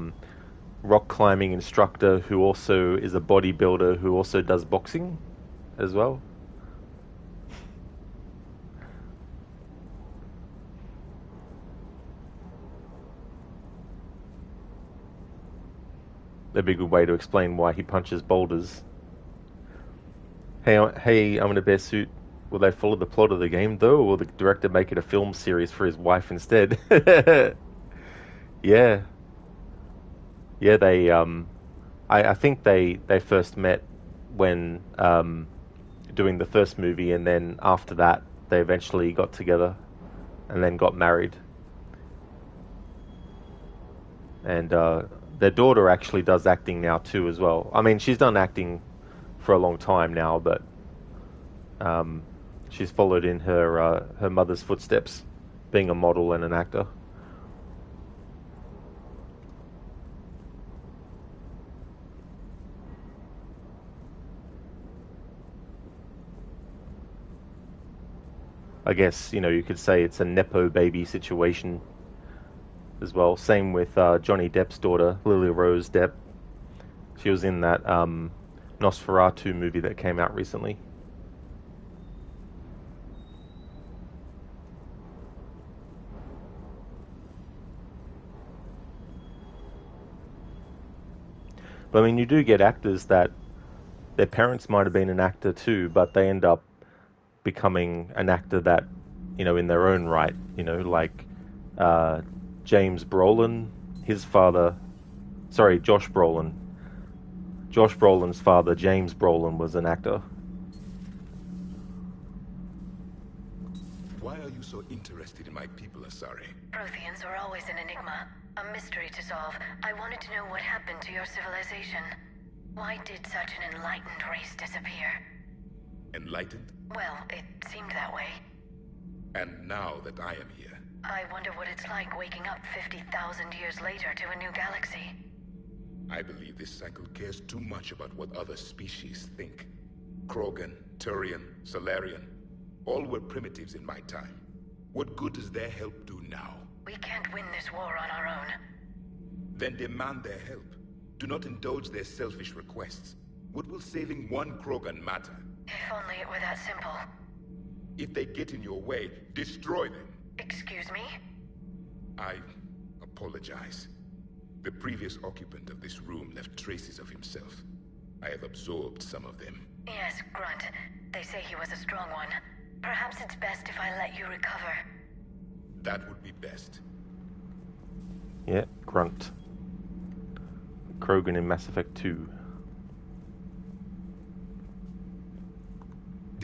rock climbing instructor who also is a bodybuilder who also does boxing as well? That'd be a good way to explain why he punches boulders. Hey, I'm in a bear suit. Will they follow the plot of the game though, or will the director make it a film series for his wife instead? Yeah. Yeah, they I think they first met when doing the first movie, and then after that they eventually got together and then got married. And their daughter actually does acting now too as well. I mean, she's done acting for a long time now, but she's followed in her mother's footsteps, being a model and an actor. I guess, you could say it's a Nepo baby situation as well. Same with Johnny Depp's daughter, Lily Rose Depp. She was in that Nosferatu movie that came out recently. But I mean, you do get actors that their parents might have been an actor too, but they end up becoming an actor that, in their own right, like James Brolin, Josh Brolin. Josh Brolin's father, James Brolin, was an actor. Why are you so interested in my people, Asari? Protheans were always an enigma, a mystery to solve. I wanted to know what happened to your civilization. Why did such an enlightened race disappear? Enlightened? Well, it seemed that way. And now that I am here... I wonder what it's like waking up 50,000 years later to a new galaxy. I believe this cycle cares too much about what other species think. Krogan, Turian, Solarian, all were primitives in my time. What good does their help do now? We can't win this war on our own. Then demand their help. Do not indulge their selfish requests. What will saving one Krogan matter? If only it were that simple. If they get in your way, destroy them. Excuse me? I apologize. The previous occupant of this room left traces of himself. I have absorbed some of them. Yes, Grunt. They say he was a strong one. Perhaps it's best if I let you recover. That would be best. Yeah, Grunt. Krogan in Mass Effect 2.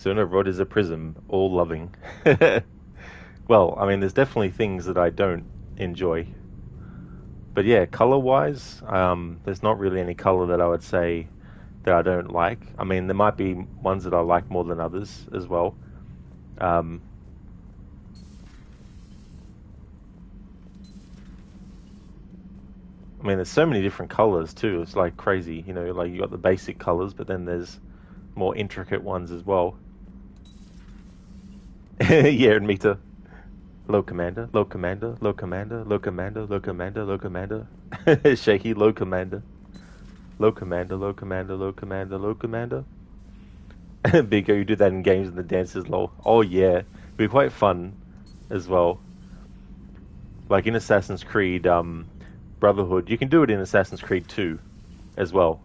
Sooner rod is a prism, all loving. Well, I mean, there's definitely things that I don't enjoy. But yeah, color-wise, there's not really any color that I would say that I don't like. I mean, there might be ones that I like more than others as well. I mean, there's so many different colors too. It's like crazy, you know. Like you got the basic colors, but then there's more intricate ones as well. Yeah, and Mita. Low commander, low commander, low commander, low commander, low commander, low commander. Shaky, low commander. Low commander, low commander, low commander, low commander. Big O, you do that in games and the dance is low. Oh yeah. It'd be quite fun as well. Like in Assassin's Creed Brotherhood, you can do it in Assassin's Creed 2 as well.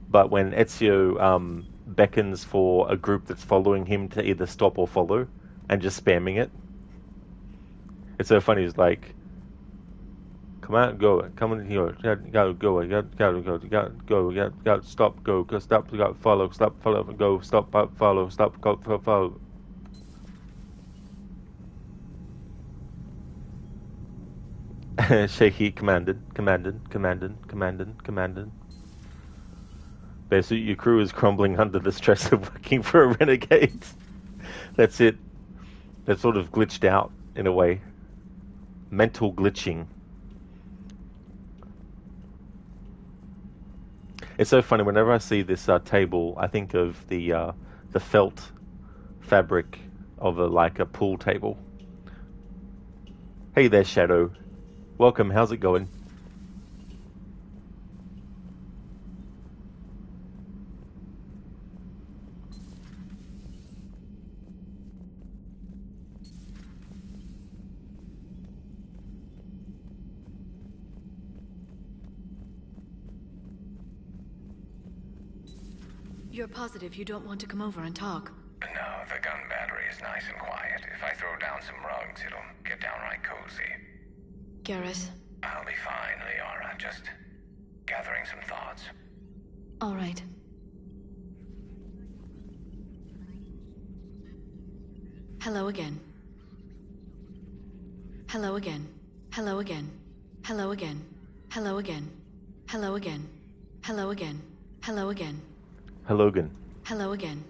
But when Ezio beckons for a group that's following him to either stop or follow, and just spamming it, it's so funny. It's like, come out, go, come in here, gotta go, gotta stop, go, stop, follow, go, stop, follow, stop, go, follow. Shaky commanded. Basically, your crew is crumbling under the stress of working for a renegade. That's it. They're sort of glitched out in a way. Mental glitching. It's so funny. Whenever I see this table, I think of the felt fabric of a pool table. Hey there, Shadow. Welcome. How's it going? You're positive you don't want to come over and talk? No, the gun battery is nice and quiet. If I throw down some rugs, it'll get downright cozy. Garrus? I'll be fine, Liara. Just gathering some thoughts. All right. Hello again. Hello again. Hello again. Hello again. Hello again. Hello again. Hello again. Hello again. Hello again. Hello again. Hello again.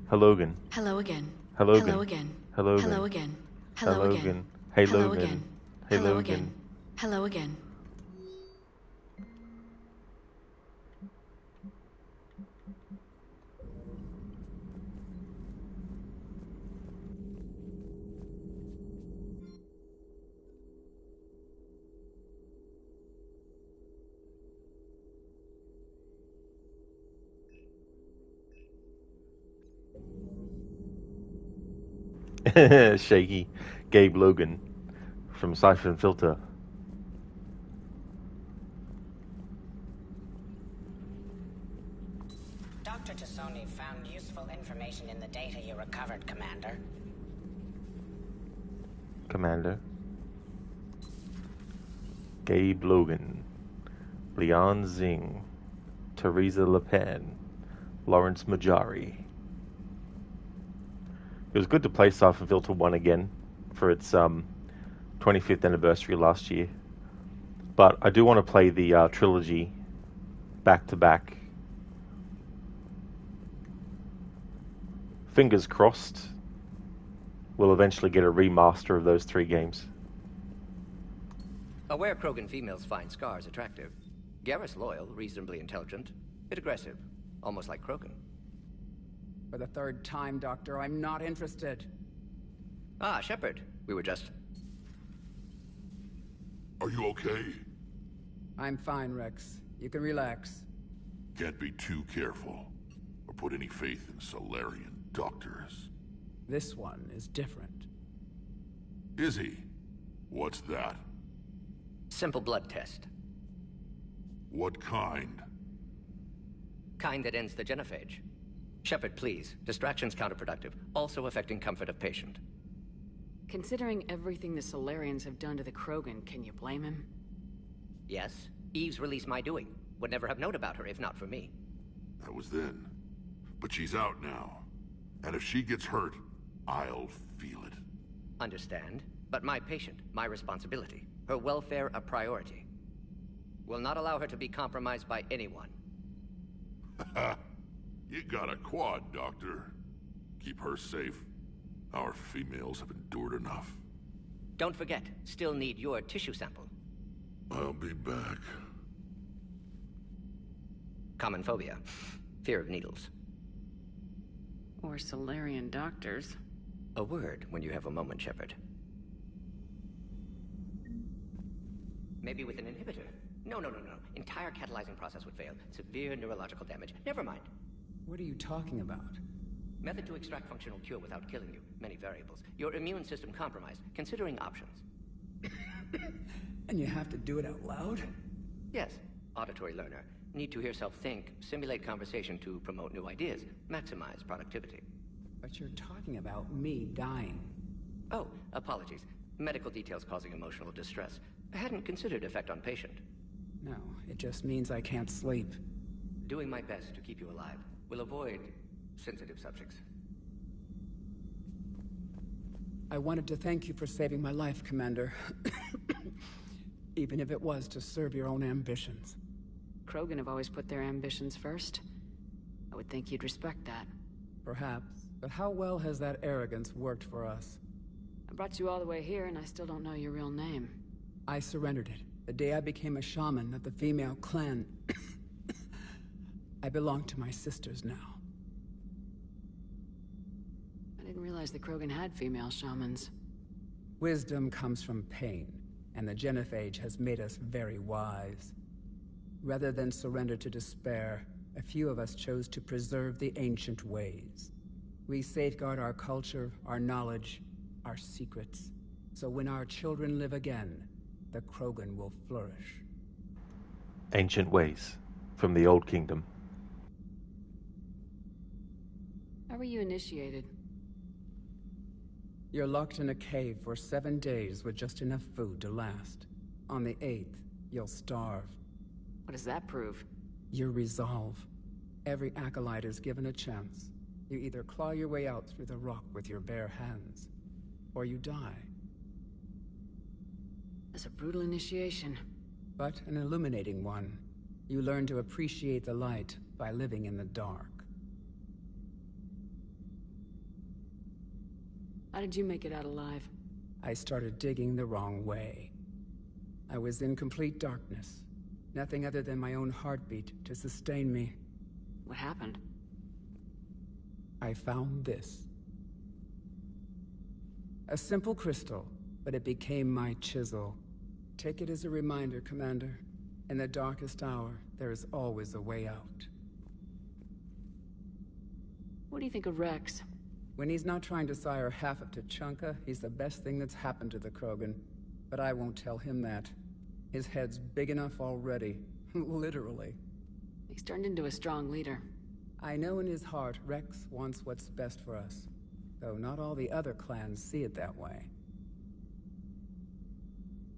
Hello again. Hello again. Hello again. Hello Hello again. again. Hello again. Hello Hello again. again. Hello Hello again. again. Hello again. Shaky Gabe Logan from Siphon Filter. Dr. Tassoni found useful information in the data you recovered, Commander. Commander. Gabe Logan. Leon Zing. Teresa Le Pen. Lawrence Majari. It was good to play Siphon Filter 1 again for its 25th anniversary last year. But I do want to play the trilogy back to back. Fingers crossed we'll eventually get a remaster of those 3 games. Aware Krogan females find scars attractive. Garrus loyal, reasonably intelligent, bit aggressive, almost like Krogan. For the 3rd time, Doctor, I'm not interested. Ah, Shepard. We were just... Are you okay? I'm fine, Rex. You can relax. Can't be too careful, or put any faith in Solarian doctors. This one is different. Is he? What's that? Simple blood test. What kind? Kind that ends the genophage. Shepard, please. Distraction's counterproductive, also affecting comfort of patient. Considering everything the Solarians have done to the Krogan, can you blame him? Yes, Eve's release my doing. Would never have known about her if not for me. That was then. But she's out now. And if she gets hurt, I'll feel it. Understand, but my patient, my responsibility. Her welfare a priority. Will not allow her to be compromised by anyone. You got a quad, Doctor. Keep her safe. Our females have endured enough. Don't forget, still need your tissue sample. I'll be back. Common phobia. Fear of needles. Or Solarian doctors. A word when you have a moment, Shepard. Maybe with an inhibitor. No. Entire catalyzing process would fail. Severe neurological damage. Never mind. What are you talking about? Method to extract functional cure without killing you. Many variables. Your immune system compromised. Considering options. And you have to do it out loud? Yes. Auditory learner. Need to hear self-think, simulate conversation to promote new ideas, maximize productivity. But you're talking about me dying. Oh, apologies. Medical details causing emotional distress. I hadn't considered effect on patient. No, it just means I can't sleep. Doing my best to keep you alive. Will avoid sensitive subjects. I wanted to thank you for saving my life, Commander. Even if it was to serve your own ambitions. Krogan have always put their ambitions first. I would think you'd respect that. Perhaps. But how well has that arrogance worked for us? I brought you all the way here and I still don't know your real name. I surrendered it the day I became a shaman of the female clan. I belong to my sisters now. I didn't realize the Krogan had female shamans. Wisdom comes from pain, and the genophage has made us very wise. Rather than surrender to despair, a few of us chose to preserve the ancient ways. We safeguard our culture, our knowledge, our secrets. So when our children live again, the Krogan will flourish. Ancient ways from the Old Kingdom. How were you initiated? You're locked in a cave for 7 days with just enough food to last. On the 8th, you'll starve. What does that prove? Your resolve. Every acolyte is given a chance. You either claw your way out through the rock with your bare hands, or you die. That's a brutal initiation. But an illuminating one. You learn to appreciate the light by living in the dark. How did you make it out alive? I started digging the wrong way. I was in complete darkness. Nothing other than my own heartbeat to sustain me. What happened? I found this. A simple crystal, but it became my chisel. Take it as a reminder, Commander. In the darkest hour, there is always a way out. What do you think of Rex? When he's not trying to sire half of Tuchanka, he's the best thing that's happened to the Krogan. But I won't tell him that. His head's big enough already. Literally. He's turned into a strong leader. I know in his heart Rex wants what's best for us. Though not all the other clans see it that way.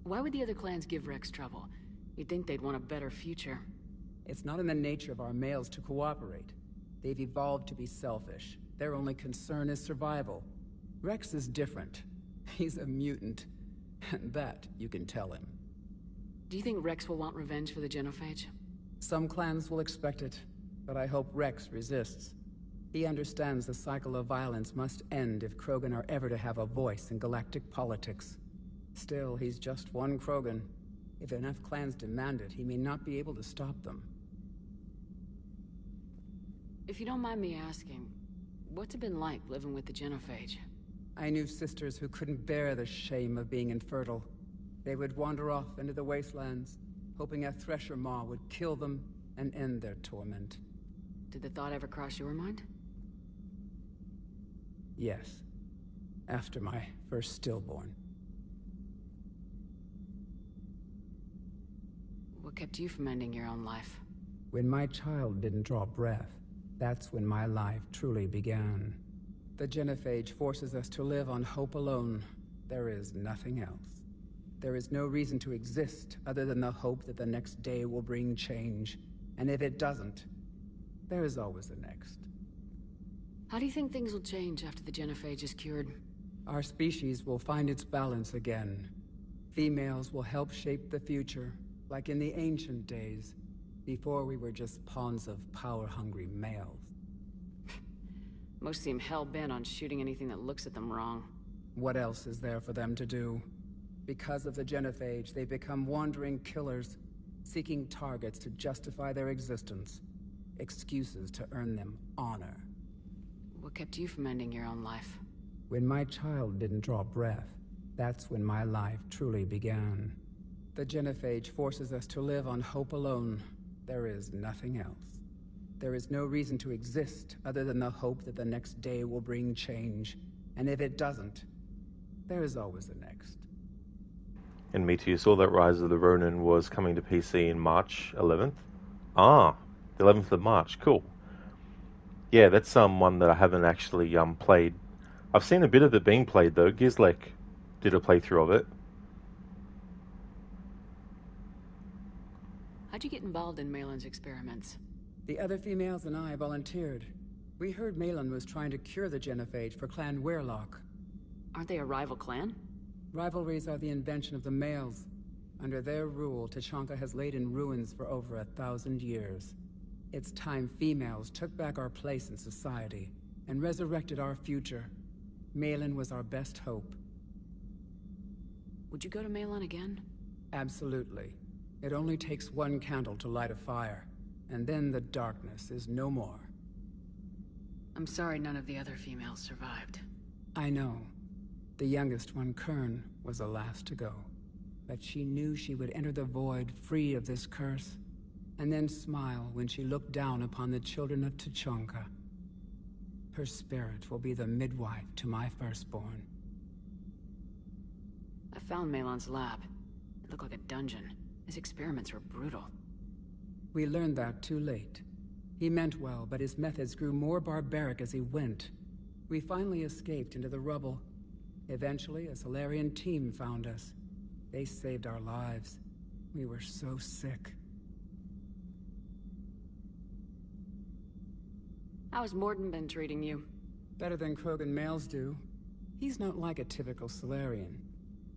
Why would the other clans give Rex trouble? You'd think they'd want a better future. It's not in the nature of our males to cooperate. They've evolved to be selfish. Their only concern is survival. Rex is different. He's a mutant. And that you can tell him. Do you think Rex will want revenge for the genophage? Some clans will expect it, but I hope Rex resists. He understands the cycle of violence must end if Krogan are ever to have a voice in galactic politics. Still, he's just one Krogan. If enough clans demand it, he may not be able to stop them. If you don't mind me asking, what's it been like living with the genophage? I knew sisters who couldn't bear the shame of being infertile. They would wander off into the wastelands, hoping a thresher maw would kill them and end their torment. Did the thought ever cross your mind? Yes. After my first stillborn. What kept you from ending your own life? When my child didn't draw breath, that's when my life truly began. The genophage forces us to live on hope alone. There is nothing else. There is no reason to exist other than the hope that the next day will bring change. And if it doesn't, there is always the next. How do you think things will change after the genophage is cured? Our species will find its balance again. Females will help shape the future, like in the ancient days, before we were just pawns of power-hungry males. Most seem hell-bent on shooting anything that looks at them wrong. What else is there for them to do? Because of the genophage, they become wandering killers, seeking targets to justify their existence. Excuses to earn them honor. What kept you from ending your own life? When my child didn't draw breath, that's when my life truly began. The genophage forces us to live on hope alone. There is nothing else. There is no reason to exist other than the hope that the next day will bring change. And if it doesn't, there is always the next. And me too, you saw that Rise of the Ronin was coming to PC in March 11th? Ah, the 11th of March, cool. Yeah, that's one that I haven't actually played. I've seen a bit of it being played though. Gizlek did a playthrough of it. How'd you get involved in Malin's experiments? The other females and I volunteered. We heard Malin was trying to cure the genophage for Clan Weirlock. Aren't they a rival clan? Rivalries are the invention of the males. Under their rule, Tuchanka has laid in ruins for over 1,000 years. It's time females took back our place in society and resurrected our future. Malin was our best hope. Would you go to Malin again? Absolutely. It only takes one candle to light a fire, and then the darkness is no more. I'm sorry none of the other females survived. I know. The youngest one, Kern, was the last to go. But she knew she would enter the void free of this curse, and then smile when she looked down upon the children of Tuchanka. Her spirit will be the midwife to my firstborn. I found Malin's lab. It looked like a dungeon. His experiments were brutal. We learned that too late. He meant well, but his methods grew more barbaric as he went. We finally escaped into the rubble. Eventually, a Solarian team found us. They saved our lives. We were so sick. How has Morden been treating you? Better than Krogan males do. He's not like a typical Solarian.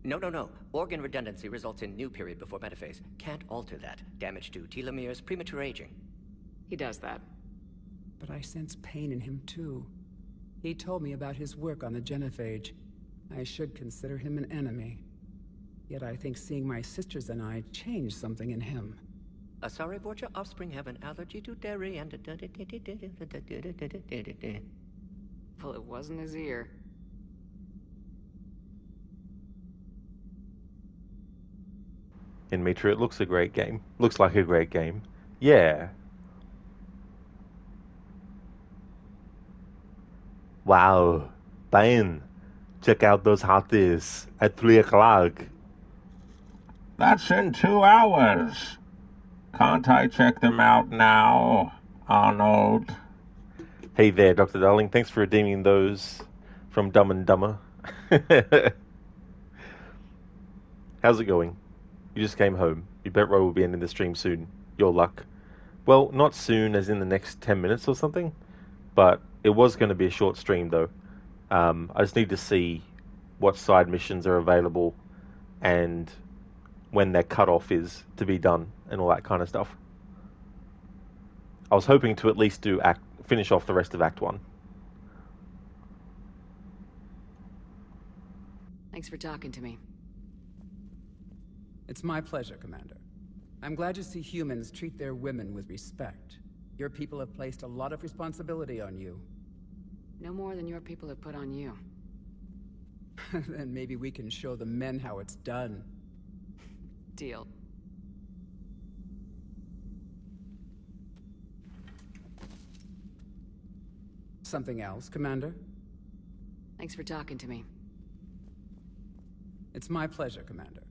No. Organ redundancy results in new period before metaphase. Can't alter that. Damage to telomeres, premature aging. He does that. But I sense pain in him too. He told me about his work on the genophage. I should consider him an enemy. Yet I think seeing my sisters and I changed something in him. Sorry, Vorcha offspring have an allergy to dairy and... Well, it wasn't his ear. In Mitra, it looks a great game. Looks like a great game. Yeah. Wow. Bane. Check out those hotties at 3 o'clock. That's in 2 hours. Can't I check them out now, Arnold? Hey there, Dr. Darling. Thanks for redeeming those from Dumb and Dumber. How's it going? You just came home. You bet Ro will be ending the stream soon. Your luck. Well, not soon as in the next 10 minutes or something, but it was going to be a short stream though. I just need to see what side missions are available and when their cutoff is to be done and all that kind of stuff. I was hoping to at least finish off the rest of Act 1. Thanks for talking to me. It's my pleasure, Commander. I'm glad to see humans treat their women with respect. Your people have placed a lot of responsibility on you. No more than your people have put on you. Then maybe we can show the men how it's done. Deal. Something else, Commander? Thanks for talking to me. It's my pleasure, Commander.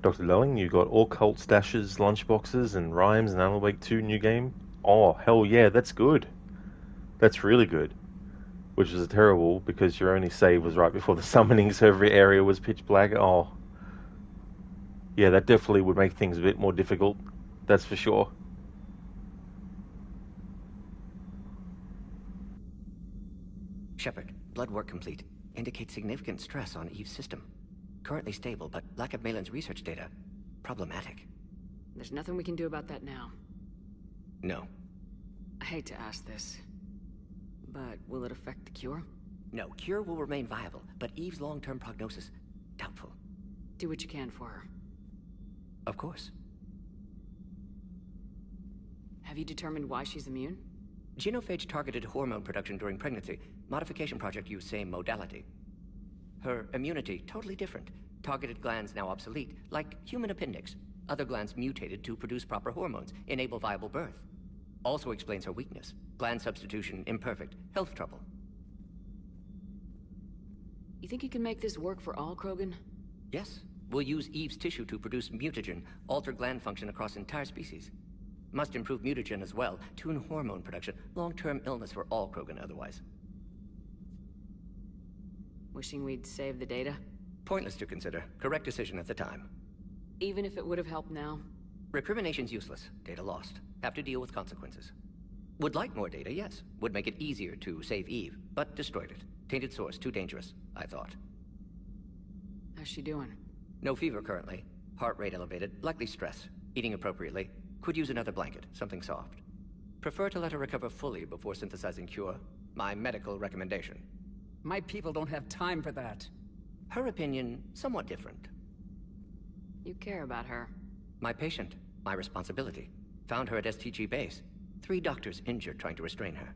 Dr. Darling, you got all cult stashes, lunchboxes, and rhymes and Alan Wake 2 new game? Oh, hell yeah, that's good. That's really good. Which is terrible because your only save was right before the summoning, so every area was pitch black. Oh. Yeah, that definitely would make things a bit more difficult. That's for sure. Shepard, blood work complete. Indicates significant stress on Eve's system. Currently stable, but lack of Malin's research data. Problematic. There's nothing we can do about that now. No. I hate to ask this, but will it affect the cure? No, cure will remain viable, but Eve's long-term prognosis, doubtful. Do what you can for her. Of course. Have you determined why she's immune? Genophage targeted hormone production during pregnancy. Modification project used same modality. Her immunity, totally different. Targeted glands now obsolete, like human appendix. Other glands mutated to produce proper hormones, enable viable birth. Also explains her weakness. Gland substitution imperfect. Health trouble. You think you can make this work for all Krogan? Yes. We'll use Eve's tissue to produce mutagen, alter gland function across entire species. Must improve mutagen as well, tune hormone production. Long-term illness for all Krogan otherwise. Wishing we'd saved the data? Pointless to consider. Correct decision at the time. Even if it would have helped now? Recrimination's useless. Data lost. Have to deal with consequences. Would like more data, yes. Would make it easier to save Eve, but destroyed it. Tainted source, too dangerous, I thought. How's she doing? No fever currently. Heart rate elevated, likely stress. Eating appropriately. Could use another blanket, something soft. Prefer to let her recover fully before synthesizing cure. My medical recommendation. My people don't have time for that. Her opinion, somewhat different. You care about her. My patient, my responsibility. Found her at STG base. 3 doctors injured trying to restrain her.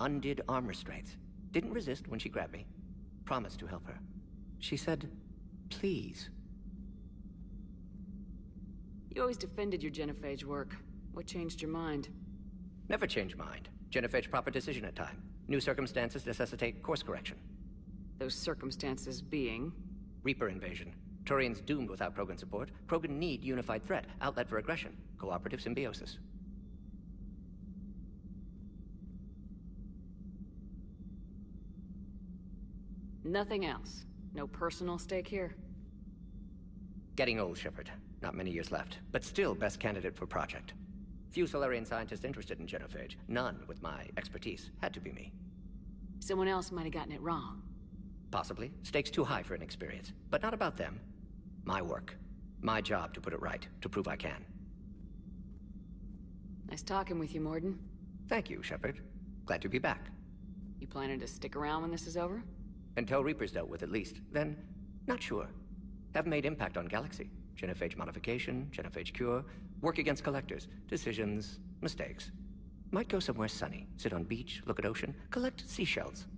Undid arm restraints. Didn't resist when she grabbed me. Promised to help her. She said, please. You always defended your genophage work. What changed your mind? Never change mind. Genophage proper decision at time. New circumstances necessitate course correction. Those circumstances being? Reaper invasion. Turians doomed without Krogan support. Krogan need unified threat. Outlet for aggression. Cooperative symbiosis. Nothing else. No personal stake here? Getting old, Shepard. Not many years left, but still best candidate for project. Few Solarian scientists interested in genophage. None with my expertise. Had to be me. Someone else might have gotten it wrong. Possibly. Stakes too high for inexperience. But not about them. My work. My job to put it right. To prove I can. Nice talking with you, Morden. Thank you, Shepard. Glad to be back. You planning to stick around when this is over? Until Reaper's dealt with, at least. Then, not sure. Haven't made impact on Galaxy. Genophage modification, genophage cure, work against collectors, decisions, mistakes. Might go somewhere sunny, sit on beach, look at ocean, collect seashells.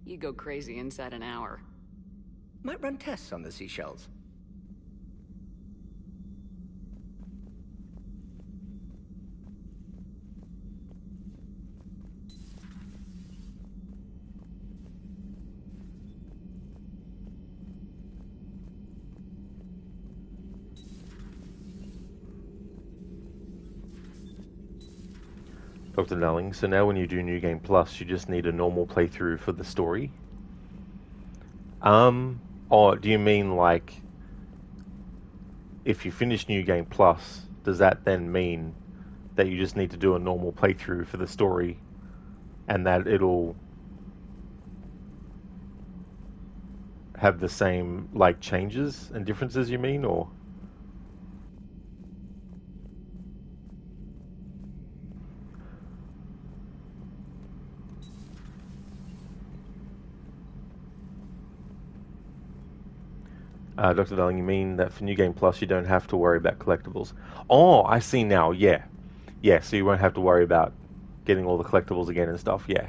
You go crazy inside an hour. Might run tests on the seashells. Dr. Darling, so now when you do New Game Plus, you just need a normal playthrough for the story? Or do you mean like, if you finish New Game Plus, does that then mean that you just need to do a normal playthrough for the story and that it'll have the same, like, changes and differences, you mean, or? Dr. Darling, you mean that for New Game Plus you don't have to worry about collectibles? Oh, I see now, yeah. Yeah, so you won't have to worry about getting all the collectibles again and stuff, yeah.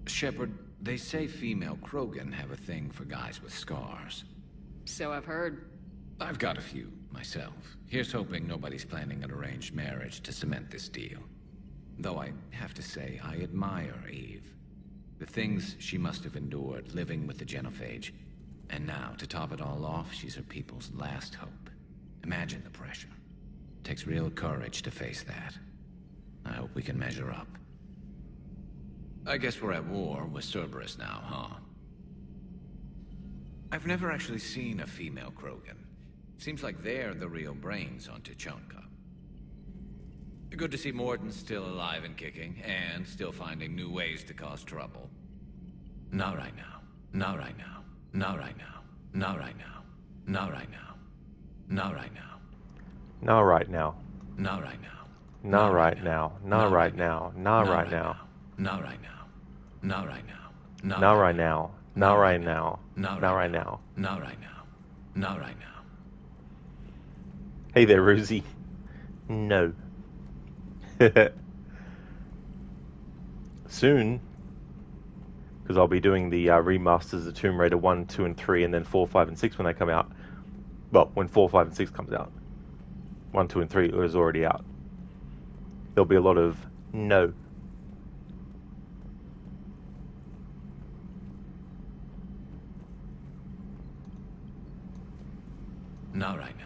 Shepard, they say female Krogan have a thing for guys with scars. So I've heard. I've got a few, myself. Here's hoping nobody's planning an arranged marriage to cement this deal. Though I have to say, I admire Eve. The things she must have endured living with the genophage. And now, to top it all off, she's her people's last hope. Imagine the pressure. Takes real courage to face that. I hope we can measure up. I guess we're at war with Cerberus now, huh? I've never actually seen a female Krogan. Seems like they're the real brains on Tuchanka. Good to see Morton's still alive and kicking, and still finding new ways to cause trouble. Not right now. Not right now. Not right now. Not right now. Not right now. Not right now. Not right now. Not right now. Not right now. Not right now. Not right now. Not right now. Not right now. Not right now. Not right now. Not right now. Not right now. Not right now. Hey there, Rosie. No. Soon, because I'll be doing the remasters of Tomb Raider 1, 2, and 3, and then 4, 5, and 6 when they come out. Well, when 4, 5, and 6 comes out. 1, 2, and 3 is already out. There'll be a lot of no. Not right now.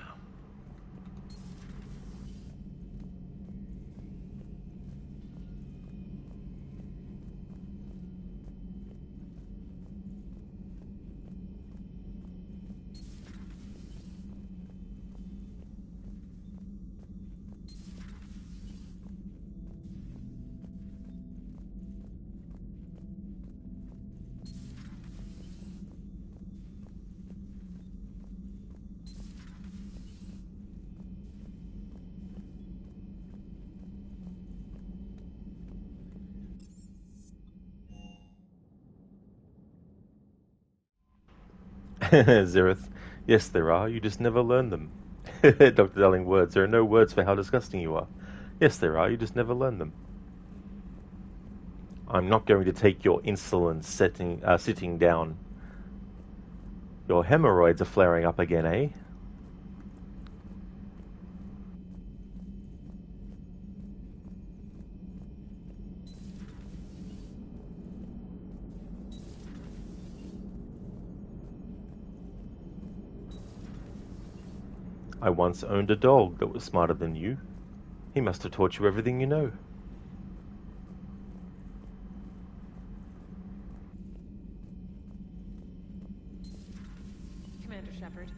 Zereth. Yes, there are. You just never learn them. Dr. Darling, words. There are no words for how disgusting you are. Yes, there are. You just never learn them. I'm not going to take your insolence sitting down. Your hemorrhoids are flaring up again, eh? I once owned a dog that was smarter than you. He must have taught you everything you know. Commander Shepard.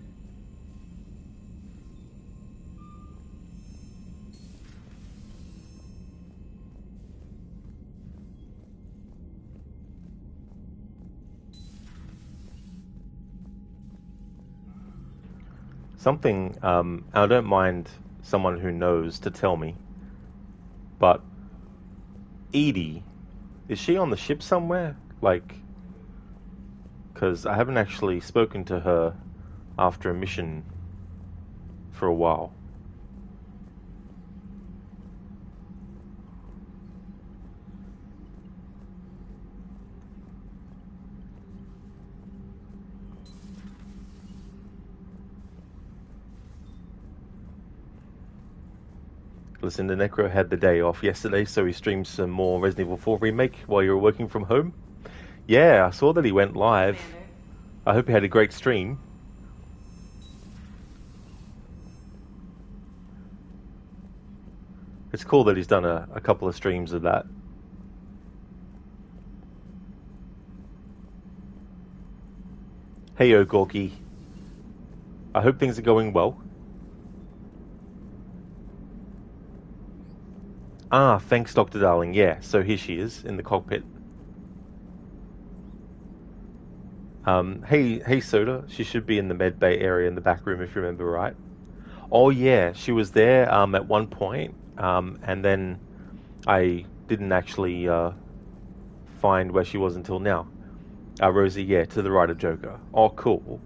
Something, I don't mind someone who knows to tell me, but Edie, is she on the ship somewhere? Like, because I haven't actually spoken to her after a mission for a while. Listen, the Necro had the day off yesterday, so he streamed some more Resident Evil 4 Remake while you were working from home. Yeah, I saw that he went live. I hope he had a great stream. It's cool that he's done a couple of streams of that. Hey, yo, Gorky. I hope things are going well. Ah, thanks, Dr. Darling. Yeah, so here she is in the cockpit. Hey, Soda. She should be in the med bay area in the back room, if you remember right. Oh, yeah, she was there at one point, and then I didn't actually find where she was until now. Rosie, yeah, to the right of Joker. Oh, cool.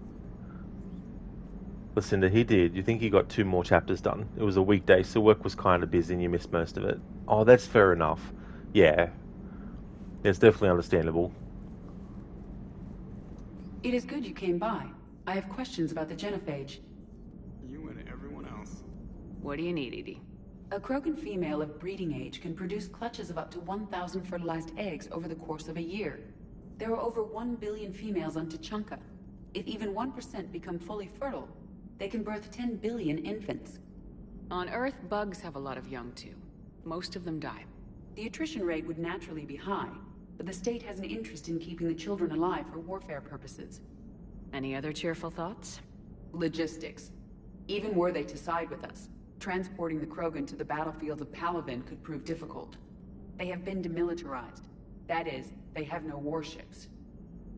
Lucinda, he did. You think he got 2 more chapters done? It was a weekday, so work was kind of busy and you missed most of it. Oh, that's fair enough. Yeah. It's definitely understandable. It is good you came by. I have questions about the genophage. You and everyone else. What do you need, Edie? A Krogan female of breeding age can produce clutches of up to 1,000 fertilized eggs over the course of a year. There are over 1 billion females on Tuchanka. If even 1% become fully fertile, they can birth 10 billion infants. On Earth, bugs have a lot of young too. Most of them die. The attrition rate would naturally be high, but the state has an interest in keeping the children alive for warfare purposes. Any other cheerful thoughts? Logistics. Even were they to side with us, Transporting the Krogan to the battlefields of Palaven could prove difficult. They have been demilitarized. That is, they have no warships.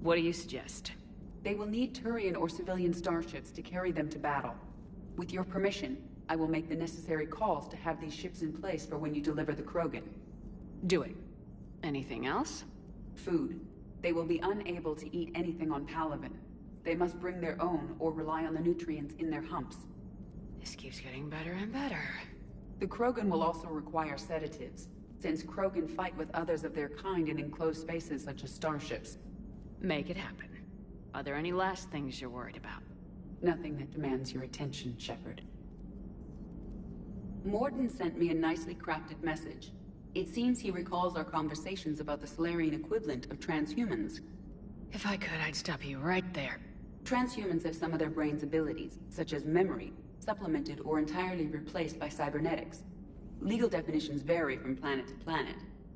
What do you suggest? They will need Turian or civilian starships to carry them to battle. With your permission, I will make the necessary calls to have these ships in place for when you deliver the Krogan. Do it. Anything else? Food. They will be unable to eat anything on Palaven. They must bring their own or rely on the nutrients in their humps. This keeps getting better and better. The Krogan will also require sedatives, since Krogan fight with others of their kind in enclosed spaces such as starships. Make it happen. Are there any last things you're worried about? Nothing that demands your attention, Shepard. Morden sent me a nicely crafted message. It seems he recalls our conversations about the Solarian equivalent of transhumans. If I could, I'd stop you right there. Transhumans have some of their brain's abilities, such as memory, supplemented or entirely replaced by cybernetics. Legal definitions vary from planet to planet.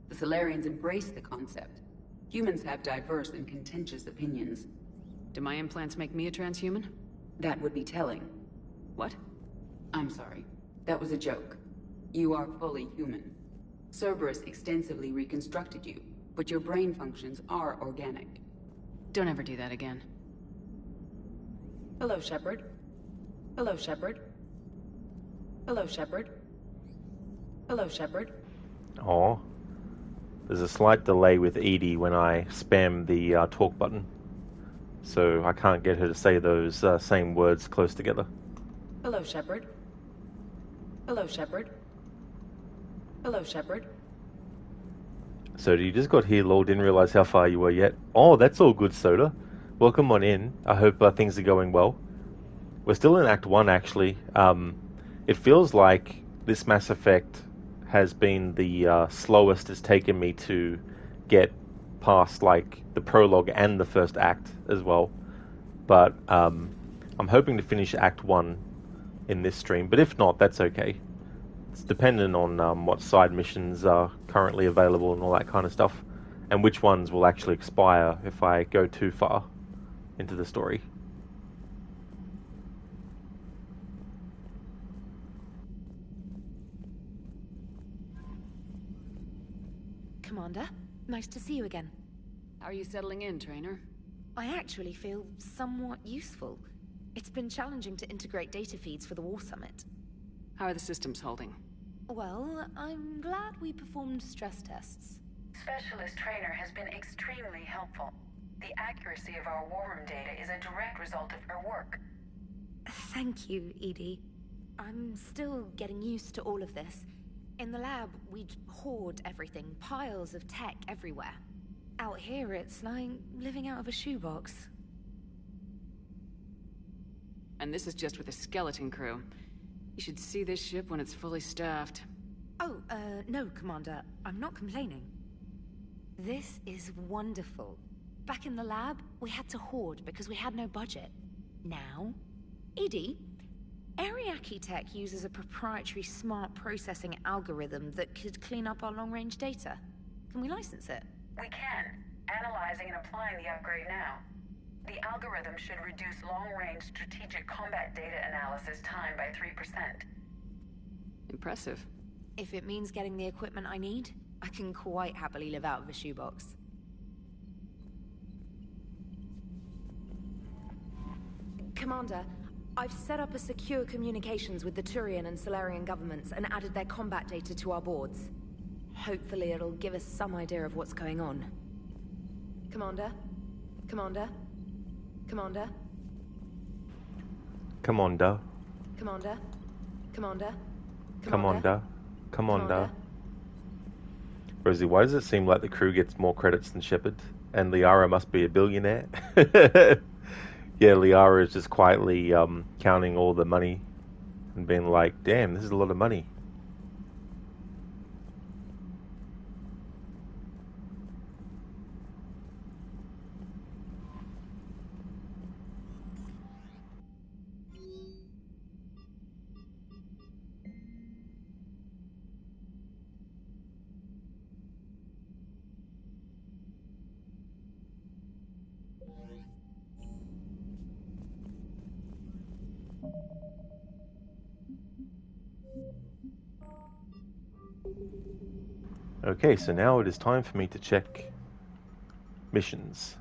The Solarians embrace the concept. Humans have diverse and contentious opinions. Do my implants make me a transhuman? That would be telling. What? I'm sorry. That was a joke. You are fully human. Cerberus extensively reconstructed you, but your brain functions are organic. Don't ever do that again. Hello, Shepard. Hello, Shepard. Hello, Shepard. Hello, Shepard. Oh, there's a slight delay with Edie when I spam the talk button, so I can't get her to say those same words close together. Hello, Shepard. Hello, Shepard. Hello, Shepard. So you just got here, Lord, didn't realize how far you were yet. Oh, that's all good, Soda. Welcome on in. I hope things are going well. We're still in Act 1, actually. It feels like this Mass Effect has been the slowest it's taken me to get past, like, the prologue and the first act as well. But I'm hoping to finish Act 1 in this stream. But if not, that's okay. It's dependent on what side missions are currently available and all that kind of stuff, and which ones will actually expire if I go too far into the story. Commander, nice to see you again. How are you settling in, Trainer? I actually feel somewhat useful. It's been challenging to integrate data feeds for the War Summit. How are the systems holding? Well, I'm glad we performed stress tests. Specialist Trainer has been extremely helpful. The accuracy of our war room data is a direct result of her work. Thank you, Edie. I'm still getting used to all of this. In the lab, we'd hoard everything, piles of tech everywhere. Out here, it's like living out of a shoebox. And this is just with a skeleton crew. You should see this ship when it's fully staffed. Oh, no, Commander. I'm not complaining. This is wonderful. Back in the lab, we had to hoard because we had no budget. Now, Edie, Ariake Tech uses a proprietary smart processing algorithm that could clean up our long-range data. Can we license it? We can. Analyzing and applying the upgrade now. The algorithm should reduce long-range strategic combat data analysis time by 3%. Impressive. If it means getting the equipment I need, I can quite happily live out of a shoebox. Commander, I've set up a secure communications with the Turian and Solarian governments and added their combat data to our boards. Hopefully it'll give us some idea of what's going on. Commander? Commander? Commander? Commander. Commander? Commander? Commander. Commander. Rosie, why does it seem like the crew gets more credits than Shepard? And Liara must be a billionaire? Yeah, Liara is just quietly counting all the money and being like, damn, this is a lot of money. Okay, so now it is time for me to check missions.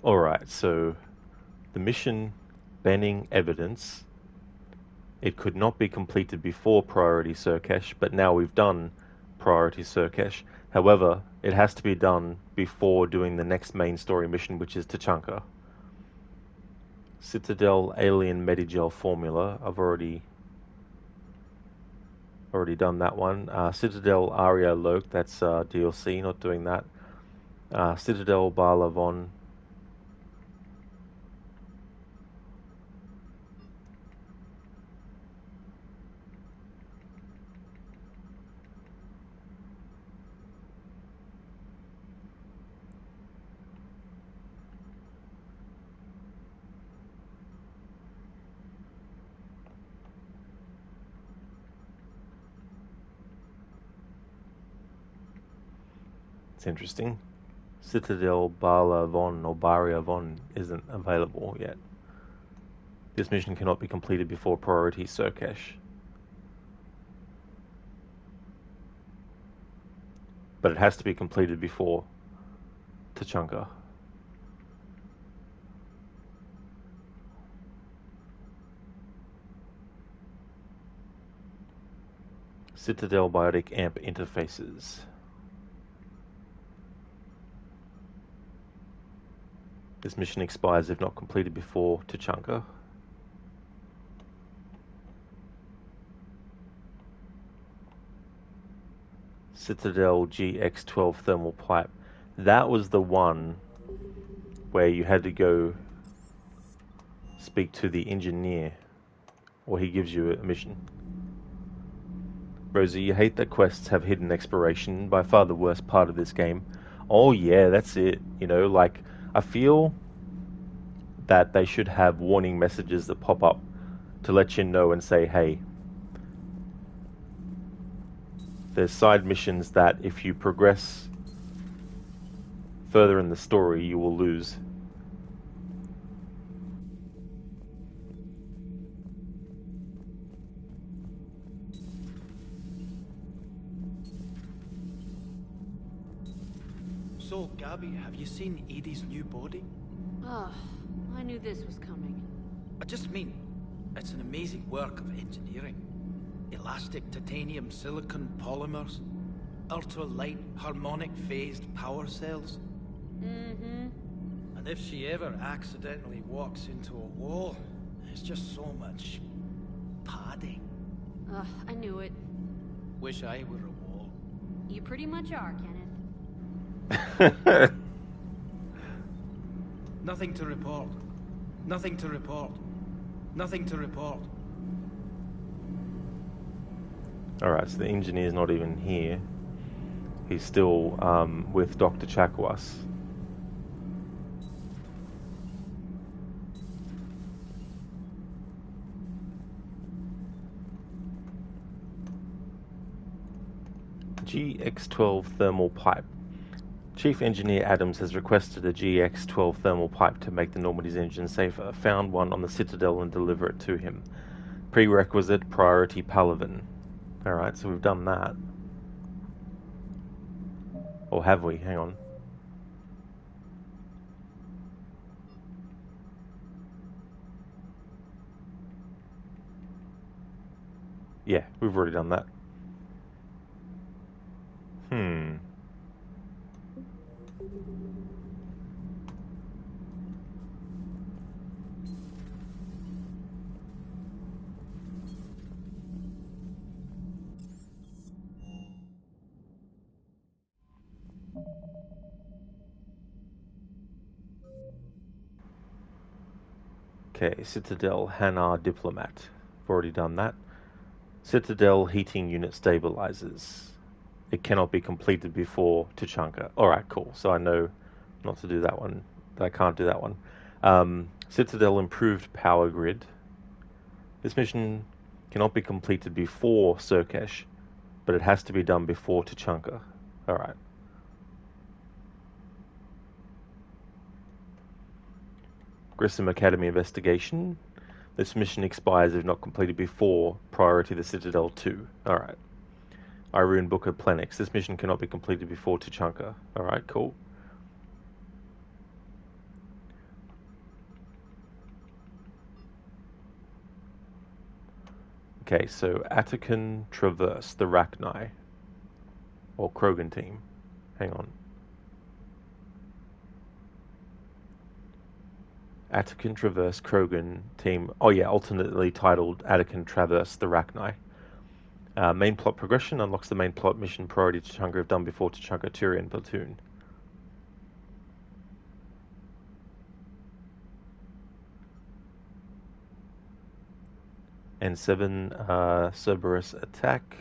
Alright, so the mission banning evidence, it could not be completed before Priority Surcash, but now we've done Priority Surcash. However, it has to be done before doing the next main story mission, which is Tachanka. Citadel Alien Medigel Formula, I've already done that one. Citadel Aria Loke, that's DLC, not doing that. Citadel Balavon. It's interesting. Citadel Balavon or Bariavon isn't available yet. This mission cannot be completed before Priority Surcash. But it has to be completed before Tachanka. Citadel Biotic Amp Interfaces. This mission expires if not completed before Tachanka. Citadel GX12 Thermal Pipe. That was the one where you had to go speak to the engineer, or he gives you a mission. Rosie, you hate that quests have hidden expiration, by far the worst part of this game. Oh yeah, that's it. You know, like, I feel that they should have warning messages that pop up to let you know and say, hey, there's side missions that if you progress further in the story, you will lose. So, Gabby, have you seen Edie's new body? Oh, I knew this was coming. I just mean, it's an amazing work of engineering. Elastic titanium silicon polymers, ultra-light harmonic phased power cells. Mm-hmm. And if she ever accidentally walks into a wall, there's just so much padding. Ugh, I knew it. Wish I were a wall. You pretty much are, Kenneth. Nothing to report. Nothing to report. Nothing to report. Alright, so the engineer's not even here. He's still with Dr. Chakwas. GX12 thermal pipe. Chief Engineer Adams has requested a GX12 thermal pipe to make the Normandy's engine safer. Found one on the Citadel and deliver it to him. Prerequisite priority Palaven. Alright, so we've done that. Or have we? Hang on. Yeah, we've already done that. Okay, Citadel Hanar Diplomat. I've already done that. Citadel heating unit stabilizers. It cannot be completed before Tuchanka. Alright, cool. So I know not to do that one. I can't do that one. Citadel improved power grid. This mission cannot be completed before Surkesh, but it has to be done before Tuchanka. Alright. Grissom Academy investigation. This mission expires if not completed before Priority the Citadel 2. Alright. Irene Booker Plenix. This mission cannot be completed before Tuchanka. Alright, cool. Okay, so Attican Traverse, the Rachni. Or Krogan team. Hang on. Attican Traverse Krogan team. Oh yeah, alternately titled Attican Traverse, the Rachni. Main plot progression unlocks the main plot mission Priority Tuchanka if done before Tuchanka Turian Platoon. N7 Cerberus attack.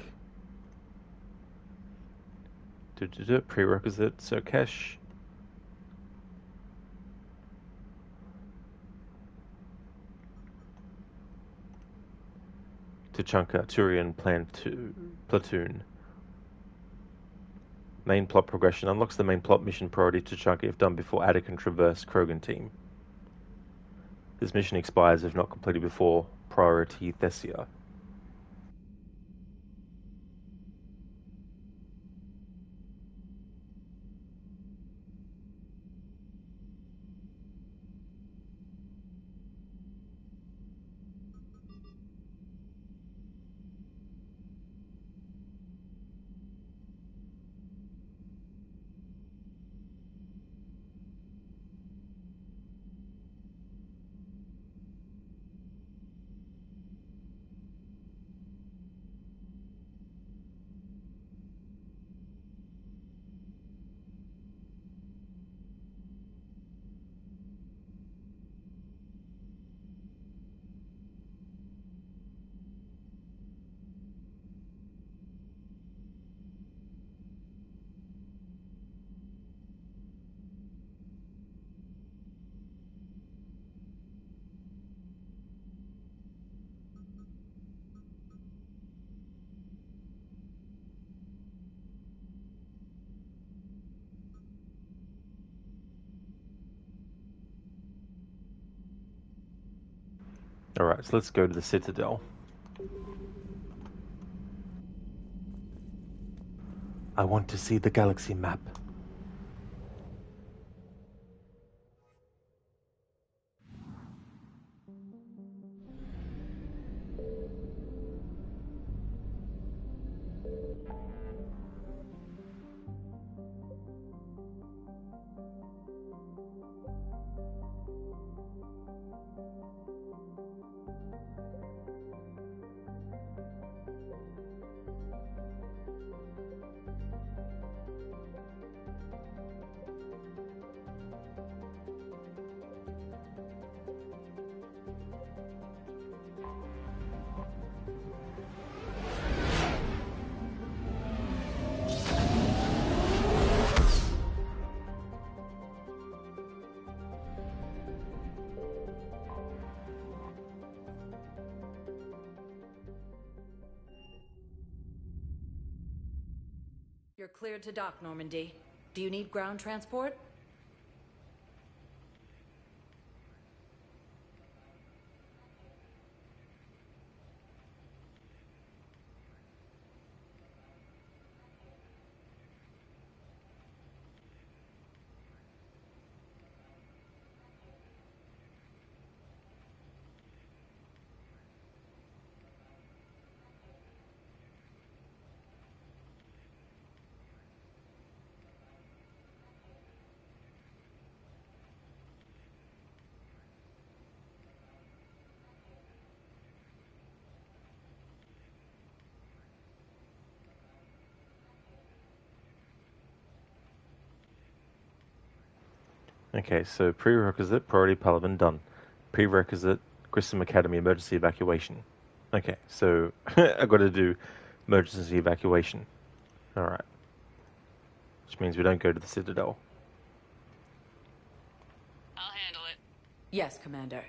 Prerequisite Surkesh. Tuchanka Turian Platoon. Main plot progression unlocks the main plot mission Priority Tuchanka if done before Attican Traverse Krogan team. This mission expires if not completed before Priority Thessia. Alright, so let's go to the Citadel. I want to see the galaxy map. You're cleared to dock, Normandy. Do you need ground transport? Okay, so prerequisite Priority Palavan done. Prerequisite, Grissom Academy emergency evacuation. Okay, so I've got to do emergency evacuation. Alright. Which means we don't go to the Citadel. I'll handle it. Yes, Commander.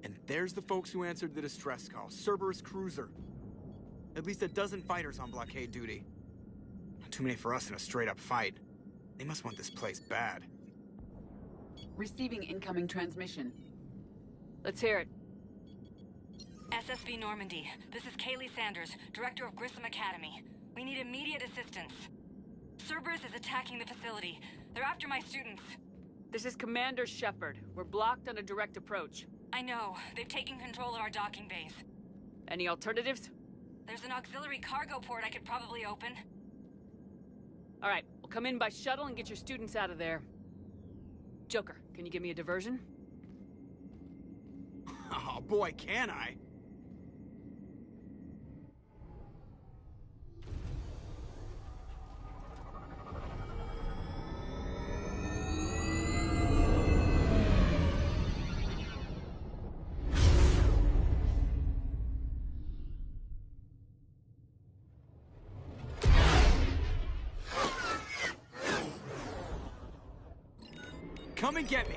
And there's the folks who answered the distress call. Cerberus cruiser. At least a dozen fighters on blockade duty. Not too many for us in a straight-up fight. They must want this place bad. Receiving incoming transmission. Let's hear it. SSV Normandy. This is Kaylee Sanders, Director of Grissom Academy. We need immediate assistance. Cerberus is attacking the facility. They're after my students. This is Commander Shepard. We're blocked on a direct approach. I know. They've taken control of our docking base. Any alternatives? There's an auxiliary cargo port I could probably open. All right, we'll come in by shuttle and get your students out of there. Joker, can you give me a diversion? Oh boy, can I! Come and get me!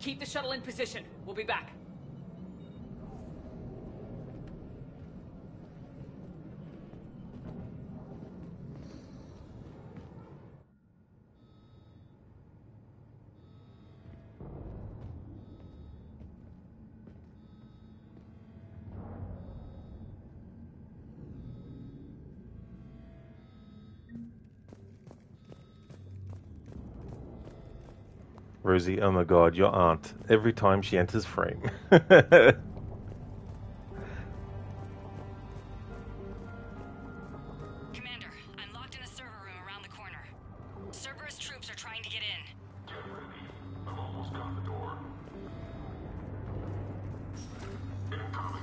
Keep the shuttle in position. We'll be back. Rosie, oh my god, your aunt. Every time she enters frame. Commander, I'm locked in a server room around the corner. Cerberus troops are trying to get in. Get ready. I've almost got the door. Incoming.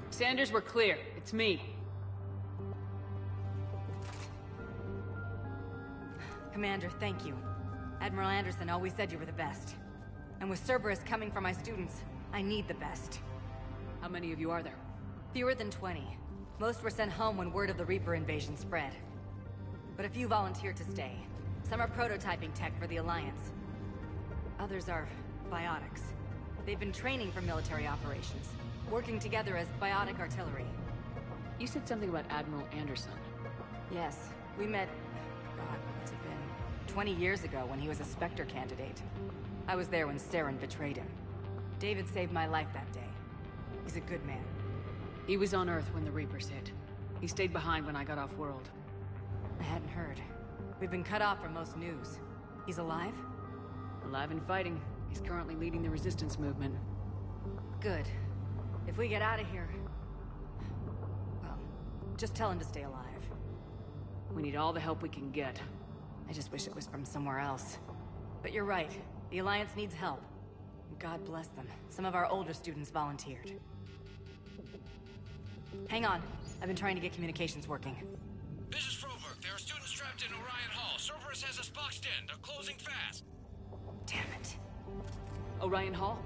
Sanders, we're clear. It's me. Commander, thank you. Admiral Anderson always said you were the best. And with Cerberus coming for my students, I need the best. How many of you are there? Fewer than 20. Most were sent home when word of the Reaper invasion spread. But a few volunteered to stay. Some are prototyping tech for the Alliance. Others are biotics. They've been training for military operations, working together as biotic artillery. You said something about Admiral Anderson. Yes, we met... God, what's it been? 20 years ago when he was a Spectre candidate. I was there when Saren betrayed him. David saved my life that day. He's a good man. He was on Earth when the Reapers hit. He stayed behind when I got off-world. I hadn't heard. We've been cut off from most news. He's alive? Alive and fighting. He's currently leading the resistance movement. Good. If we get out of here... well, just tell him to stay alive. We need all the help we can get. I just wish it was from somewhere else. But you're right. The Alliance needs help. God bless them. Some of our older students volunteered. Hang on. I've been trying to get communications working. This is Froberg. There are students trapped in Orion Hall. Cerberus has us boxed in. They're closing fast. Damn it. Orion Hall?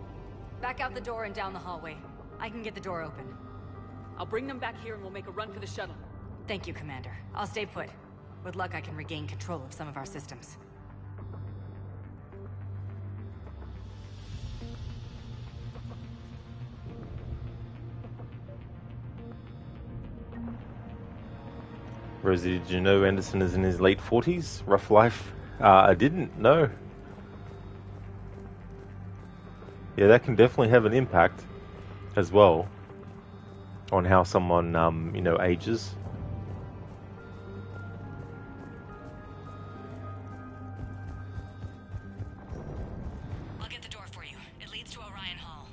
Back out the door and down the hallway. I can get the door open. I'll bring them back here and we'll make a run for the shuttle. Thank you, Commander. I'll stay put. With luck, I can regain control of some of our systems. Rosie, did you know Anderson is in his late 40s? Rough life? I didn't, no. Yeah, that can definitely have an impact as well on how someone, ages. I'll get the door for you. It leads to Orion Hall.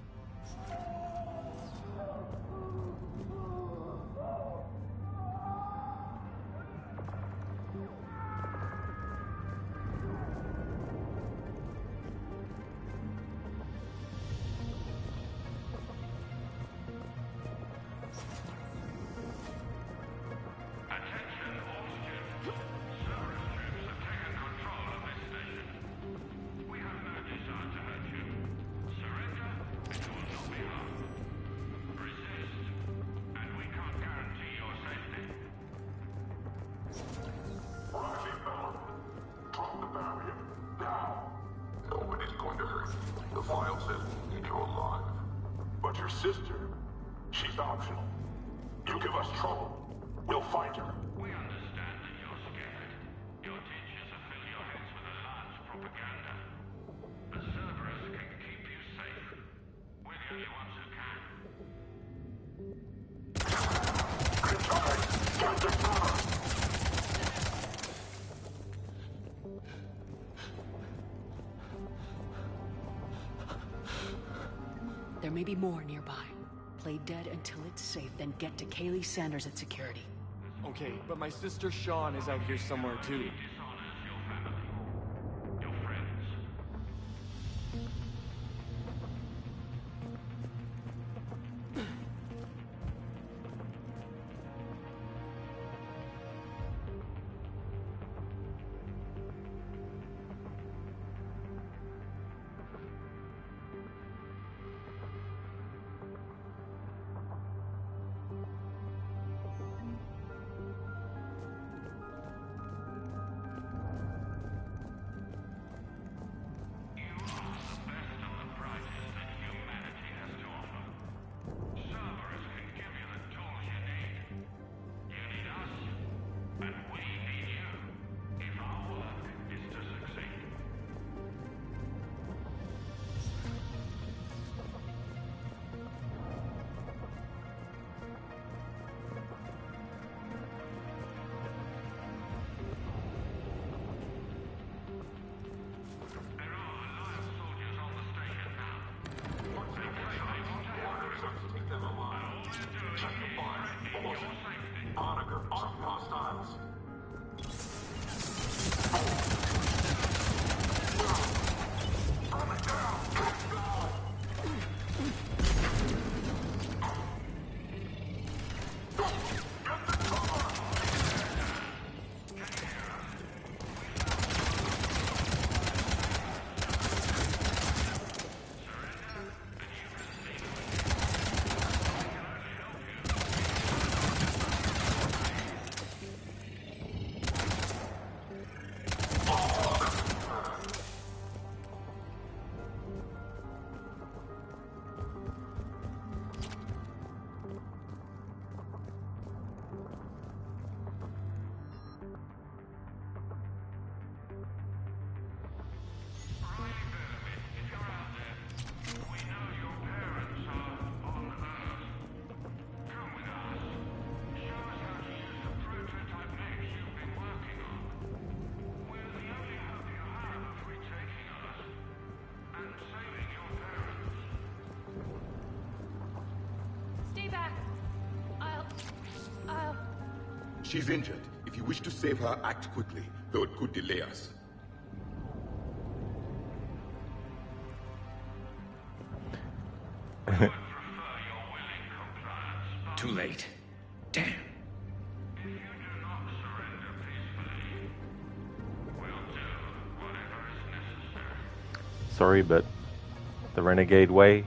But your sister, she's optional. You give us trouble, we'll find her. We understand that you're scared. Your teachers have filled your heads with Alliance propaganda. But Cerberus can keep you safe. We're the only ones who can. There may be more nearby. Play dead until it's safe, then get to Kaylee Sanders at security. Okay, but my sister Sean is out here somewhere too. She's injured. If you wish to save her, act quickly, though it could delay us. Too late. Damn. Sorry, but the Renegade way,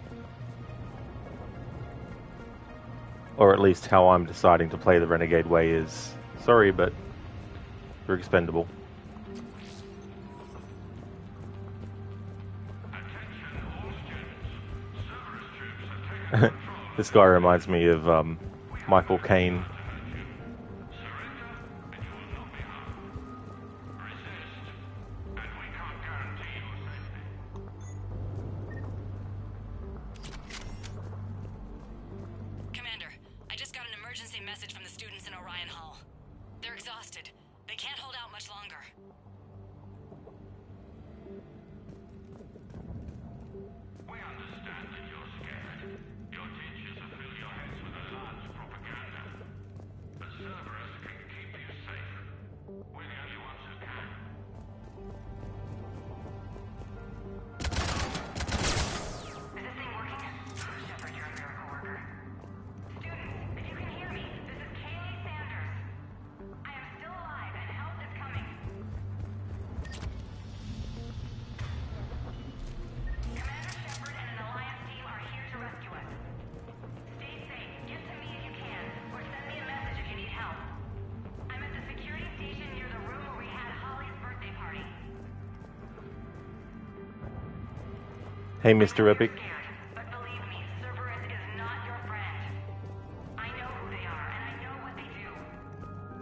or at least how I'm deciding to play the Renegade way, is sorry, but you're expendable. This guy reminds me of Michael Caine. Commander, I just got an emergency message from the students in Orion Hall. They're exhausted. They can't hold out much longer. We understand that you're scared. Your teachers have filled your heads with a large propaganda. But Cerberus can keep you safe. We're the only ones who can. Is this thing working? Shepard, you're a miracle worker. Students, if you can hear me, this is Kaylee Sanders. I am still alive and help is coming. Commander Shepard and an Alliance team are here to rescue us. Stay safe, get to me if you can, or send me a message if you need help. I'm at the security station near the room where we had Holly's birthday party. Hey, Mr. Epic. But believe me, Cerberus is not your friend. I know who they are, and I know what they do.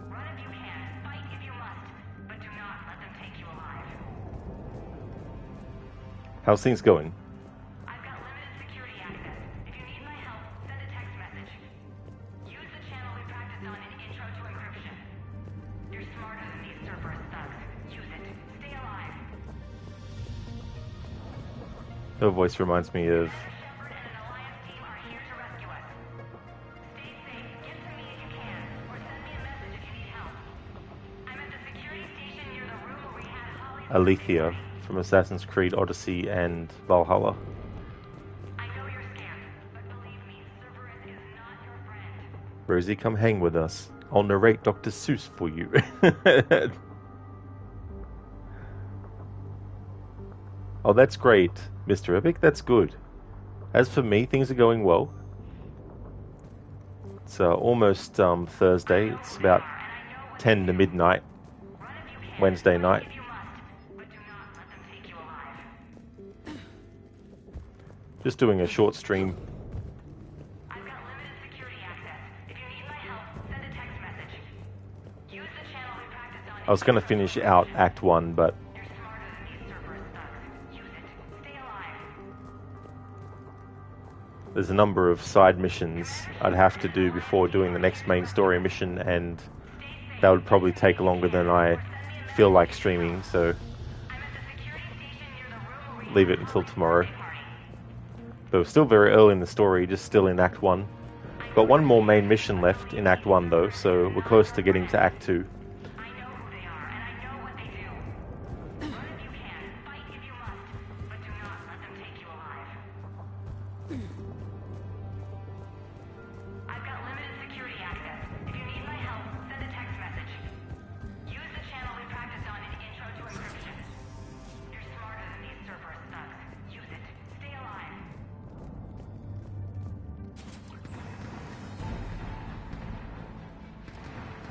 Run if you can, fight if you must, but do not let them take you alive. How's things going? I've got limited security access. If you need my help, send a text message. Use the channel we practiced on in Intro to Encryption. You're smarter than these Cerberus thugs. Use it. Stay alive. Her voice reminds me of Shepard and an Alliance team are here to rescue us. Stay safe, get to me if you can, or send me a message if you need help. I'm at the security station near the room where we had Holly's Alethea from Assassin's Creed Odyssey and Valhalla. I know you're scared, but believe me, Cerberus is not your friend. Rosie, come hang with us. I'll narrate Dr. Seuss for you. Oh, that's great, Mr. Epic. That's good. As for me, things are going well. It's almost Thursday. It's about 10 to midnight, Wednesday night. Just doing a short stream. I've got limited security access. If you need my help, send a text message. Use the channel we practiced on. I was going to finish out Act 1, but You're smarter than these Cerberus thugs. Use it. Stay alive. there's a number of side missions I'd have to do before doing the next main story mission, and that would probably take longer than I feel like streaming, so leave it until tomorrow. But we're still very early in the story, just still in Act 1. Got one more main mission left in Act 1 though, so we're close to getting to Act 2. I've got limited security access. If you need my help, send a text message. Use the channel we practiced on in Intro to Encryption. You're smarter than these Cerberus thugs. Use it. Stay alive.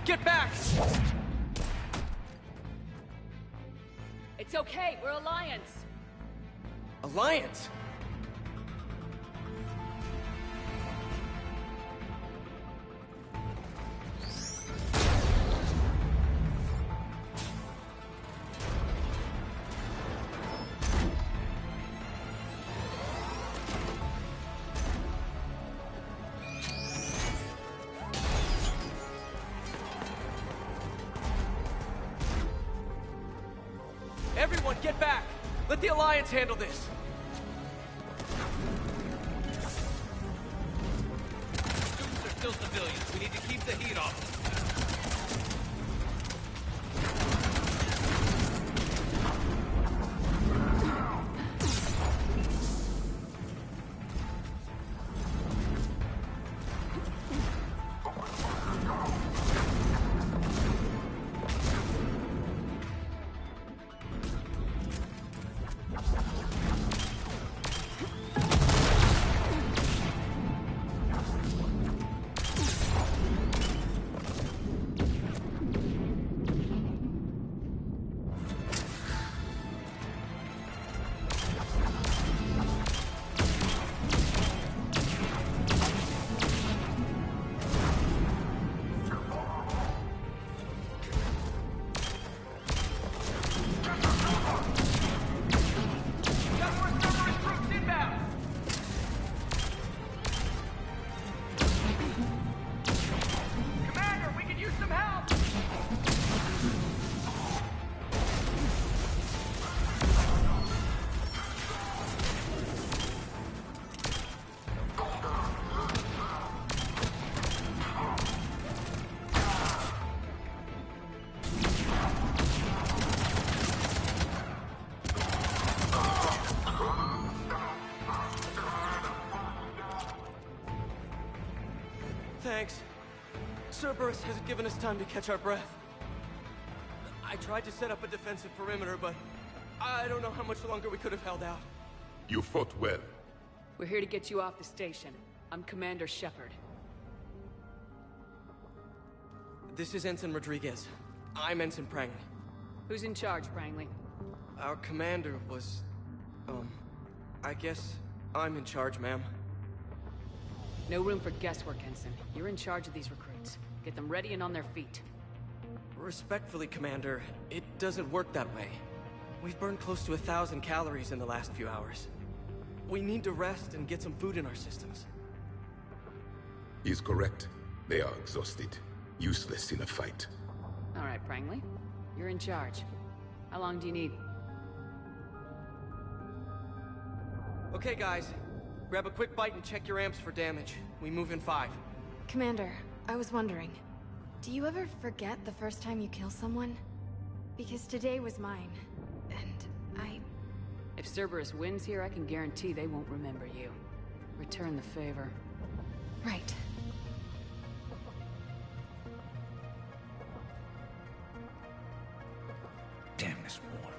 Get back! It's okay, we're Alliance. Alliance? Everyone, get back! Let the Alliance handle this! Students are still civilians. We need to keep the heat off them. Thanks. Cerberus hasn't given us time to catch our breath. I tried to set up a defensive perimeter, but I don't know how much longer we could have held out. You fought well. We're here to get you off the station. I'm Commander Shepard. This is Ensign Rodriguez. I'm Ensign Prangley. Who's in charge, Prangley? Our commander was... I guess I'm in charge, ma'am. No room for guesswork, Ensign. You're in charge of these recruits. Get them ready and on their feet. Respectfully, Commander, it doesn't work that way. We've burned close to 1,000 calories in the last few hours. We need to rest and get some food in our systems. He's correct. They are exhausted. Useless in a fight. All right, Prangley. You're in charge. How long do you need? Okay, guys. Grab a quick bite and check your amps for damage. We move in 5. Commander, I was wondering, do you ever forget the first time you kill someone? Because today was mine, and I... If Cerberus wins here, I can guarantee they won't remember you. Return the favor. Right. Damn this war.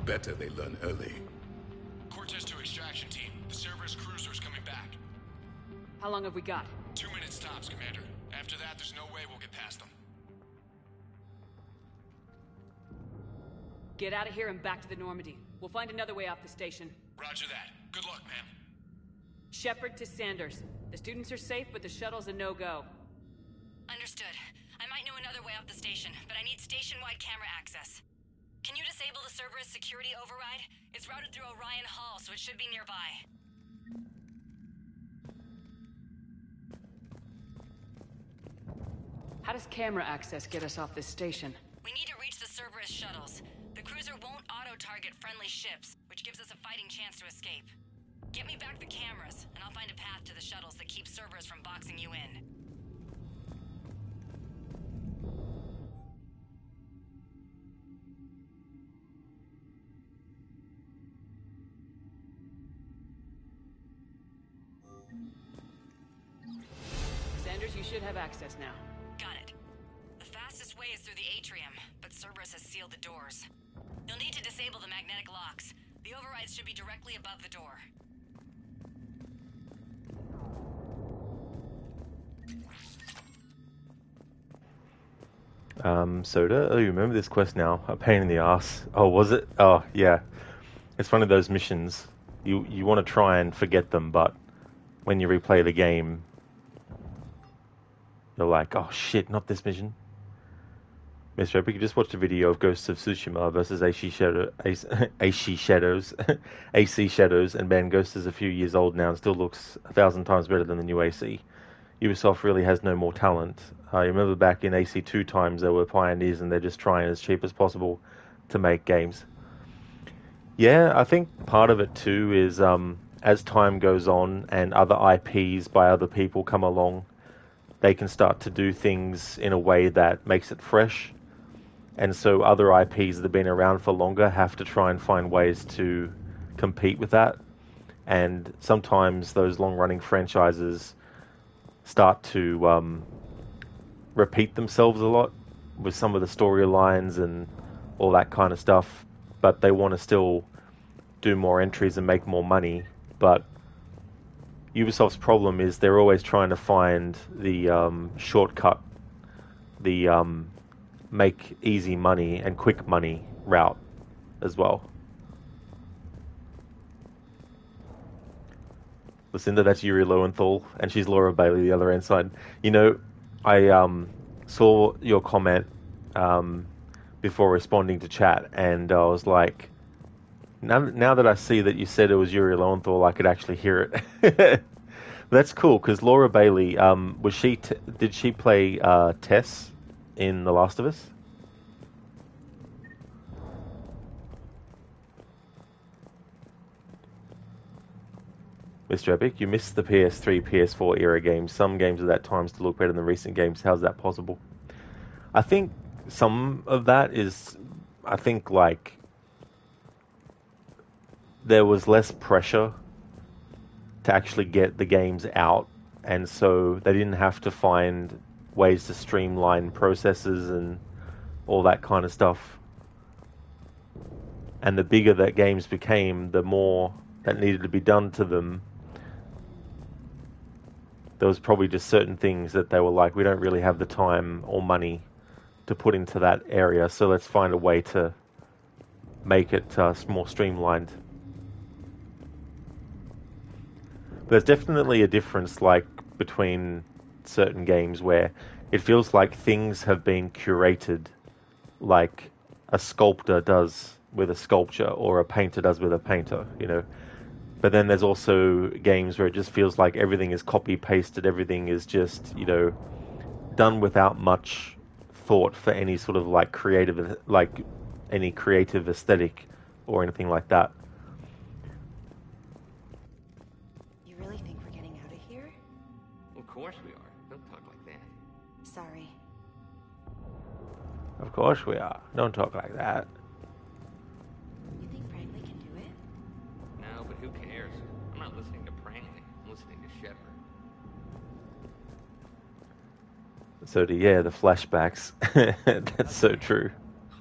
Better they learn early. Cortez to extraction team. The Cerberus cruiser's coming back. How long have we got? 2 minutes tops, Commander. After that, there's no way we'll get past them. Get out of here and back to the Normandy. We'll find another way off the station. Roger that. Good luck, ma'am. Shepard to Sanders. The students are safe, but the shuttle's a no-go. Understood. I might know another way off the station, but I need station-wide camera access. Can you disable the Cerberus security override? It's routed through Orion Hall, so it should be nearby. How does camera access get us off this station? We need to reach the Cerberus shuttles. The cruiser won't auto-target friendly ships, which gives us a fighting chance to escape. Get me back the cameras, and I'll find a path to the shuttles that keeps Cerberus from boxing you in. Sanders, you should have access now. Got it. The fastest way is through the atrium, but Cerberus has sealed the doors. You'll need to disable the magnetic locks. The overrides should be directly above the door. Soda? Oh, you remember this quest now? A pain in the ass. Oh, was it? Oh, yeah. It's one of those missions. You want to try and forget them, but when you replay the game, you're like, oh shit, not this mission. Mr. Epic, you just watched a video of Ghosts of Tsushima versus AC Shadows, and man, Ghost is a few years old now and still looks 1,000 times better than the new AC. Ubisoft really has no more talent. I remember back in AC2 times, they were pioneers and they're just trying as cheap as possible to make games. Yeah, I think part of it too is as time goes on and other IPs by other people come along, they can start to do things in a way that makes it fresh. And so other IPs that have been around for longer have to try and find ways to compete with that. And sometimes those long-running franchises start to repeat themselves a lot with some of the storylines and all that kind of stuff. But they want to still do more entries and make more money. But Ubisoft's problem is they're always trying to find the shortcut, the make easy money and quick money route as well. Lucinda, that's Yuri Lowenthal, and she's Laura Bailey, the other ensign. You know, I saw your comment before responding to chat, and I was like, now that I see that you said it was Yuri Lowenthal, I could actually hear it. That's cool, because Laura Bailey, did she play Tess in The Last of Us? Mr. Epic, you missed the PS3, PS4 era games. Some games at that time still look better than recent games. How's that possible? I think some of that is, like, there was less pressure to actually get the games out, and so they didn't have to find ways to streamline processes and all that kind of stuff. And the bigger that games became, the more that needed to be done to them. There was probably just certain things that they were like, we don't really have the time or money to put into that area, so let's find a way to make it more streamlined. There's definitely a difference, like, between certain games where it feels like things have been curated like a sculptor does with a sculpture or a painter does with a painter, you know. But then there's also games where it just feels like everything is copy-pasted, everything is just, you know, done without much thought for any sort of like creative, like any creative aesthetic or anything like that. You really think we're getting out of here? Of course we are. Don't talk like that. Sorry. Of course we are. Don't talk like that. You think Prangley can do it? No, but who cares? I'm not listening to Prangley. I'm listening to Shepard. So the flashbacks. That's so true. God,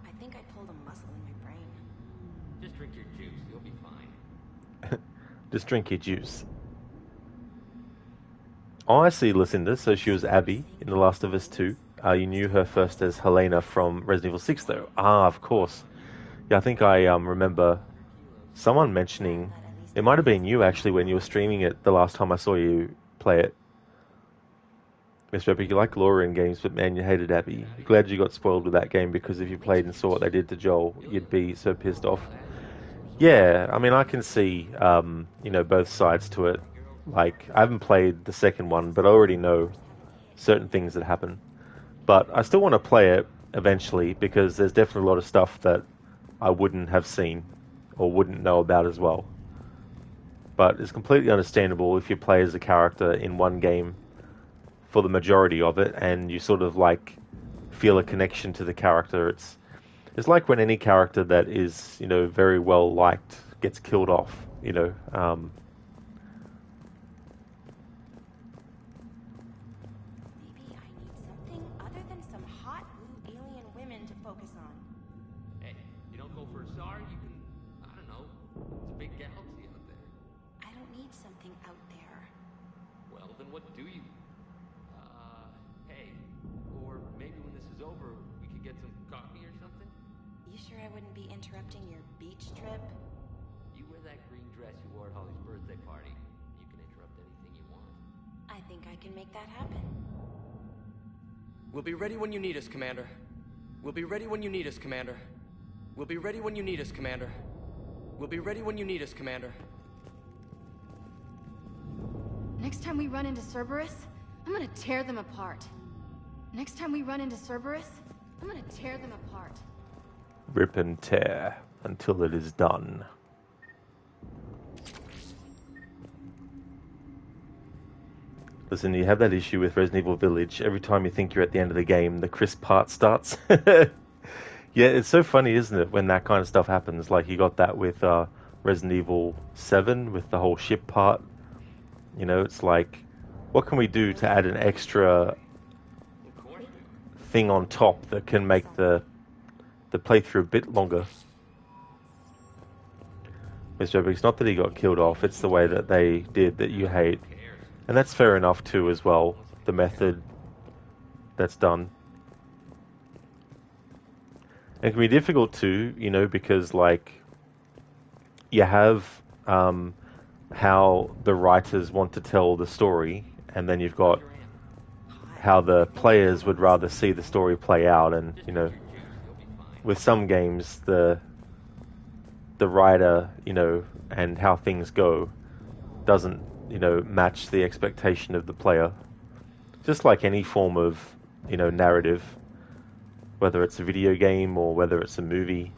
I think I pulled a muscle in my brain. Just drink your juice. You'll be fine. Just drink your juice. Oh, I see, Lucinda. So she was Abby in The Last of Us 2. You knew her first as Helena from Resident Evil 6, though. Ah, of course. Yeah, I think I remember someone mentioning... It might have been you, actually, when you were streaming it the last time I saw you play it. Mr. Epic, you like Laura in games, but man, you hated Abby. Glad you got spoiled with that game, because if you played and saw what they did to Joel, you'd be so pissed off. Yeah, I mean, I can see, you know, both sides to it. Like, I haven't played the second one, but I already know certain things that happen. But I still want to play it eventually, because there's definitely a lot of stuff that I wouldn't have seen or wouldn't know about as well. But it's completely understandable if you play as a character in one game for the majority of it, and you sort of like feel a connection to the character. It's like when any character that is, you know, very well liked gets killed off, you know. Maybe I need something other than some hot blue alien women to focus on. Hey, you don't go for a SAR, you can, I don't know, it's a big galaxy out there. I don't need something out there. Well, then what do you? Hey, or maybe when this is over, we could get some coffee or something? You sure I wouldn't be interrupting your beach trip? You wear that green dress you wore at Holly's birthday party. You can interrupt anything you want. I think I can make that happen. We'll be ready when you need us, Commander. We'll be ready when you need us, Commander. We'll be ready when you need us, Commander. We'll be ready when you need us, Commander. Next time we run into Cerberus, I'm gonna tear them apart. Next time we run into Cerberus, I'm gonna tear them apart. Rip and tear until it is done. Listen, you have that issue with Resident Evil Village. Every time you think you're at the end of the game, the crisp part starts. Yeah, it's so funny, isn't it, when that kind of stuff happens? Like, you got that with Resident Evil 7, with the whole ship part. You know, it's like, what can we do to add an extra thing on top that can make the playthrough a bit longer? Mr. Epic, it's not that he got killed off, it's the way that they did that you hate. And that's fair enough too as well, the method that's done. It can be difficult too, you know, because like you have how the writers want to tell the story, and then you've got how the players would rather see the story play out. And you know, with some games the writer, you know, and how things go doesn't, you know, match the expectation of the player. Just like any form of, you know, narrative, whether it's a video game or whether it's a movie.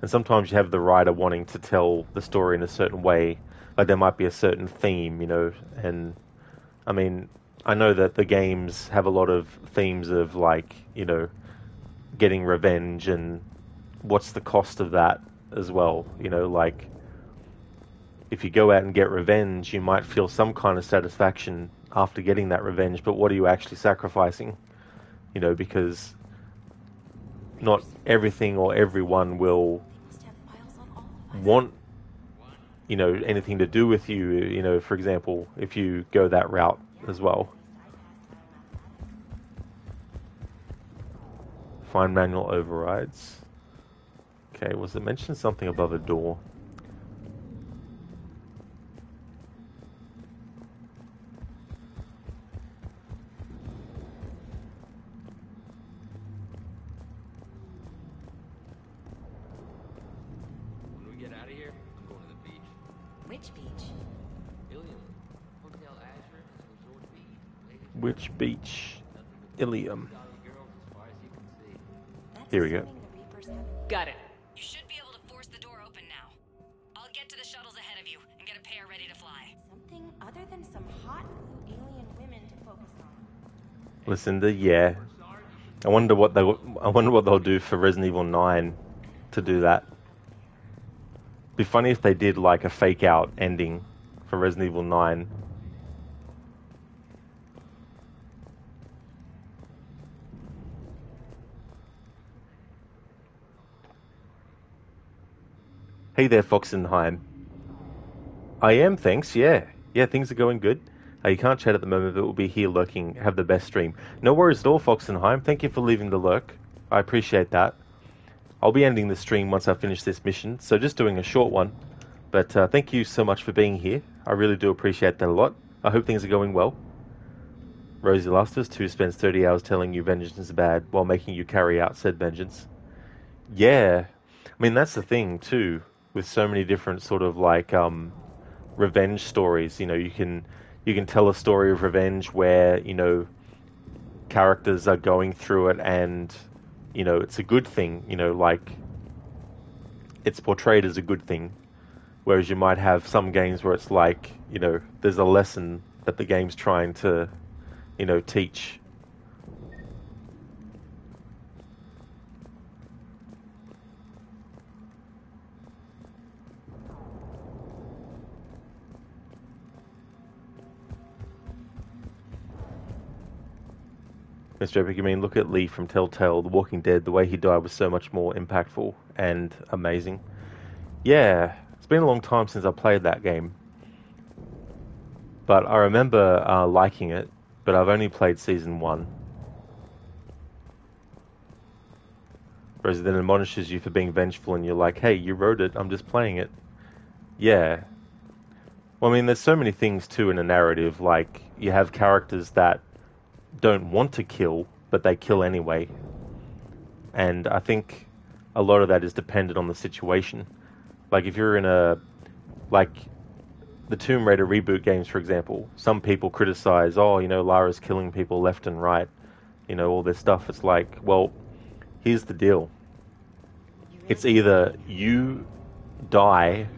And sometimes you have the writer wanting to tell the story in a certain way, like there might be a certain theme, you know, and I mean, I know that the games have a lot of themes of like, you know, getting revenge and what's the cost of that as well? You know, like, if you go out and get revenge, you might feel some kind of satisfaction after getting that revenge, but what are you actually sacrificing? You know, because not everything or everyone will want, you know, anything to do with you, you know, for example, if you go that route as well. Find manual overrides. Okay, was it mentioned something above a door? When we get out of here, I'm going to the beach. Which beach? Ilium. Hotel Azure is a resort beach. Which beach? Ilium. Girls as far as you can see. Here we go. Got it. You should be able to force the door open now. I'll get to the shuttles ahead of you and get a pair ready to fly. Something other than some hot blue alien women to focus on. Listen to I wonder what they'll do for Resident Evil 9 to do that. Be funny if they did like a fake out ending for Resident Evil 9. Hey there, Foxenheim. I am, thanks, yeah. Yeah, things are going good. You can't chat at the moment, but we'll be here lurking, have the best stream. No worries at all, Foxenheim. Thank you for leaving the lurk. I appreciate that. I'll be ending the stream once I finish this mission, so just doing a short one. But thank you so much for being here. I really do appreciate that a lot. I hope things are going well. Rosie Lustus, who spends 30 hours telling you vengeance is bad while making you carry out said vengeance. Yeah. I mean, that's the thing, too, with so many different sort of, like, revenge stories. You know, you can tell a story of revenge where, you know, characters are going through it and, you know, it's a good thing, you know, like, it's portrayed as a good thing. Whereas you might have some games where it's like, you know, there's a lesson that the game's trying to, you know, teach. Mr. Epic, I mean, look at Lee from Telltale, The Walking Dead. The way he died was so much more impactful and amazing. Yeah, it's been a long time since I played that game. But I remember liking it, but I've only played Season 1. Whereas it then admonishes you for being vengeful and you're like, hey, you wrote it, I'm just playing it. Yeah. Well, I mean, there's so many things, too, in a narrative. Like, you have characters that don't want to kill, but they kill anyway. And I think a lot of that is dependent on the situation. Like, if you're in a... Like, the Tomb Raider reboot games, for example, some people criticize, oh, you know, Lara's killing people left and right, you know, all this stuff. It's like, well, here's the deal. It's either you die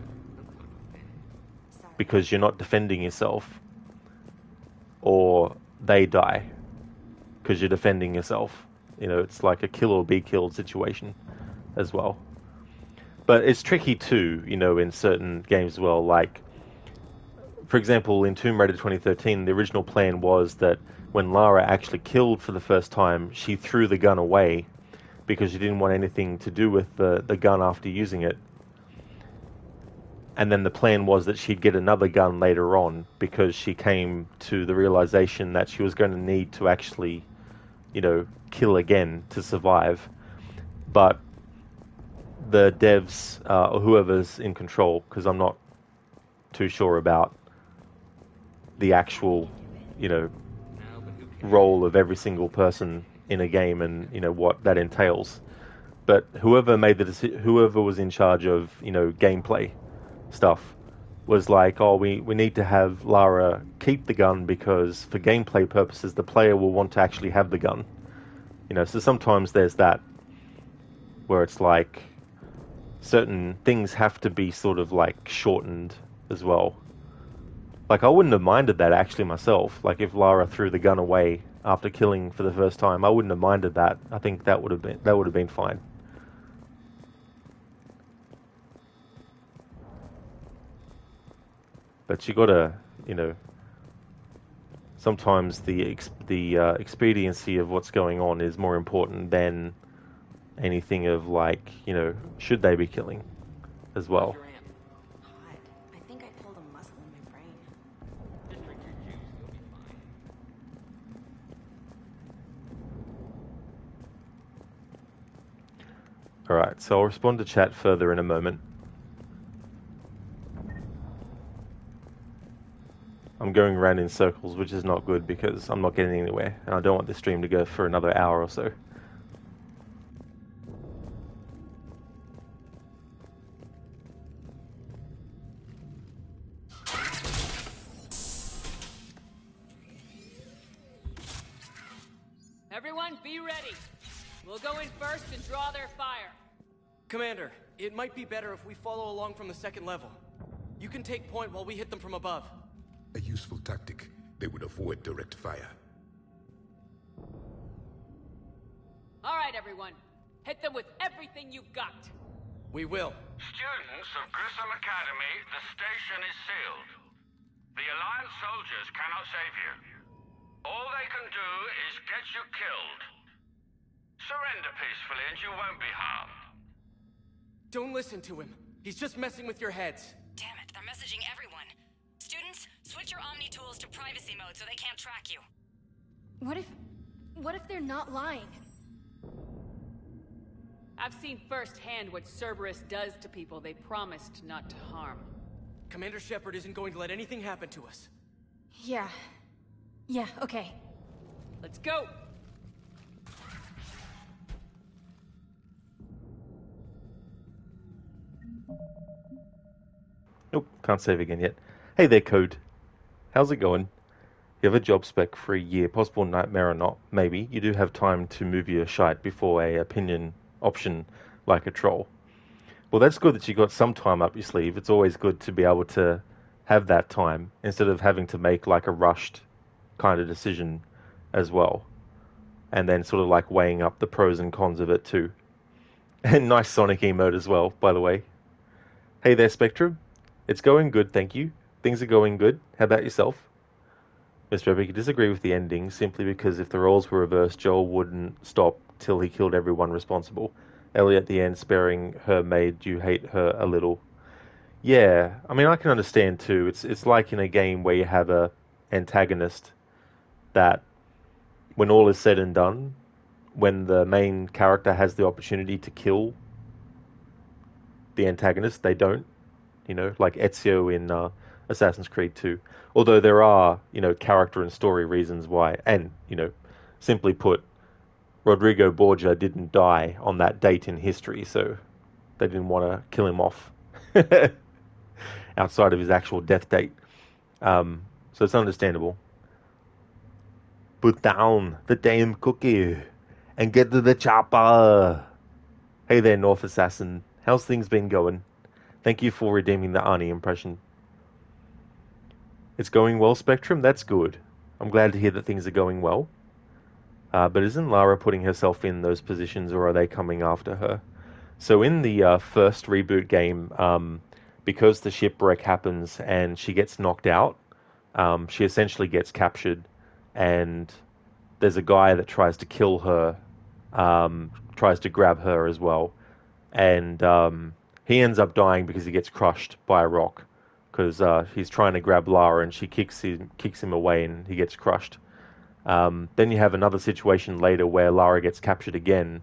because you're not defending yourself, or they die because you're defending yourself. You know, it's like a kill or be killed situation as well. But it's tricky too, you know, in certain games as well. Like, for example, in Tomb Raider 2013, the original plan was that when Lara actually killed for the first time, she threw the gun away because she didn't want anything to do with the gun after using it. And then the plan was that she'd get another gun later on because she came to the realization that she was going to need to actually, you know, kill again to survive. But the devs, or whoever's in control, because I'm not too sure about the actual, you know, role of every single person in a game and, you know, what that entails. But whoever was in charge of, you know, gameplay stuff was like, oh, we need to have Lara keep the gun because for gameplay purposes the player will want to actually have the gun. You know, so sometimes there's that where it's like certain things have to be sort of like shortened as well. Like, I wouldn't have minded that actually myself. Like, if Lara threw the gun away after killing for the first time, I wouldn't have minded that. I think that would have been fine. But you gotta, sometimes the expediency of what's going on is more important than anything of like, should they be killing as well. I think I pulled a muscle in my brain. Just drink your juice, you'll be fine. Alright, so I'll respond to chat further in a moment. I'm going around in circles, which is not good because I'm not getting anywhere, and I don't want this stream to go for another hour or so. Everyone, be ready. We'll go in first and draw their fire. Commander, it might be better if we follow along from the second level. You can take point while we hit them from above. A useful tactic. They would avoid direct fire. All right, everyone. Hit them with everything you've got. We will. Students of Grissom Academy, the station is sealed. The Alliance soldiers cannot save you. All they can do is get you killed. Surrender peacefully and you won't be harmed. Don't listen to him. He's just messing with your heads. Damn it, they're messaging everyone. Students, switch your Omni tools to privacy mode so they can't track you. What if they're not lying? I've seen firsthand what Cerberus does to people they promised not to harm. Commander Shepard isn't going to let anything happen to us. Yeah, okay. Let's go! Nope, can't save again yet. Hey there, Code. How's it going? You have a job spec for a year, possible nightmare or not, maybe. You do have time to move your shite before a opinion option like a troll. Well, that's good that you got some time up your sleeve. It's always good to be able to have that time instead of having to make like a rushed kind of decision as well. And then sort of like weighing up the pros and cons of it too. And nice Sonic emote as well, by the way. Hey there, Spectrum. It's going good, thank you. Things are going good. How about yourself? Mr. Epic, you disagree with the ending simply because if the roles were reversed, Joel wouldn't stop till he killed everyone responsible. Ellie at the end sparing her made you hate her a little. Yeah, I mean, I can understand too. It's like in a game where you have a antagonist that, when all is said and done, when the main character has the opportunity to kill the antagonist, they don't. Like Ezio in Assassin's Creed 2. Although there are, character and story reasons why. And, simply put, Rodrigo Borgia didn't die on that date in history, so they didn't want to kill him off outside of his actual death date. So it's understandable. Put down the damn cookie and get to the chopper. Hey there, North Assassin. How's things been going? Thank you for redeeming the Arnie impression. It's going well, Spectrum? That's good. I'm glad to hear that things are going well. But isn't Lara putting herself in those positions, or are they coming after her? So in the first reboot game, because the shipwreck happens and she gets knocked out, she essentially gets captured, and there's a guy that tries to kill her, tries to grab her as well, and he ends up dying because he gets crushed by a rock, because he's trying to grab Lara and she kicks him away and he gets crushed. Then you have another situation later where Lara gets captured again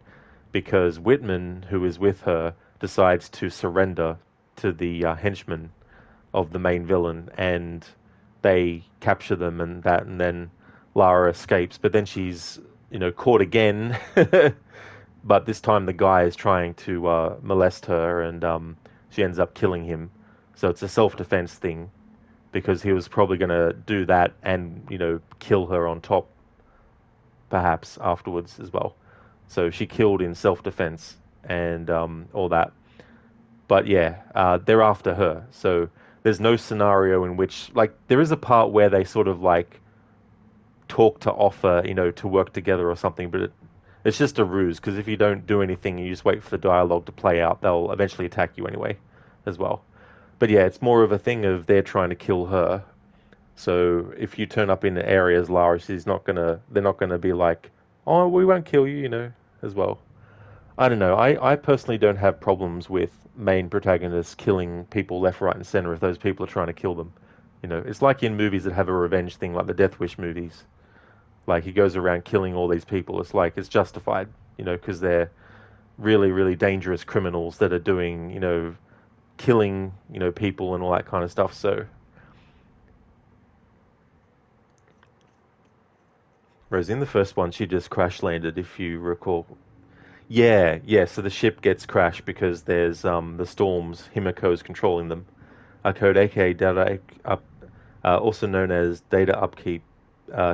because Whitman, who is with her, decides to surrender to the henchmen of the main villain, and they capture them and then Lara escapes, but then she's caught again. But this time the guy is trying to molest her, and she ends up killing him. So it's a self-defense thing, because he was probably going to do that and, kill her on top, perhaps, afterwards as well. So she killed in self-defense and all that. But yeah, they're after her. So there's no scenario in which, there is a part where they sort of, talk to offer, to work together or something, but it's just a ruse, because if you don't do anything and you just wait for the dialogue to play out, they'll eventually attack you anyway, as well. But yeah, it's more of a thing of they're trying to kill her. So if you turn up in the areas, Lara, they're not gonna be like, oh, we won't kill you, as well. I don't know. I personally don't have problems with main protagonists killing people left, right, and center if those people are trying to kill them. It's like in movies that have a revenge thing, like the Death Wish movies. Like he goes around killing all these people. It's like it's justified, because they're really, really dangerous criminals that are doing, killing, people and all that kind of stuff. So, whereas in the first one, she just crash landed, if you recall. Yeah, yeah. So the ship gets crashed because there's the storms. Himiko's controlling them. A code, aka data up, also known as data upkeep,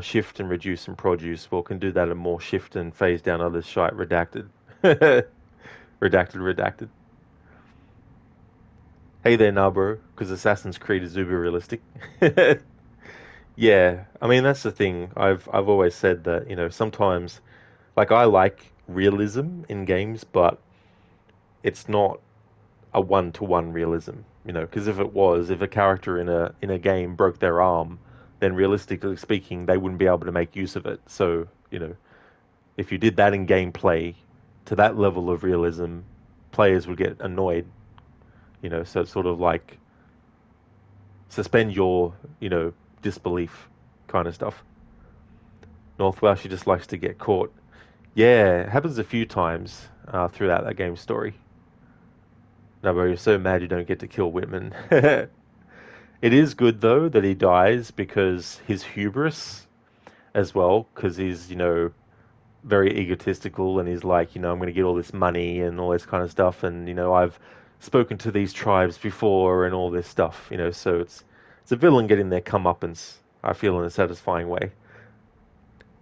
shift and reduce and produce. Well, can do that and more. Shift and phase down other shite. Redacted. Redacted. Hey there, Narbro, because Assassin's Creed is uber realistic. Yeah, I mean that's the thing. I've always said that sometimes, like I like realism in games, but it's not a one-to-one realism. Because if a character in a game broke their arm, then realistically speaking, they wouldn't be able to make use of it. So if you did that in gameplay to that level of realism, players would get annoyed. So it's sort of like suspend your, disbelief kind of stuff. Northwell, she just likes to get caught. Yeah, it happens a few times throughout that game's story. No, but you're so mad you don't get to kill Whitman. It is good, though, that he dies because his hubris as well, because he's, very egotistical and he's like, I'm going to get all this money and all this kind of stuff. And, I've spoken to these tribes before and all this stuff, so it's a villain getting their comeuppance, I feel, in a satisfying way.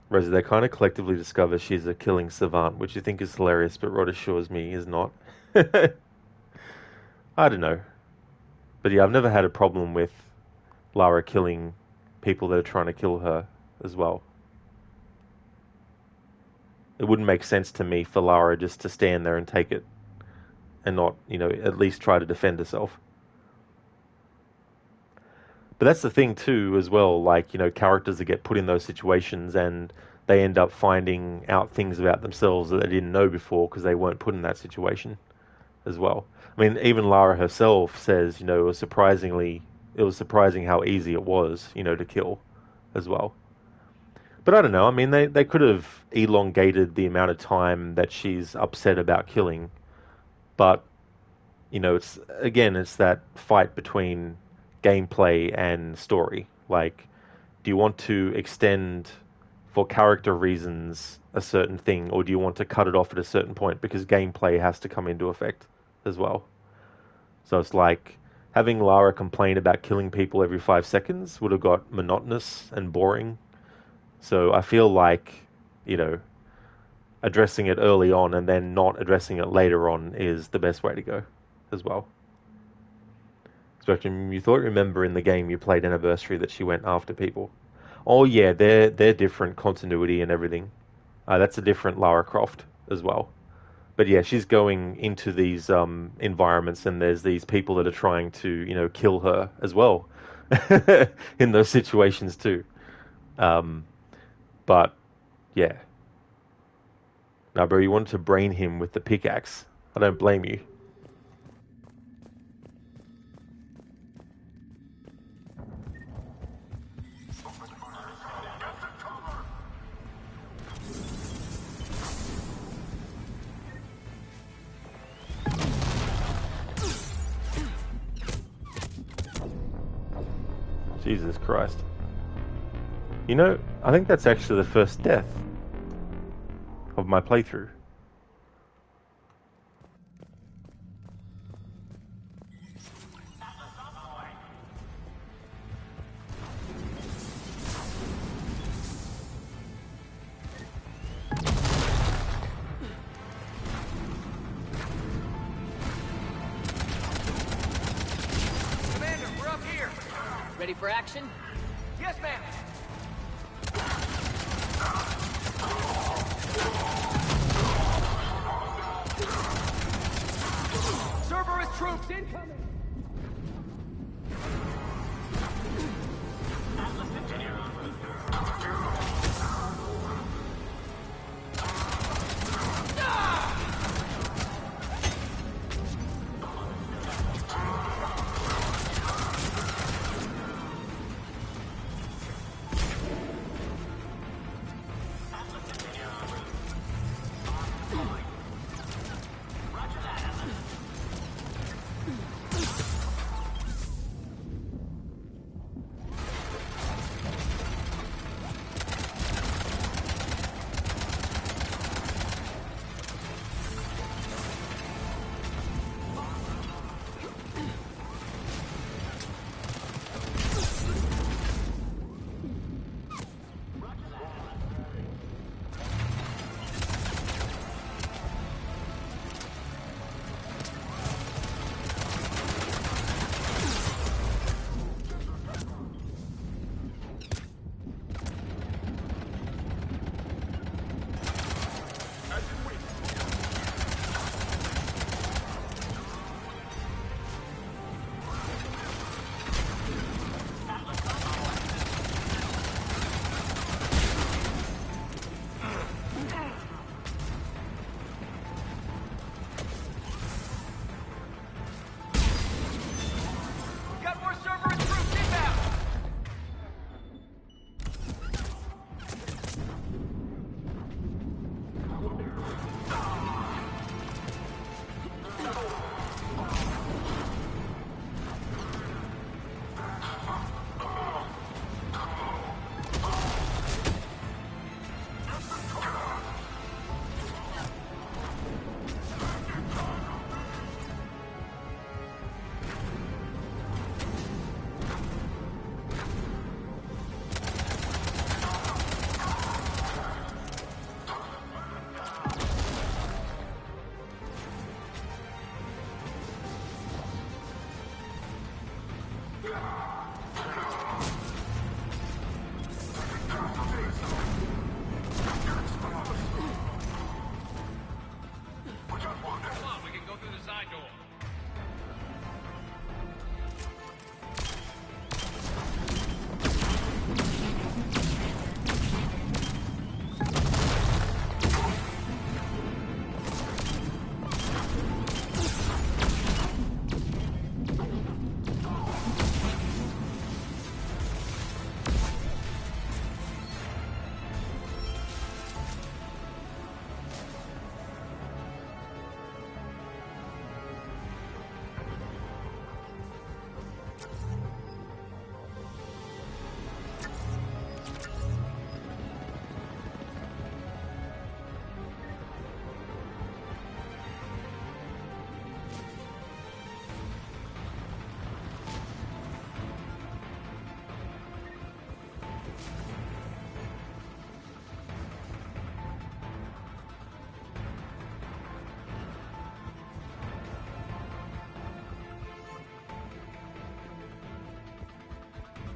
Whereas they kind of collectively discover she's a killing savant, which you think is hilarious, but Rod assures me is not. I don't know. But yeah, I've never had a problem with Lara killing people that are trying to kill her as well. It wouldn't make sense to me for Lara just to stand there and take it and not, at least try to defend herself. But that's the thing too, as well, like, characters that get put in those situations and they end up finding out things about themselves that they didn't know before because they weren't put in that situation as well. I mean, even Lara herself says, it was surprising how easy it was, to kill as well. But I don't know, I mean, they could have elongated the amount of time that she's upset about killing. But, it's that fight between gameplay and story. Like, do you want to extend for character reasons a certain thing, or do you want to cut it off at a certain point because gameplay has to come into effect as well? So it's like having Lara complain about killing people every 5 seconds would have got monotonous and boring. So I feel like, addressing it early on and then not addressing it later on is the best way to go as well. Spectrum, you thought, remember in the game you played Anniversary that she went after people. Oh yeah, they're different continuity and everything. That's a different Lara Croft as well. But yeah, she's going into these environments and there's these people that are trying to, kill her as well in those situations too. But yeah. No, bro, you wanted to brain him with the pickaxe. I don't blame you. Jesus Christ. I think that's actually the first death of my playthrough. Commander, we're up here. Ready for action? Yes, ma'am. Cerberus troops incoming!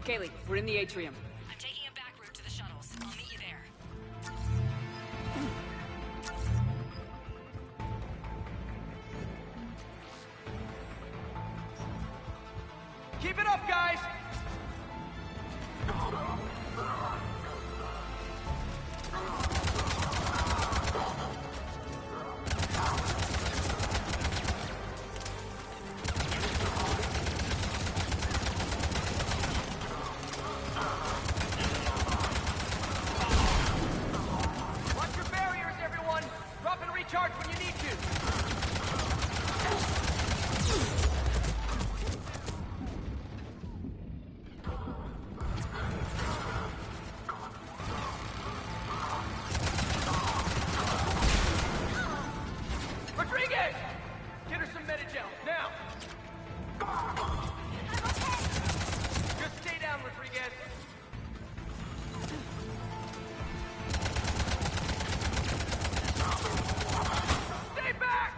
Kaylee, we're in the atrium. I'm taking a back route to the shuttles. I'll meet you there. Keep it up, guys! Watch your barriers, everyone! Drop and recharge when you need to! Rodriguez! Get her some Medigel, now! Just stay down, Rodriguez! Stay back!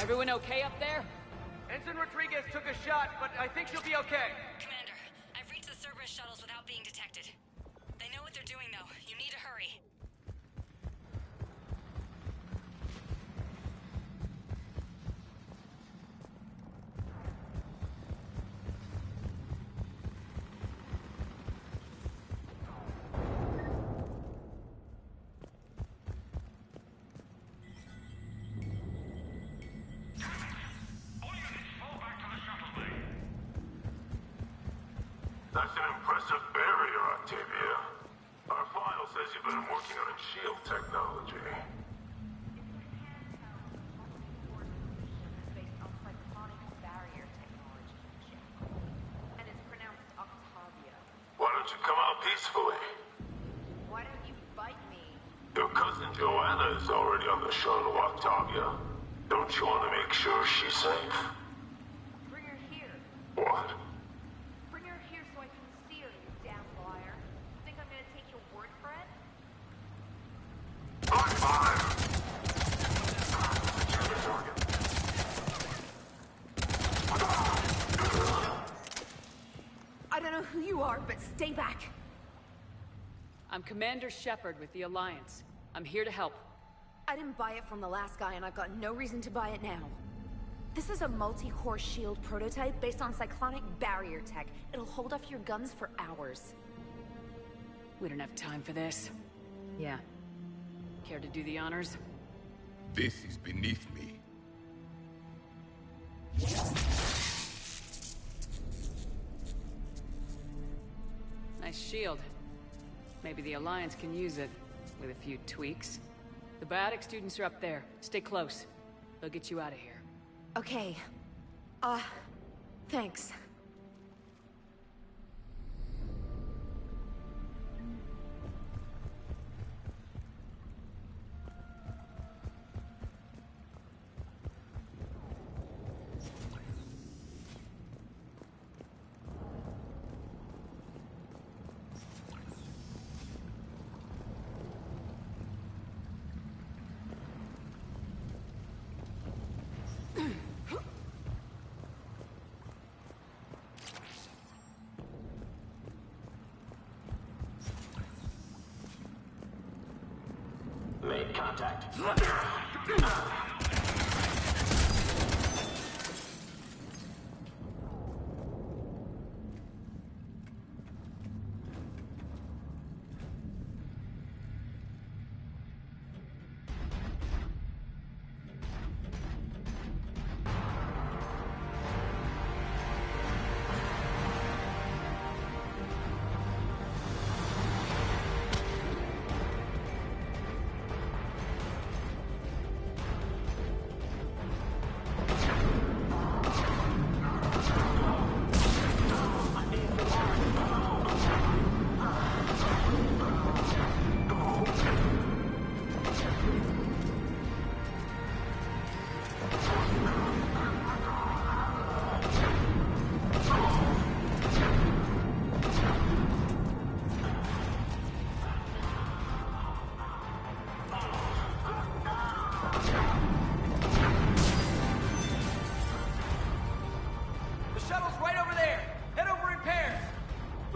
Everyone okay up there? Ensign Rodriguez took a shot, but I think she'll be okay. Commander, I've reached the Cerberus shuttles without being detected. They know what they're doing, though. You need to hurry. That's an impressive barrier, Octavia. Our file says you've been working on shield technology. Based on cyclonic barrier technology, and it's pronounced Octavia. Why don't you come out peacefully? Why don't you bite me? Your cousin Joanna is already on the shuttle, Octavia. Don't you want to make sure she's safe? Bring her here. What? Bring her here so I can see her, you damn liar. Think I'm gonna take your word for it? High five! I don't know who you are, but stay back. I'm Commander Shepard with the Alliance. I'm here to help. I didn't buy it from the last guy, and I've got no reason to buy it now. This is a multi-core shield prototype based on cyclonic barrier tech. It'll hold off your guns for hours. We don't have time for this. Yeah. Care to do the honors? This is beneath me. Nice shield. Maybe the Alliance can use it, with a few tweaks. The biotic students are up there. Stay close. They'll get you out of here. Okay. Thanks. Made contact.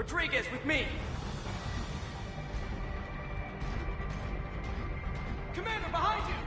Rodriguez, with me! Commander, behind you!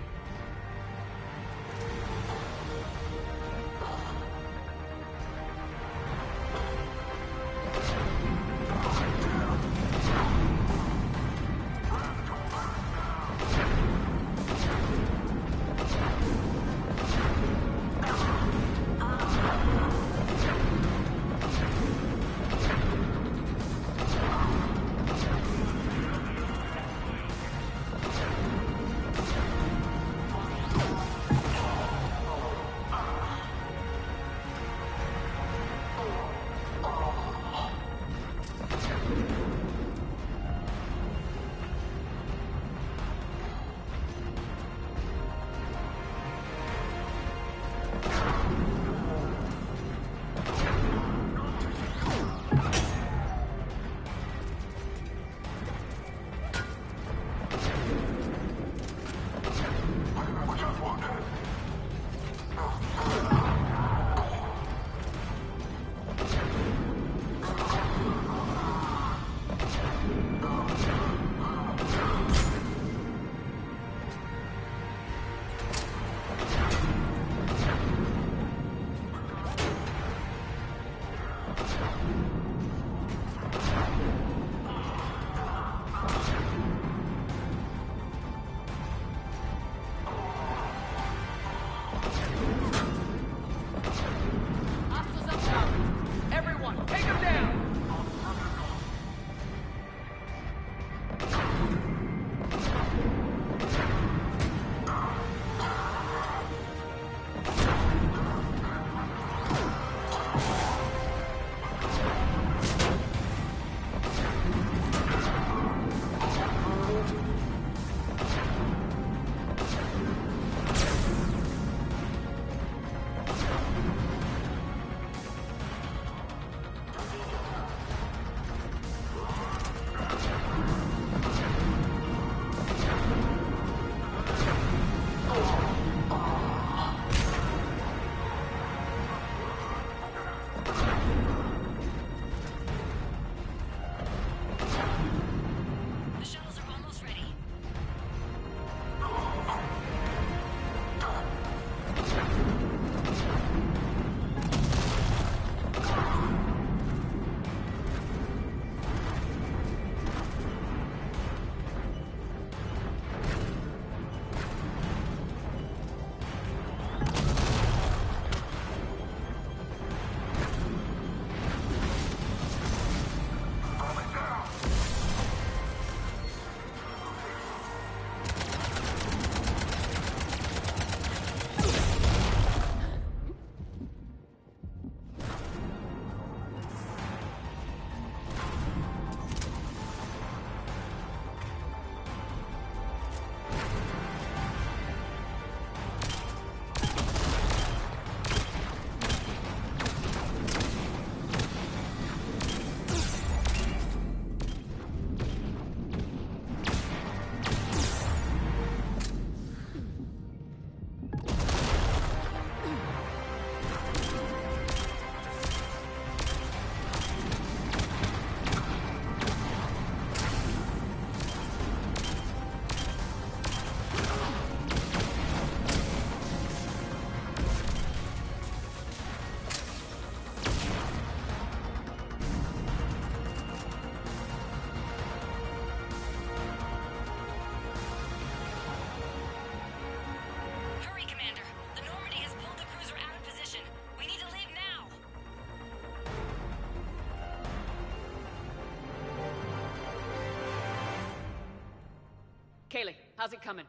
Kaylee, how's it coming?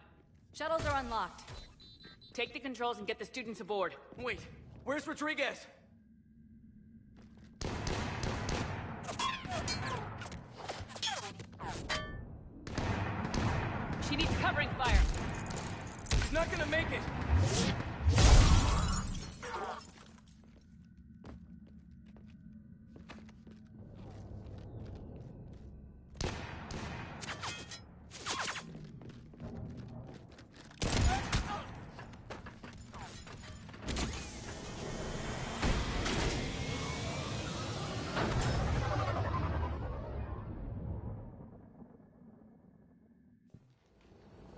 Shuttles are unlocked. Take the controls and get the students aboard. Wait, where's Rodriguez? She needs covering fire. He's not gonna make it.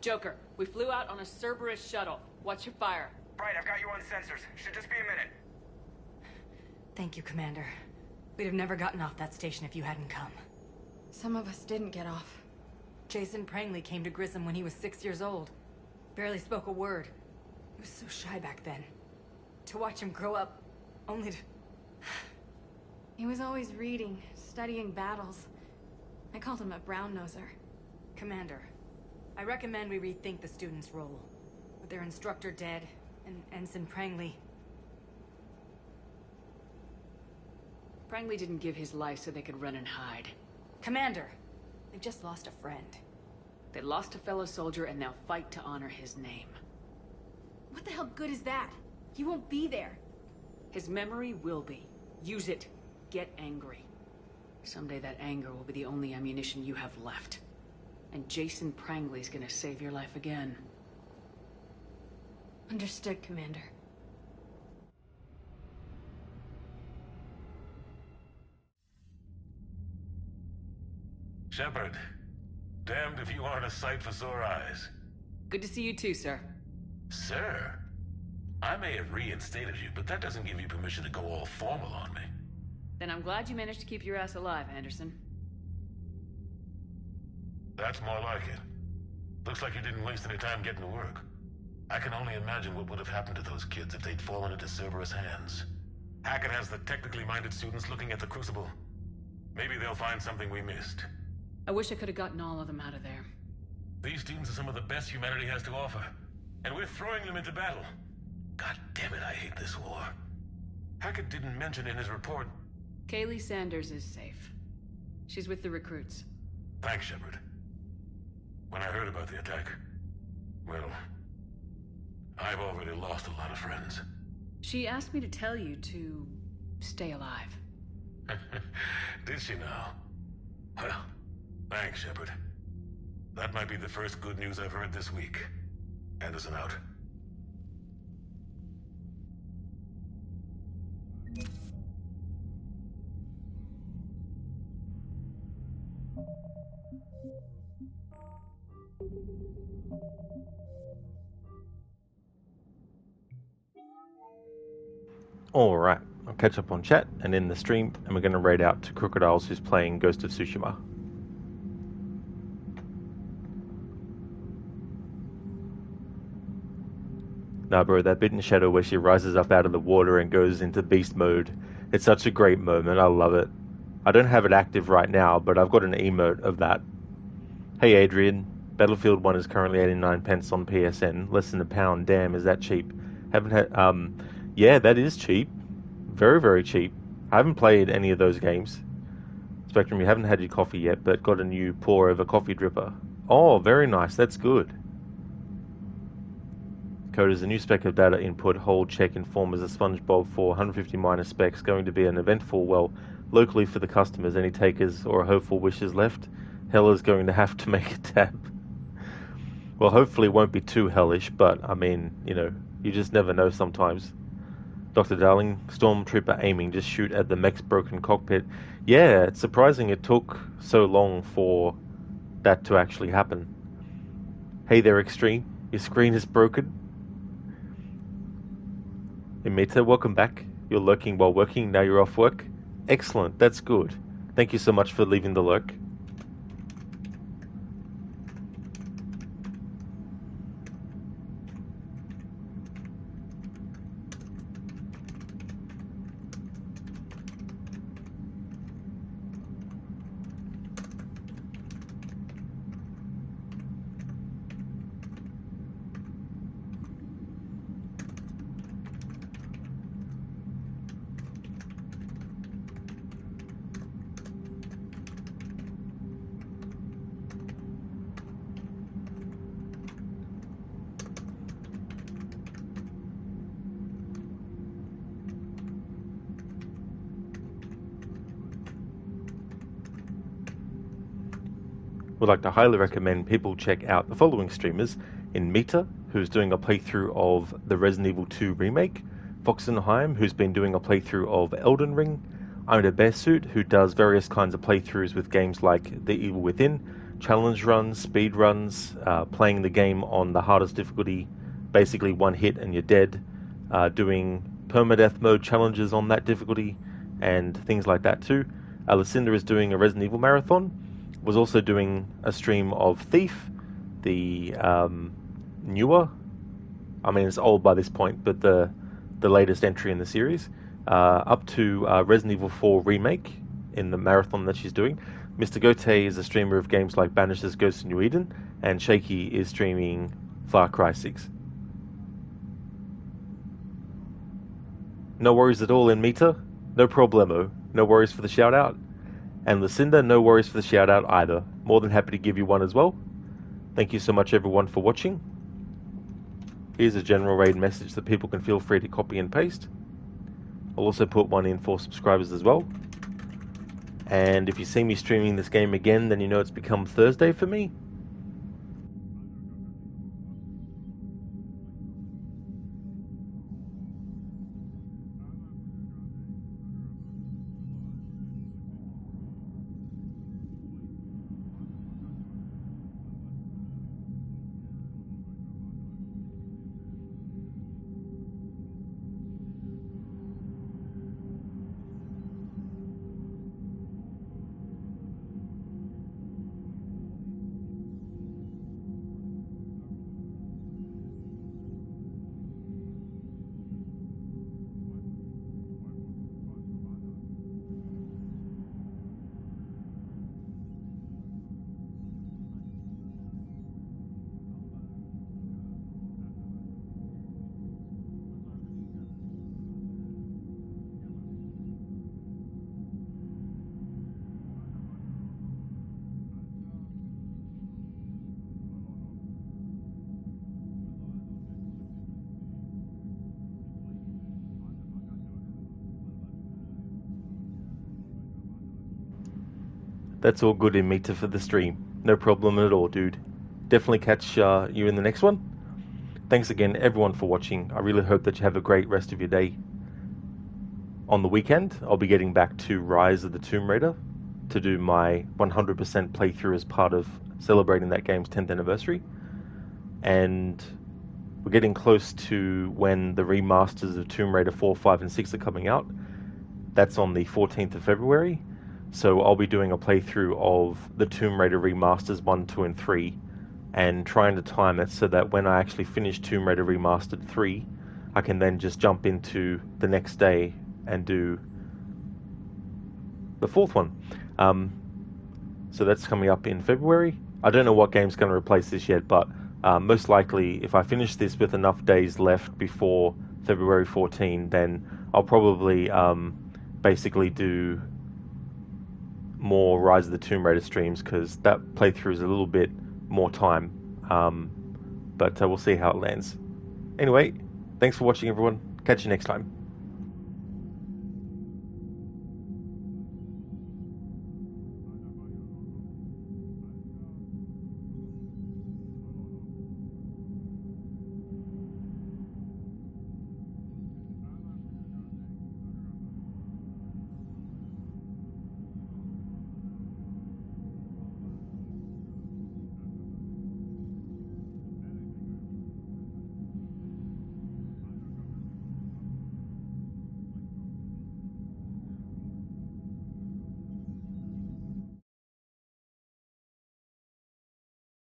Joker, we flew out on a Cerberus shuttle. Watch your fire. Right, I've got you on sensors. Should just be a minute. Thank you, Commander. We'd have never gotten off that station if you hadn't come. Some of us didn't get off. Jason Prangley came to Grissom when he was 6 years old. Barely spoke a word. He was so shy back then. To watch him grow up, only to... He was always reading, studying battles. I called him a brown-noser. Commander, I recommend we rethink the students' role. With their instructor dead, and Ensign Prangley... Prangley didn't give his life so they could run and hide. Commander, they've just lost a friend. They lost a fellow soldier and they'll fight to honor his name. What the hell good is that? He won't be there. His memory will be. Use it. Get angry. Someday that anger will be the only ammunition you have left. And Jason Prangley's gonna save your life again. Understood, Commander. Shepard, damned if you aren't a sight for sore eyes. Good to see you too, sir. Sir? I may have reinstated you, but that doesn't give you permission to go all formal on me. Then I'm glad you managed to keep your ass alive, Anderson. That's more like it. Looks like you didn't waste any time getting to work. I can only imagine what would have happened to those kids if they'd fallen into Cerberus hands. Hackett has the technically minded students looking at the Crucible. Maybe they'll find something we missed. I wish I could have gotten all of them out of there. These students are some of the best humanity has to offer, and we're throwing them into battle. God damn it, I hate this war. Hackett didn't mention in his report... Kaylee Sanders is safe. She's with the recruits. Thanks, Shepard. When I heard about the attack, well, I've already lost a lot of friends. She asked me to tell you to stay alive. Did she now? Well, thanks, Shepard. That might be the first good news I've heard this week. Anderson out. Alright, I'll catch up on chat and in the stream, and we're going to raid out to Crocodiles, who's playing Ghost of Tsushima. Nah, bro, that bit in Shadow where she rises up out of the water and goes into beast mode, it's such a great moment, I love it. I don't have it active right now, but I've got an emote of that. Hey Adrian, Battlefield 1 is currently 89 pence on PSN, less than £1, damn, is that cheap? Haven't had, yeah, that is cheap. Very, very cheap. I haven't played any of those games. Spectrum, you haven't had your coffee yet, but got a new pour over coffee dripper. Oh, very nice. That's good. Code is a new spec of data input, hold, check, inform as a SpongeBob for 150 minor specs. Going to be an eventful, well, locally for the customers. Any takers or hopeful wishes left? Hell is going to have to make a tab. Well, hopefully it won't be too hellish, but, I mean, you know, you just never know sometimes. Dr. Darling, Stormtrooper aiming, just shoot at the mech's broken cockpit. Yeah, it's surprising it took so long for that to actually happen. Hey there, Extreme. Your screen is broken. Imita, welcome back. You're lurking while working, now you're off work. Excellent, that's good. Thank you so much for leaving the lurk. Would like to highly recommend people check out the following streamers: in Mita, who's doing a playthrough of the Resident Evil 2 remake, Foxenheim, who's been doing a playthrough of Elden Ring, I'm a Bearsuit, who does various kinds of playthroughs with games like The Evil Within, challenge runs, speed runs, playing the game on the hardest difficulty, basically one hit and you're dead, doing permadeath mode challenges on that difficulty, and things like that too. Lucinda is doing a Resident Evil marathon, was also doing a stream of Thief, the newer, I mean it's old by this point, but the latest entry in the series, up to Resident Evil 4 Remake in the marathon that she's doing. Mr. Gote is a streamer of games like Banishers, Ghosts of New Eden, and Shaky is streaming Far Cry 6. No worries at all in Mita, no problemo, no worries for the shout out. And Lucinda, no worries for the shout out either. More than happy to give you one as well. Thank you so much everyone for watching. Here's a general raid message that people can feel free to copy and paste. I'll also put one in for subscribers as well. And if you see me streaming this game again, then you know it's become Thursday for me. That's all good in Mita for the stream. No problem at all, dude. Definitely catch you in the next one. Thanks again, everyone, for watching. I really hope that you have a great rest of your day. On the weekend, I'll be getting back to Rise of the Tomb Raider to do my 100% playthrough as part of celebrating that game's 10th anniversary. And we're getting close to when the remasters of Tomb Raider 4, 5, and 6 are coming out. That's on the 14th of February. So I'll be doing a playthrough of the Tomb Raider remasters 1, 2, and 3, and trying to time it so that when I actually finish Tomb Raider Remastered 3, I can then just jump into the next day and do the fourth one. So that's coming up in February. I don't know what game's going to replace this yet, but most likely if I finish this with enough days left before February 14, then I'll probably basically do more Rise of the Tomb Raider streams, because that playthrough is a little bit more time, but we'll see how it lands. Anyway, thanks for watching everyone, catch you next time.